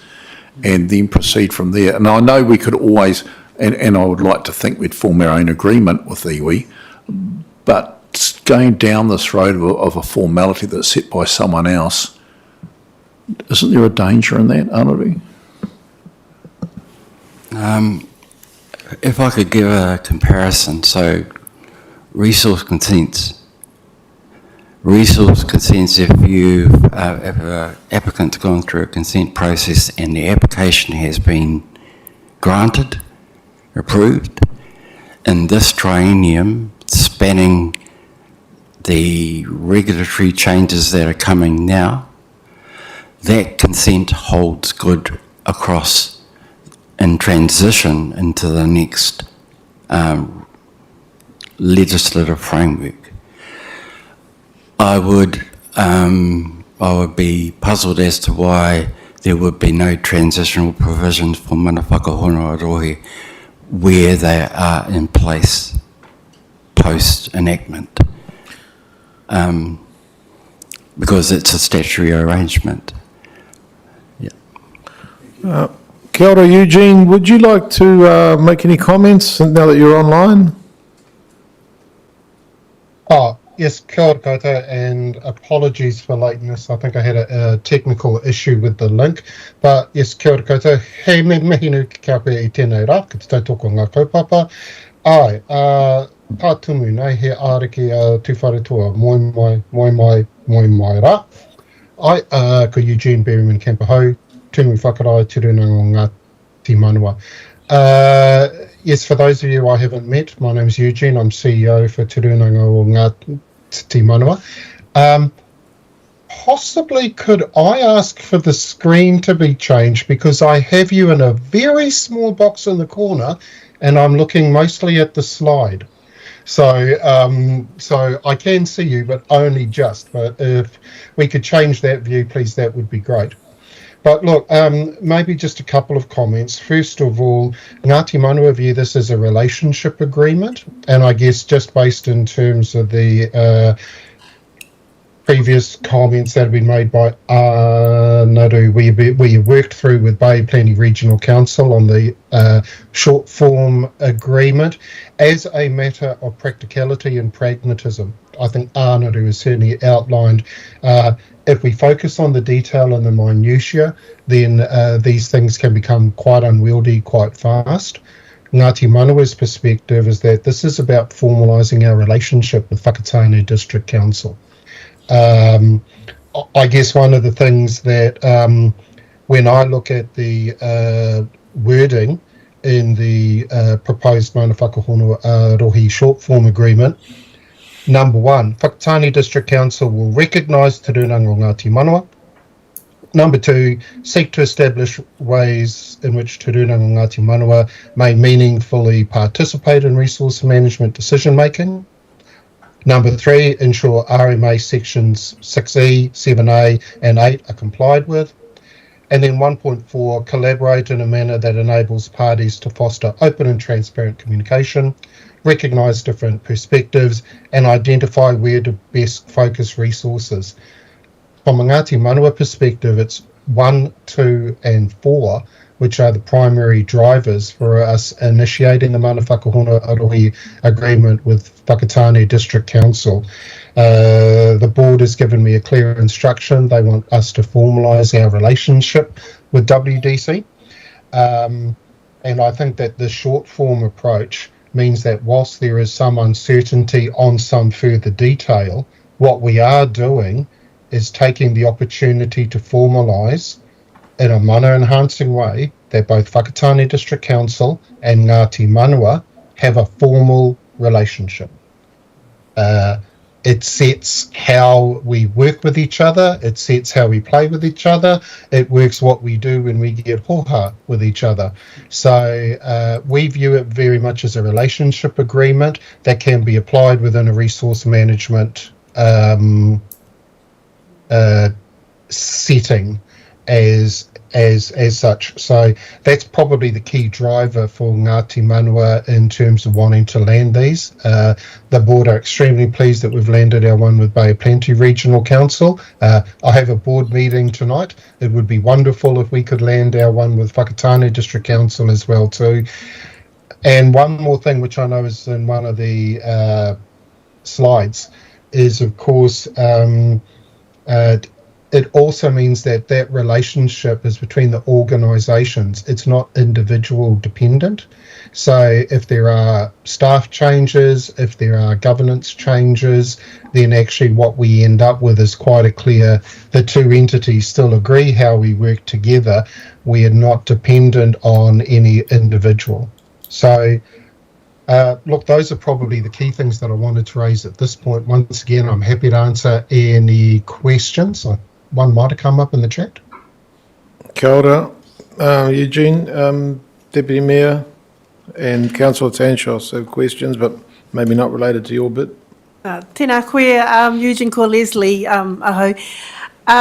and then proceed from there? And I know we could always, and I would like to think we'd form our own agreement with iwi, but going down this road of a formality that's set by someone else, isn't there a danger in that, Anuru? If I could give a comparison, so resource consents. Resource consents, if an applicant's gone through a consent process and the application has been granted, approved, in this triennium spanning the regulatory changes that are coming now, that consent holds good across in transition into the next legislative framework. I would be puzzled as to why there would be no transitional provisions for mana whakahono a Rohe where they are in place post enactment, because it's a statutory arrangement. Yeah. Kia ora, Eugene. Would you like to make any comments now that you're online? Oh, yes, kia ora koutou, and apologies for lateness. I think I had a technical issue with the link. But yes, kia ora koutou. Hei me mehinu ki kia koe I tēnei rā, ki te tautoko ngā kaupapa. Ai, pātumu nei he āriki tūwharetoa, moi mai rā. Ai, ko Eugene Berryman Kampahau, tūnui whakarai tirunanga o Ngāti Manua. Yes, for those of you I haven't met, my name's Eugene. I'm CEO for Tirunanga o Ngāti Manua. Possibly could I ask for the screen to be changed, because I have you in a very small box in the corner and I'm looking mostly at the slide. So so I can see you, but only just. But if we could change that view, please, that would be great. But look, maybe just a couple of comments. First of all, Ngāti Manua view this as a relationship agreement, and I guess just based in terms of the previous comments that have been made by Naru, we worked through with Bay Plenty Regional Council on the short form agreement as a matter of practicality and pragmatism. I think Arnold has certainly outlined, if we focus on the detail and the minutiae, then these things can become quite unwieldy quite fast. Ngāti Manawa's perspective is that this is about formalising our relationship with Whakatane District Council. I guess one of the things that when I look at the wording in the proposed Mana Whakahono Rohe short form agreement, number one, Whakatane District Council will recognise Te Rūnanga o Ngāti Manawa. Number two, seek to establish ways in which Te Rūnanga o Ngāti Manawa may meaningfully participate in resource management decision making. Number three, ensure RMA sections 6E, 7A and 8 are complied with. And then 1.4, collaborate in a manner that enables parties to foster open and transparent communication, recognise different perspectives and identify where to best focus resources. From a Ngāti Manawa perspective, it's 1, 2 and 4 which are the primary drivers for us initiating the Mana Whakahono Rohe agreement with Whakatane District Council. The board has given me a clear instruction. They want us to formalise our relationship with WDC. And I think that the short form approach means that whilst there is some uncertainty on some further detail, what we are doing is taking the opportunity to formalise in a mana enhancing way that both Whakatane District Council and Ngāti Manawa have a formal relationship. It sets how we work with each other, it sets how we play with each other, it works what we do when we get hoha with each other. So we view it very much as a relationship agreement that can be applied within a resource management setting as such. So that's probably the key driver for Ngāti Manawa in terms of wanting to land these. The board are extremely pleased that we've landed our one with Bay of Plenty Regional Council. I have a board meeting tonight. It would be wonderful if we could land our one with Whakatane District Council as well too. And one more thing which I know is in one of the slides is of course it also means that that relationship is between the organisations. It's not individual dependent. So if there are staff changes, if there are governance changes, then actually what we end up with is quite a clear, the two entities still agree how we work together. We are not dependent on any individual. So look, those are probably the key things that I wanted to raise at this point. Once again, I'm happy to answer any questions. One might have come up in the chat. Kia ora, Eugene, Deputy Mayor and Councillor Tanshos have questions, but maybe not related to your bit. Tēnā koe, Eugene ko Leslie, aho.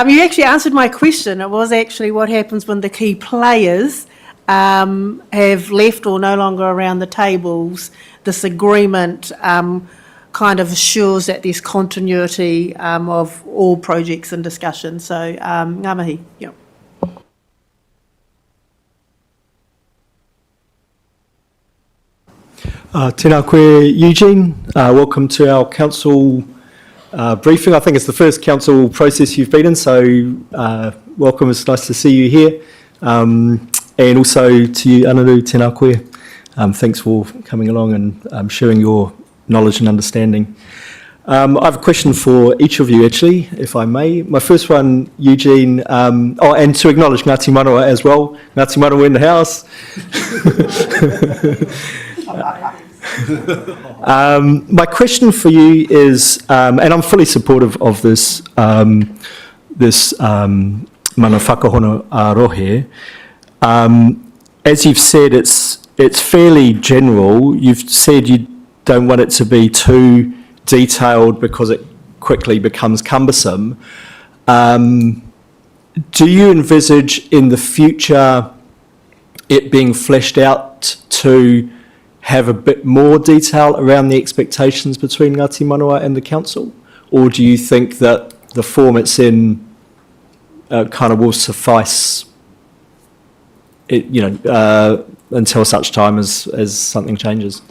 You actually answered my question. It was actually what happens when the key players have left or no longer around the tables. This agreement kind of assures that there's continuity of all projects and discussions. So, ngā mihi. Yeah. Tēnā koe, Eugene. Welcome to our council briefing. I think it's the first council process you've been in, so welcome. It's nice to see you here. And also to you, Anaru, tēnā koe. Thanks for coming along and sharing your knowledge and understanding. I have a question for each of you, actually, if I may. My first one, Eugene, and to acknowledge Ngāti Manawa as well. Ngāti Manawa in the house. My question for you is, and I'm fully supportive of this Mana Whakahono Rohe. As you've said, it's fairly general. You've said you don't want it to be too detailed because it quickly becomes cumbersome. Do you envisage in the future it being fleshed out to have a bit more detail around the expectations between Ngāti Manawa and the council? Or do you think that the form it's in kind of will suffice until such time as something changes?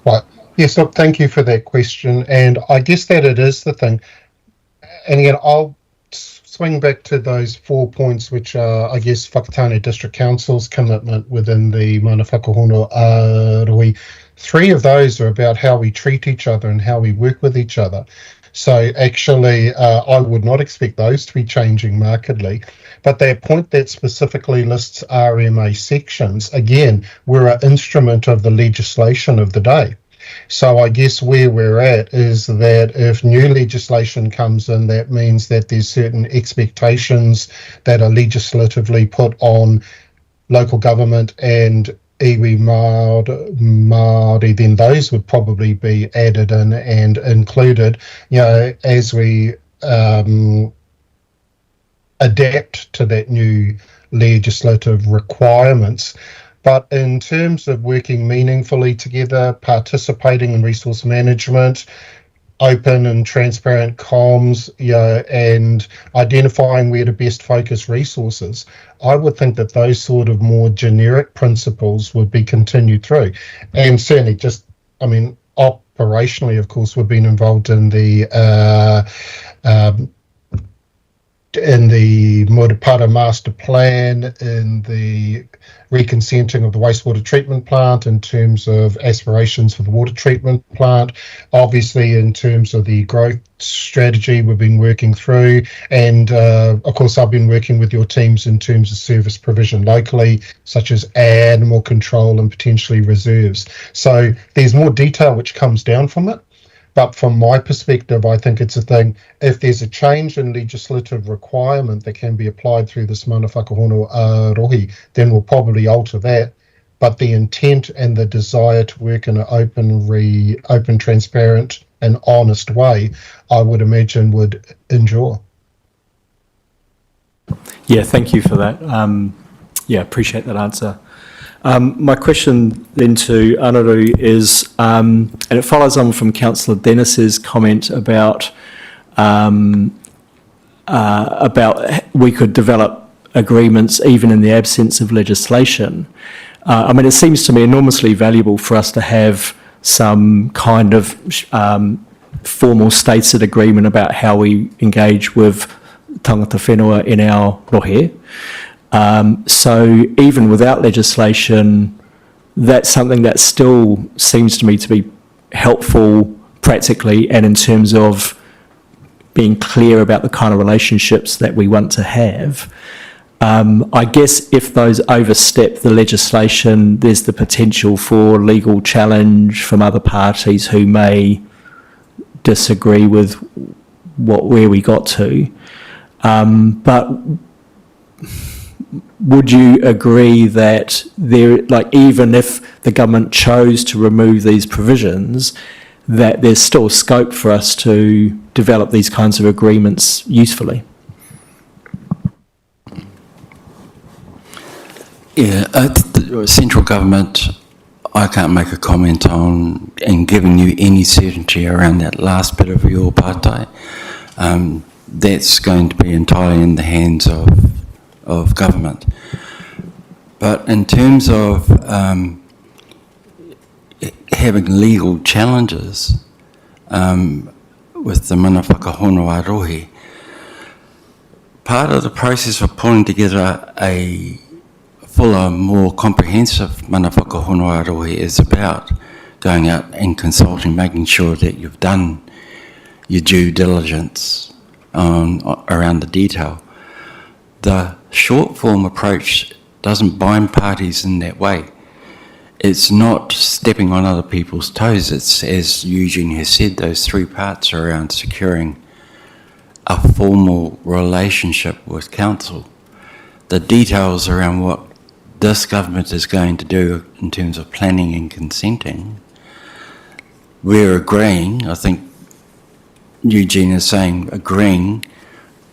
Right. Yes, look, thank you for that question. And I guess that it is the thing. And again, I'll swing back to those 4 points, which are, I guess, Whakatane District Council's commitment within the Mana Whakahono Arohi. 3 of those are about how we treat each other and how we work with each other. So actually, I would not expect those to be changing markedly. But that point that specifically lists RMA sections, again, we're an instrument of the legislation of the day. So I guess where we're at is that if new legislation comes in, that means that there's certain expectations that are legislatively put on local government and iwi Māori, then those would probably be added in and included, as we adapt to that new legislative requirements. But in terms of working meaningfully together, participating in resource management, open and transparent comms, and identifying where to best focus resources, I would think that those sort of more generic principles would be continued through. And certainly operationally, of course, we've been involved in the Murupara Master Plan, in the reconsenting of the wastewater treatment plant, in terms of aspirations for the water treatment plant, obviously in terms of the growth strategy we've been working through, and of course I've been working with your teams in terms of service provision locally, such as animal control and potentially reserves. So there's more detail which comes down from it. But from my perspective, I think it's a thing, if there's a change in legislative requirement that can be applied through this Mana Whakahono Arohi, then we'll probably alter that. But the intent and the desire to work in an open, transparent and honest way, I would imagine would endure. Yeah, thank you for that. Appreciate that answer. My question then to Anaru is, and it follows on from Councillor Dennis's comment about we could develop agreements even in the absence of legislation. It seems to me enormously valuable for us to have some kind of formal stated agreement about how we engage with tangata whenua in our rohe. So even without legislation, that's something that still seems to me to be helpful practically and in terms of being clear about the kind of relationships that we want to have. I guess if those overstep the legislation, there's the potential for legal challenge from other parties who may disagree with where we got to. But would you agree that even if the government chose to remove these provisions, that there's still scope for us to develop these kinds of agreements usefully? Yeah, the central government, I can't make a comment on and giving you any certainty around that last bit of your partai. That's going to be entirely in the hands of government. But in terms of having legal challenges with the Mana Whakahono Arohi, part of the process of pulling together a fuller, more comprehensive Mana Whakahono Arohi is about going out and consulting, making sure that you've done your due diligence around the detail. The short form approach doesn't bind parties in that way. It's not stepping on other people's toes. It's, as Eugene has said, those 3 parts around securing a formal relationship with council. The details around what this government is going to do in terms of planning and consenting, we're agreeing, I think Eugene is saying agreeing,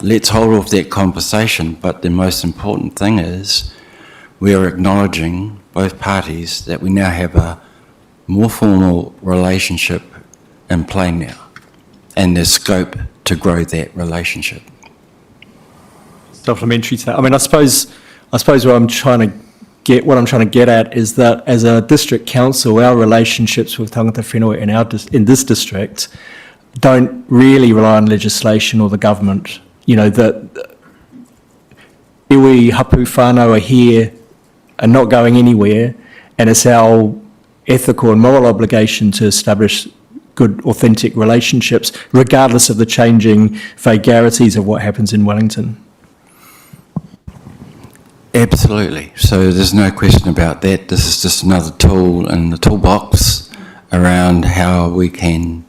let's hold off that conversation, but the most important thing is we are acknowledging, both parties, that we now have a more formal relationship in play now, and there's scope to grow that relationship. Supplementary to that. I suppose what I'm trying to what I'm trying to get at is that as a district council, our relationships with tangata whenua in this district don't really rely on legislation or the government. You know, that iwi hapu whānau are here and not going anywhere, and it's our ethical and moral obligation to establish good, authentic relationships, regardless of the changing vagaries of what happens in Wellington. Absolutely. So there's no question about that. This is just another tool in the toolbox around how we can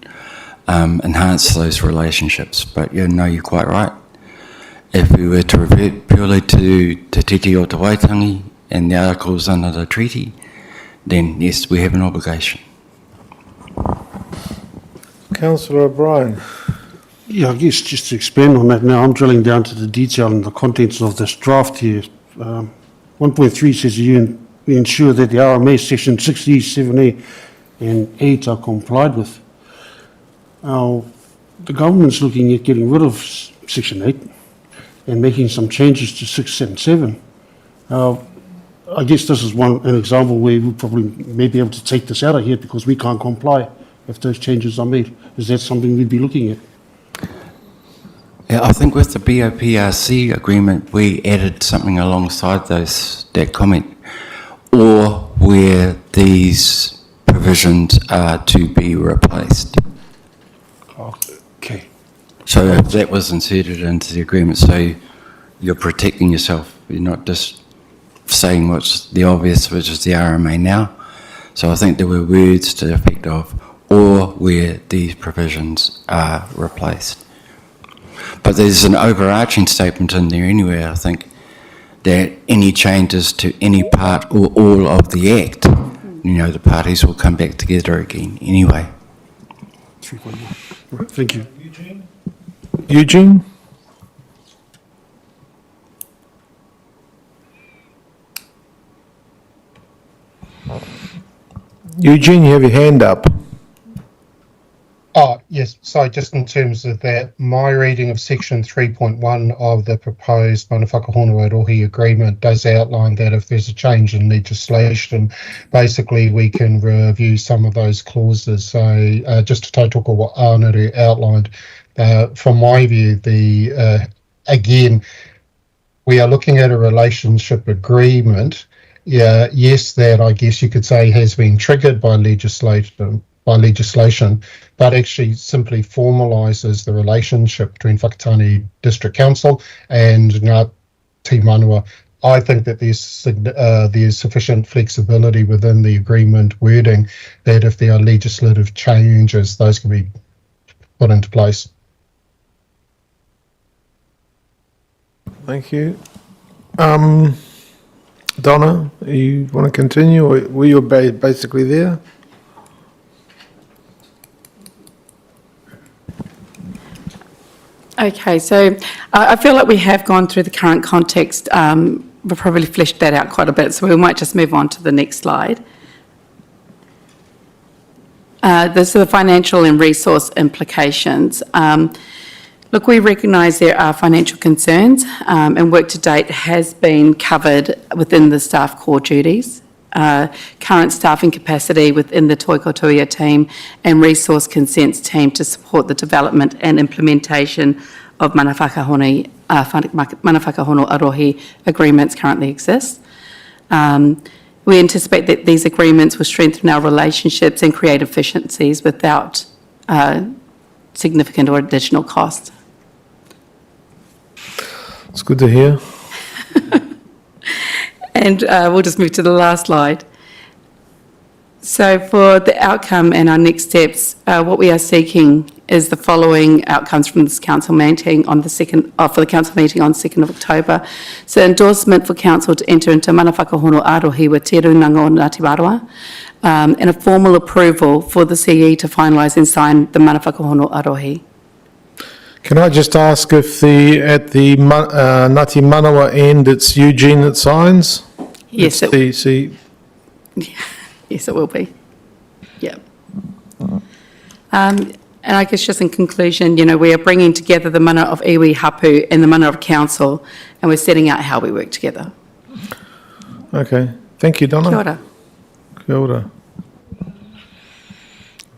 enhance those relationships. But you're quite right. If we were to revert purely to Te Titi o Te Waitangi and the articles under the treaty, then yes, we have an obligation. Councillor O'Brien. Yeah, I guess just to expand on that now, I'm drilling down to the detail and the contents of this draft here. 1.3 says we ensure that the RMA section 6E, 7A and 8 are complied with. Now, the government's looking at getting rid of section 8 and making some changes to 6, 7, 7. I guess this is an example where we'll probably may be able to take this out of here because we can't comply if those changes are made. Is that something we'd be looking at? Yeah, I think with the BOPRC agreement, we added something alongside that comment, or where these provisions are to be replaced. Okay. So that was inserted into the agreement, so you're protecting yourself. You're not just saying what's the obvious, which is the RMA now. So I think there were words to the effect of, or where these provisions are replaced. But there's an overarching statement in there anyway, I think, that any changes to any part or all of the Act, the parties will come back together again anyway. Thank you. Eugene? Eugene, you have your hand up. Oh, yes. So just in terms of that, my reading of section 3.1 of the proposed Mana Whakahono Rohe agreement does outline that if there's a change in legislation, basically we can review some of those clauses. So just to tautoko what Ānuru outlined, from my view, again, we are looking at a relationship agreement. Yeah, yes, that I guess you could say has been triggered by legislation, but actually simply formalises the relationship between Whakatane District Council and Ngāti Manua. I think that there's sufficient flexibility within the agreement wording that if there are legislative changes, those can be put into place. Thank you. Donna, you want to continue, or were you basically there? Okay, so I feel like we have gone through the current context. We've probably fleshed that out quite a bit, so we might just move on to the next slide. This is the financial and resource implications. Look, we recognise there are financial concerns, and work to date has been covered within the staff core duties. Current staffing capacity within the Toikotoia team and resource consents team to support the development and implementation of Mana Whakahono Rohe agreements currently exist. We anticipate that these agreements will strengthen our relationships and create efficiencies without significant or additional cost. It's good to hear. And we'll just move to the last slide. So for the outcome and our next steps, what we are seeking is the following outcomes from this council meeting on the for the council meeting on 2nd of October. So endorsement for council to enter into Mana Whakahono Rohe with Te Runanga o Ngāti Wairua, and a formal approval for the CE to finalise and sign the Mana Whakahono Rohe. Can I just ask if at the Ngāti Manawa end, it's Eugene that signs? Yes, Yes, it will be. Yeah. And I guess just in conclusion, we are bringing together the mana of iwi hapu and the mana of council, and we're setting out how we work together. Okay. Thank you, Donna. Kia ora. Kia ora.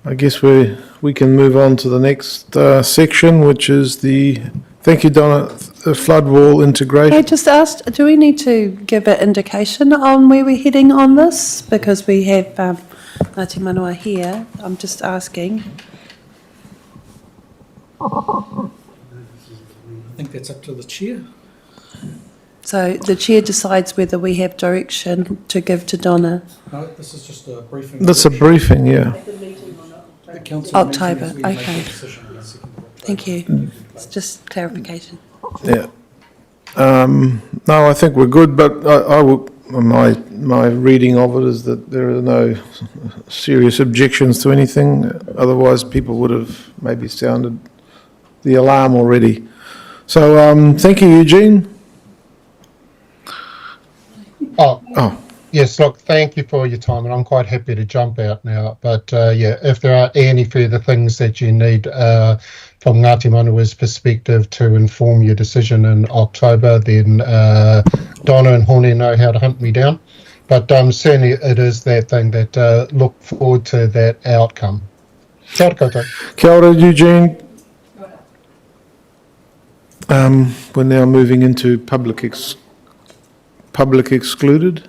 I guess we can move on to the next section, which is thank you, Donna, the flood wall integration. I just asked, do we need to give an indication on where we're heading on this? Because we have Ngāti Manawa here. I'm just asking. I think that's up to the chair. So the chair decides whether we have direction to give to Donna. No, this is just a briefing. That's a briefing, yeah. The council October, meeting as we make okay. a decision on the second of October. Thank you. It's just clarification. Yeah. No, I think we're good, but my reading of it is that there are no serious objections to anything. Otherwise, people would have maybe sounded the alarm already. So, thank you, Eugene. Oh, yes, look, thank you for your time, and I'm quite happy to jump out now. But yeah, if there are any further things that you need from Ngāti Manawa's perspective to inform your decision in October, then Donna and Hone know how to hunt me down. But certainly it is that thing that look forward to that outcome. Kia ora koutou. Kia ora, Eugene. We're now moving into public excluded.